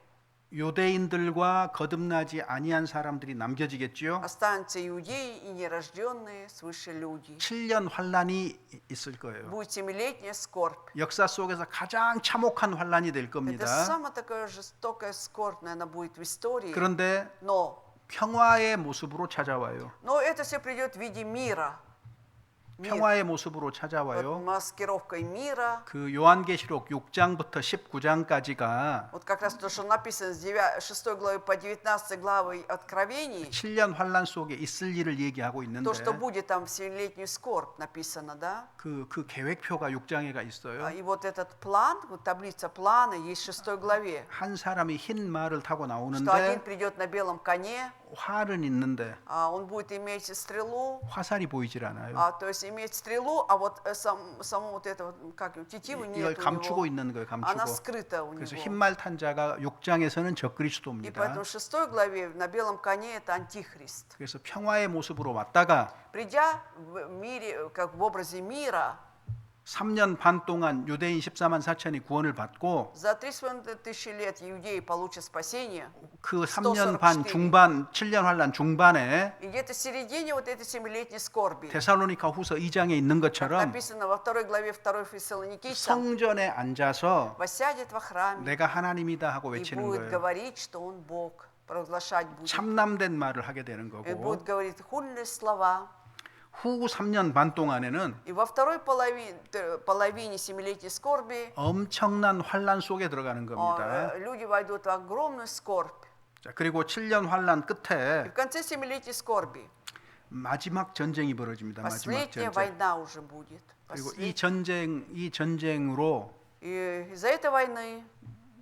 유대인들과 거듭나지 아니한 사람들이 남겨지겠지요. останутся иудеи и нерожденные свыше люди. 7년 환란이 있을 거예요. Будет семилетняя скорбь. 역사 속에서 가장 참혹한 환란이 될 Это 겁니다. самая такая жестокая скорбь, наверное, будет в истории. 그런데 Но 평화의 모습으로 찾아와요. это все придет в виде мира. Мир. 평화의 모습으로 Вот 찾아와요. маскировкой мира. 그 요한계시록 6장부터 19장까지가 Вот как раз то, что написано с 6 главы по 19 главы Откровений, 7년 환란 속에 있을 일을 얘기하고 있는데 то, что будет там в семилетнюю скорбь написано, да? 그 계획표가 6장에가 있어요. И вот этот план, вот таблица плана есть в 6 главе, 한 사람이 흰 말을 타고 что один 나오는데 придет на белом коне, 활은 있는데 он будет иметь стрелу, 화살이 보이질 않아요. то есть иметь стрелу, а вот саму вот это, как тетиву 이걸 нет у 감추고 него, 있는 거예요. она 감추고. скрыта у 그래서 него. 흰말 탄 자가 6장에서는 И 적그리스도입니다. поэтому в 6 главе на белом коне это антихрист. 그래서 평화의 모습으로 왔다가 Придя в мире, как в образе мира, 3년 반 동안 유대인 14만 4천이 구원을 받고 За 3,500 лет иудеи получат спасение. 그 3년 반 144. 중반 7년 환란 중반에 И где-то в середине вот этой 7-летней скорби, 데살로니가 후서 2장에 있는 как 것처럼 написано во 2 главе 2 Фессалоникийцам, 성전에 앉아서 воссядет во храме 내가 하나님이다 하고 и 외치는 будет 거예요. говорить, что он Бог, провозглашать будет. 참남된 말을 하게 되는 И 거고 будет говорить хульные слова. 후 3년 반 동안에는 И во второй половине 7-летней скорби 엄청난 환란 속에 들어가는 겁니다. люди войдут в огромную скорбь. 자, 그리고 7년 환란 И 끝에 в конце 7-летней скорби 마지막 전쟁이 벌어집니다. 마지막 последняя 전쟁. война уже будет. 그리고 이 전쟁으로 И из-за этой войны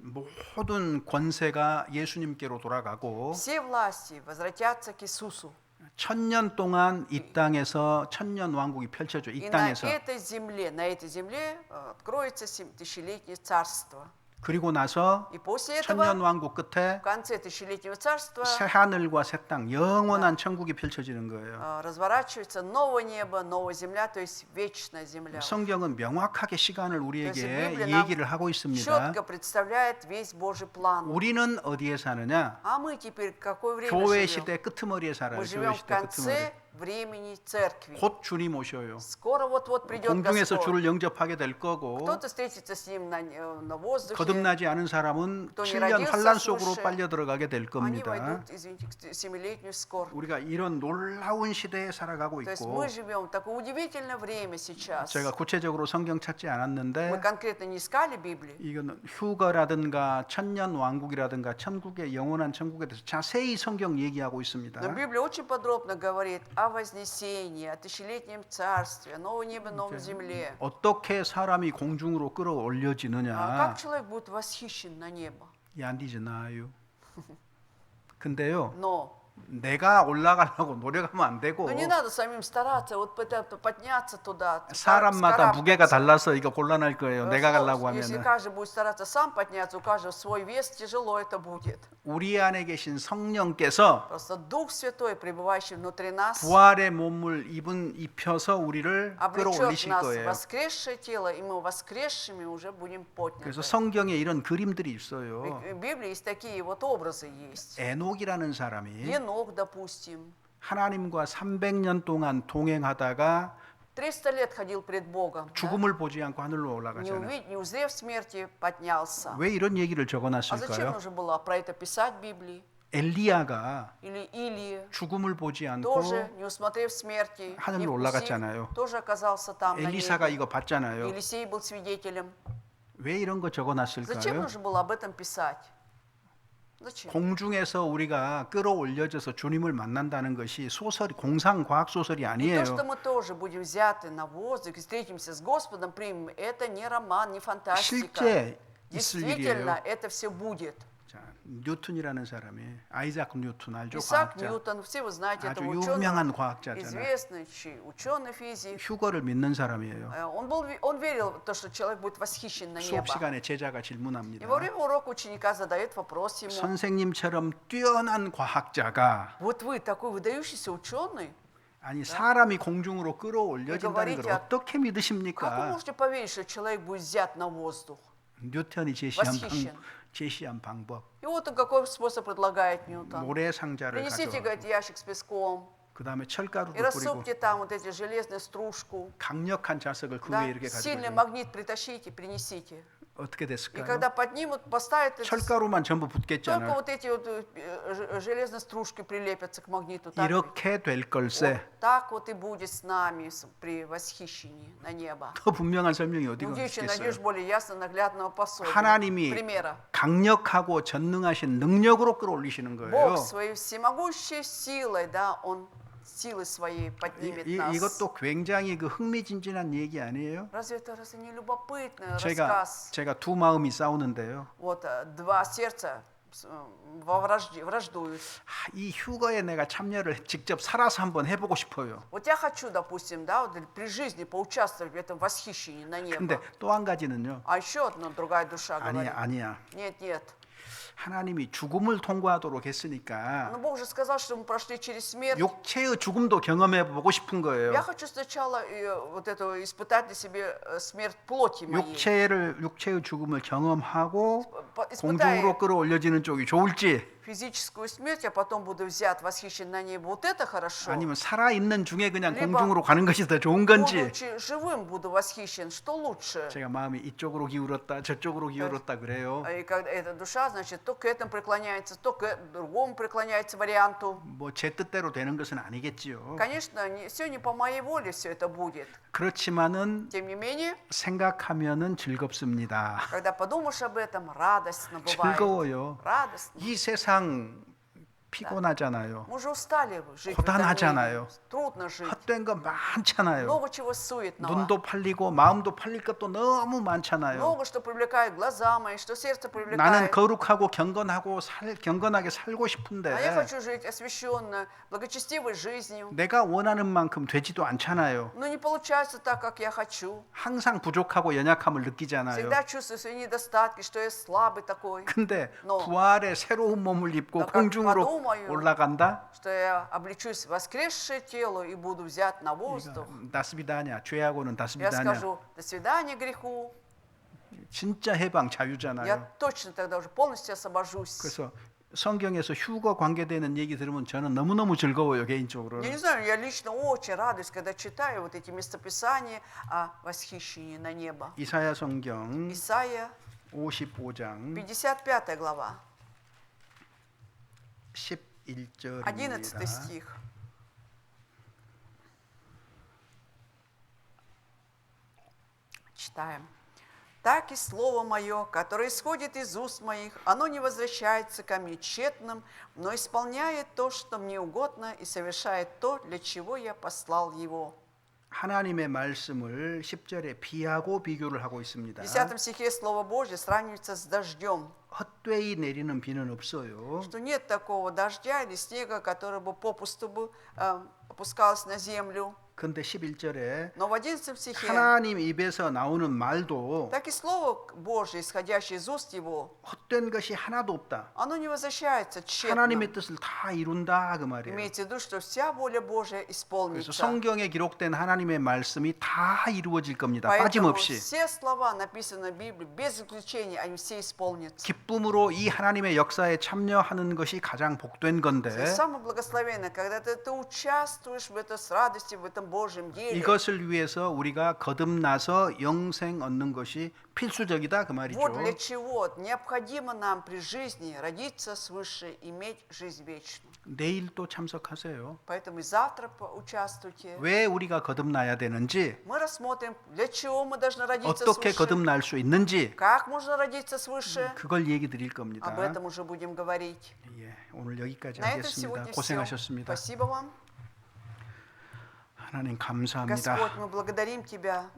모든 권세가 예수님께로 돌아가고 все власти возвратятся к Иисусу. 1000년 동안 이 땅에서 천년 왕국이 펼쳐져 이 И 땅에서 на этой земле откроется тысячелетнее царство. 그리고 나서 И после 천년 этого, 왕국 끝에 в конце тысячелетнего царства, 새 하늘과 새 땅 영원한 천국이 펼쳐지는 거예요. разворачивается новое небо, новая земля, то есть вечная земля. 성경은 명확하게 시간을 우리에게 그래서 비블리아 얘기를 하고 있습니다. четко представляет весь Божий план. 우리는 어디에 사느냐? А мы теперь в какое время 교회 живем? 시대 끄트머리에 살아요. Мы 교회 живем в 시대 끄트머리. конце времени церкви. 곧 주님 오셔요. Скоро вот-вот придет 공중에서 Господь. 주를 영접하게 될 거고 Кто-то встретится с ним на воздухе. 거듭나지 않은 사람은 또 7년 родился 환란 속으로 свыше. 빨려 들어가게 될 Они 겁니다. войдут, извините, в 7-летнюю скорбь. 우리가 이런 놀라운 시대에 살아가고 То есть 있고 мы живем в такое удивительное время сейчас. 제가 구체적으로 성경 찾지 Мы 않았는데 конкретно не искали Библии. 이거는 휴거라든가 천년 왕국이라든가 천국의 영원한 천국에 대해서 자세히 성경 얘기하고 있습니다. Но Библия очень подробно говорит о вознесении, о тысячелетнем царстве, о новом небе, новой земле. 어떻게 사람이 공중으로 Как 끌어올려지느냐? человек будет восхищен на небо. 얀디즈나요. 근데요, Но 내가 올라가려고 노력하면 안 되고 не надо самим стараться, вот подняться туда. 사람마다 무게가 달라서 이거 곤란할 거예요. 내가 가려고 Если 하면은 каждый будет стараться сам подняться, у каждого свой вес, тяжело это будет. 우리 안에 계신 성령께서 Просто Дух Святой, пребывающий внутри нас, 부활의 몸을 입혀서 우리를 облечет 끌어올리실 нас в 거예요. воскресшее тело, и мы воскресшими уже будем 그래서 подняты. 성경에 이런 그림들이 있어요. В Библии есть такие вот образы есть. 에녹이라는 사람이 Енох, допустим, 하나님과 300년 동안 동행하다가 300 лет ходил пред Богом, да? 죽음을 보지 않고 하늘로 не 올라가잖아요. не узрев смерти, поднялся. 왜 이런 얘기를 А зачем 적어놨을까요? нужно было про это писать в Библии? 엘리야가 Или Илия, 죽음을 보지 않고 тоже, не усмотрев смерти, не 하늘로 올라갔잖아요. вкусив, тоже оказался там на 엘리사가 небе. 이거 봤잖아요. Елисей был свидетелем. 왜 이런 거 Зачем 적어놨을까요? нужно было об этом писать? Зачем? 공중에서 우리가 끌어올려져서 주님을 만난다는 것이 소설이 공상 과학 소설이 И 아니에요. то, что мы тоже будем взяты на воздух и встретимся с Господом, примем, это не роман, не фантастика. 실제 있을 Действительно, 일이에요. это все будет. 자, 뉴턴이라는 사람이 아이작 뉴턴 알죠? Исаак 과학자. Ньютон, все вы знаете 아주 этого 유명한 ученого, 과학자잖아요. известный ученый физик. 휴거를 믿는 사람이에요. Он верил в то, что человек будет восхищен на 수업 небо. 시간에 제자가 И 질문합니다. во время урока ученика задает вопрос ему: 선생님처럼 뛰어난 과학자가 вот вы такой выдающийся ученый, 아니 사람이 공중으로 끌어올려진다는 걸 говорите, 어떻게 как вы 믿으십니까? можете поверить, что человек будет взят на воздух? 뉴턴이 восхищен. 제시한 방법. И вот он какой способ предлагает Ньютон. 모래 상자를 Принесите, 가져와 говорит, ящик с песком 그다음에 и 철가루를 뿌리고 рассыпьте там вот эти железную стружку. 강력한 자석을 그 Да? 위에 이렇게 Сильный 가지고 магнит притащите, принесите. 어떻게 И 됐을까요? когда поднимут, поставят это, 철가루만 전부 только 붙겠잖아요. вот эти вот железные стружки прилепятся к магниту. Так, ведь? 이렇게 될 걸세. Вот так вот и будет с нами при восхищении на небо. 더 분명한 설명이 어디가 Где еще 있겠어요? найдешь более ясно наглядного пособия, 하나님이 примера? 강력하고 전능하신 능력으로 끌어올리시는 거예요. Бог своей всемогущей силой, да, Он силой своей поднимет нас. 이것도 굉장히 그 흥미진진한 얘기 아니에요? Разве это не любопытный 제가 рассказ? 두 마음이 싸우는데요. Вот два сердца враждуют. 이 휴거에 내가 참여를 직접 살아서 한번 해보고 싶어요. Вот я хочу, допустим, да, вот при жизни поучаствовать в этом восхищении на небо. 근데 또 한 가지는요. А еще одна другая душа говорит: 아니야. нет, нет, 하나님이 죽음을 통과하도록 했으니까 Но Бог же сказал, что мы прошли через смерть. 육체의 죽음도 경험해 보고 싶은 거예요. Я хочу сначала вот это испытать для себя смерть плоти моей. 육체의 죽음을 경험하고 Испытай 공중으로 끌어올려지는 쪽이 좋을지, физическую смерть, а потом буду взят, восхищен на небо. Вот это хорошо. 아니면 살아 있는 중에 그냥 Либо 공중으로 가는 것이 더 좋은 건지. Будучи живым, буду восхищен. Что лучше? 제가 마음이 이쪽으로 기울었다 저쪽으로 기울었다 그래요. И когда эта душа, значит, то к этому преклоняется, то к другому преклоняется варианту. 뭐 제 뜻대로 되는 것은 아니겠지요. Конечно, все не по моей воле все это будет. 그렇지만은 Тем не менее, 생각하면은 즐겁습니다. когда подумаешь об этом, радостно бывает. 즐거워요. Радостно. 이 세상 피곤하잖아요. Мы уже устали жить в этом 고단하잖아요. мире. Трудно жить. 헛된 거 많잖아요. Много чего суетного. 눈도 팔리고 마음도 팔릴 것도 너무 많잖아요. Много что привлекает глаза мои, что сердце 나는 привлекает. 거룩하고 경건하게 살고 А я 싶은데 хочу жить освященно, благочестивой жизнью. 내가 원하는 만큼 되지도 않잖아요. Но не получается так, как я хочу. 항상 부족하고 연약함을 느끼잖아요. Всегда чувствую свои недостатки, что я слабый такой. 근데 Но 부활의 새로운 몸을 입고 나 как 공중으로 подумаю, 올라간다? что я облечусь в воскресшее тело и буду взят на воздух. 다스비다냐 죄하고는 Я 다스비다냐. скажу, до свидания греху. 진짜 해방 Я 자유잖아요. точно тогда уже полностью освобожусь. 그래서 성경에서 휴거 관계되는 얘기 들으면 저는 너무너무 즐거워요 개인적으로. Я не знаю, я лично очень радуюсь, когда читаю вот эти местописания о восхищении на небо. 이사야 성경 Исайя, 55장 55 глава, 11절입니다. 11 стих. Читаем. «Так и слово мое, которое исходит из уст моих, оно не возвращается ко мне тщетным, но исполняет то, что мне угодно, и совершает то, для чего я послал его». 하나님의 말씀을 10절에 비하고 비교를 하고 В 있습니다. 10 стихе Слово Божье сравнивается с дождем, 헛되이 내리는 비는 없어요. что нет такого дождя или снега, который бы попусту бы опускался на землю. 근데 11절에 Но в 11 стихе 하나님 입에서 나오는 말도 так и Слово Божье, исходящее из уст Его, 헛된 것이 하나도 없다. оно не возвращается тщетно. 하나님의 뜻을 다 이룬다 그 말이에요. Имейте в виду, что вся воля Божья 그래서 исполнится. 성경에 기록된 하나님의 말씀이 다 이루어질 겁니다. Поэтому 빠짐없이. все слова, написанные в Библии, без исключения, они все исполнятся. 기쁨으로 이 하나님의 역사에 참여하는 것이 가장 복된 건데 Самое благословенное, когда ты участвуешь в этом с радостью, в этом Божьем деле. 이것을 위해서 우리가 거듭나서 영생 얻는 것이 필수적이다 그 말이죠. Вот для чего необходимо нам при жизни родиться свыше, иметь жизнь вечную. 내일 또 참석하세요. Поэтому и завтра участвуйте. 왜 우리가 거듭나야 되는지, Мы рассмотрим, для чего мы должны родиться 어떻게 свыше, 거듭날 수 있는지 как можно родиться свыше. 그걸 얘기 드릴 겁니다. Об этом уже будем говорить. 예, 오늘 여기까지 На этом 하겠습니다. сегодня все. 고생하셨습니다. Спасибо вам. 하나님 감사합니다. Господь, мы благодарим Тебя.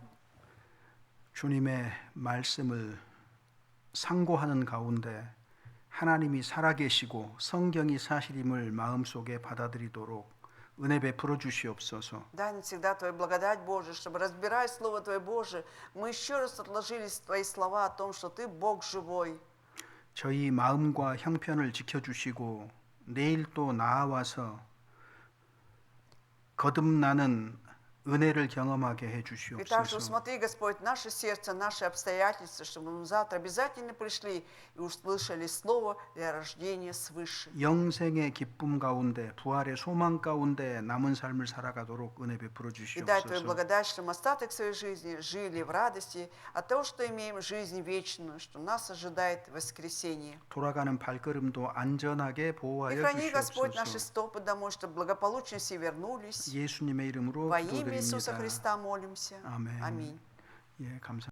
주님의 말씀을 상고하는 가운데 하나님이 살아계시고 성경이 사실임을 마음속에 받아들이도록 은혜 베풀어 주시옵소서. Дай нам всегда Твою благодать, Божия, чтобы, разбирая Слово Твое Божие, мы еще раз отложили Твои слова о том, что Ты Бог живой. 저희 마음과 형편을 지켜주시고 내일 또 나아와서 거듭나는 은혜를 경험하게 해 И также 주시옵소서. усмотри, Господь, наше сердце, наши обстоятельства, чтобы мы завтра обязательно пришли и услышали Слово для рождения свыше. 영생의 기쁨 가운데 부활의 소망 가운데 남은 삶을 살아가도록 은혜 베풀어 И дай Твою 주시옵소서. благодать, что мы остаток своей жизни жили в радости от того, что имеем жизнь вечную, что нас ожидает воскресение. 돌아가는 발걸음도 안전하게 И 보호하여 храни, Господь, наши 주시옵소서. стопы домой, чтобы благополучно все вернулись. 예수님의 이름으로 Во имя Иисуса 기도드립니다. Христа молимся. 아멘. Аминь. 예, 감사.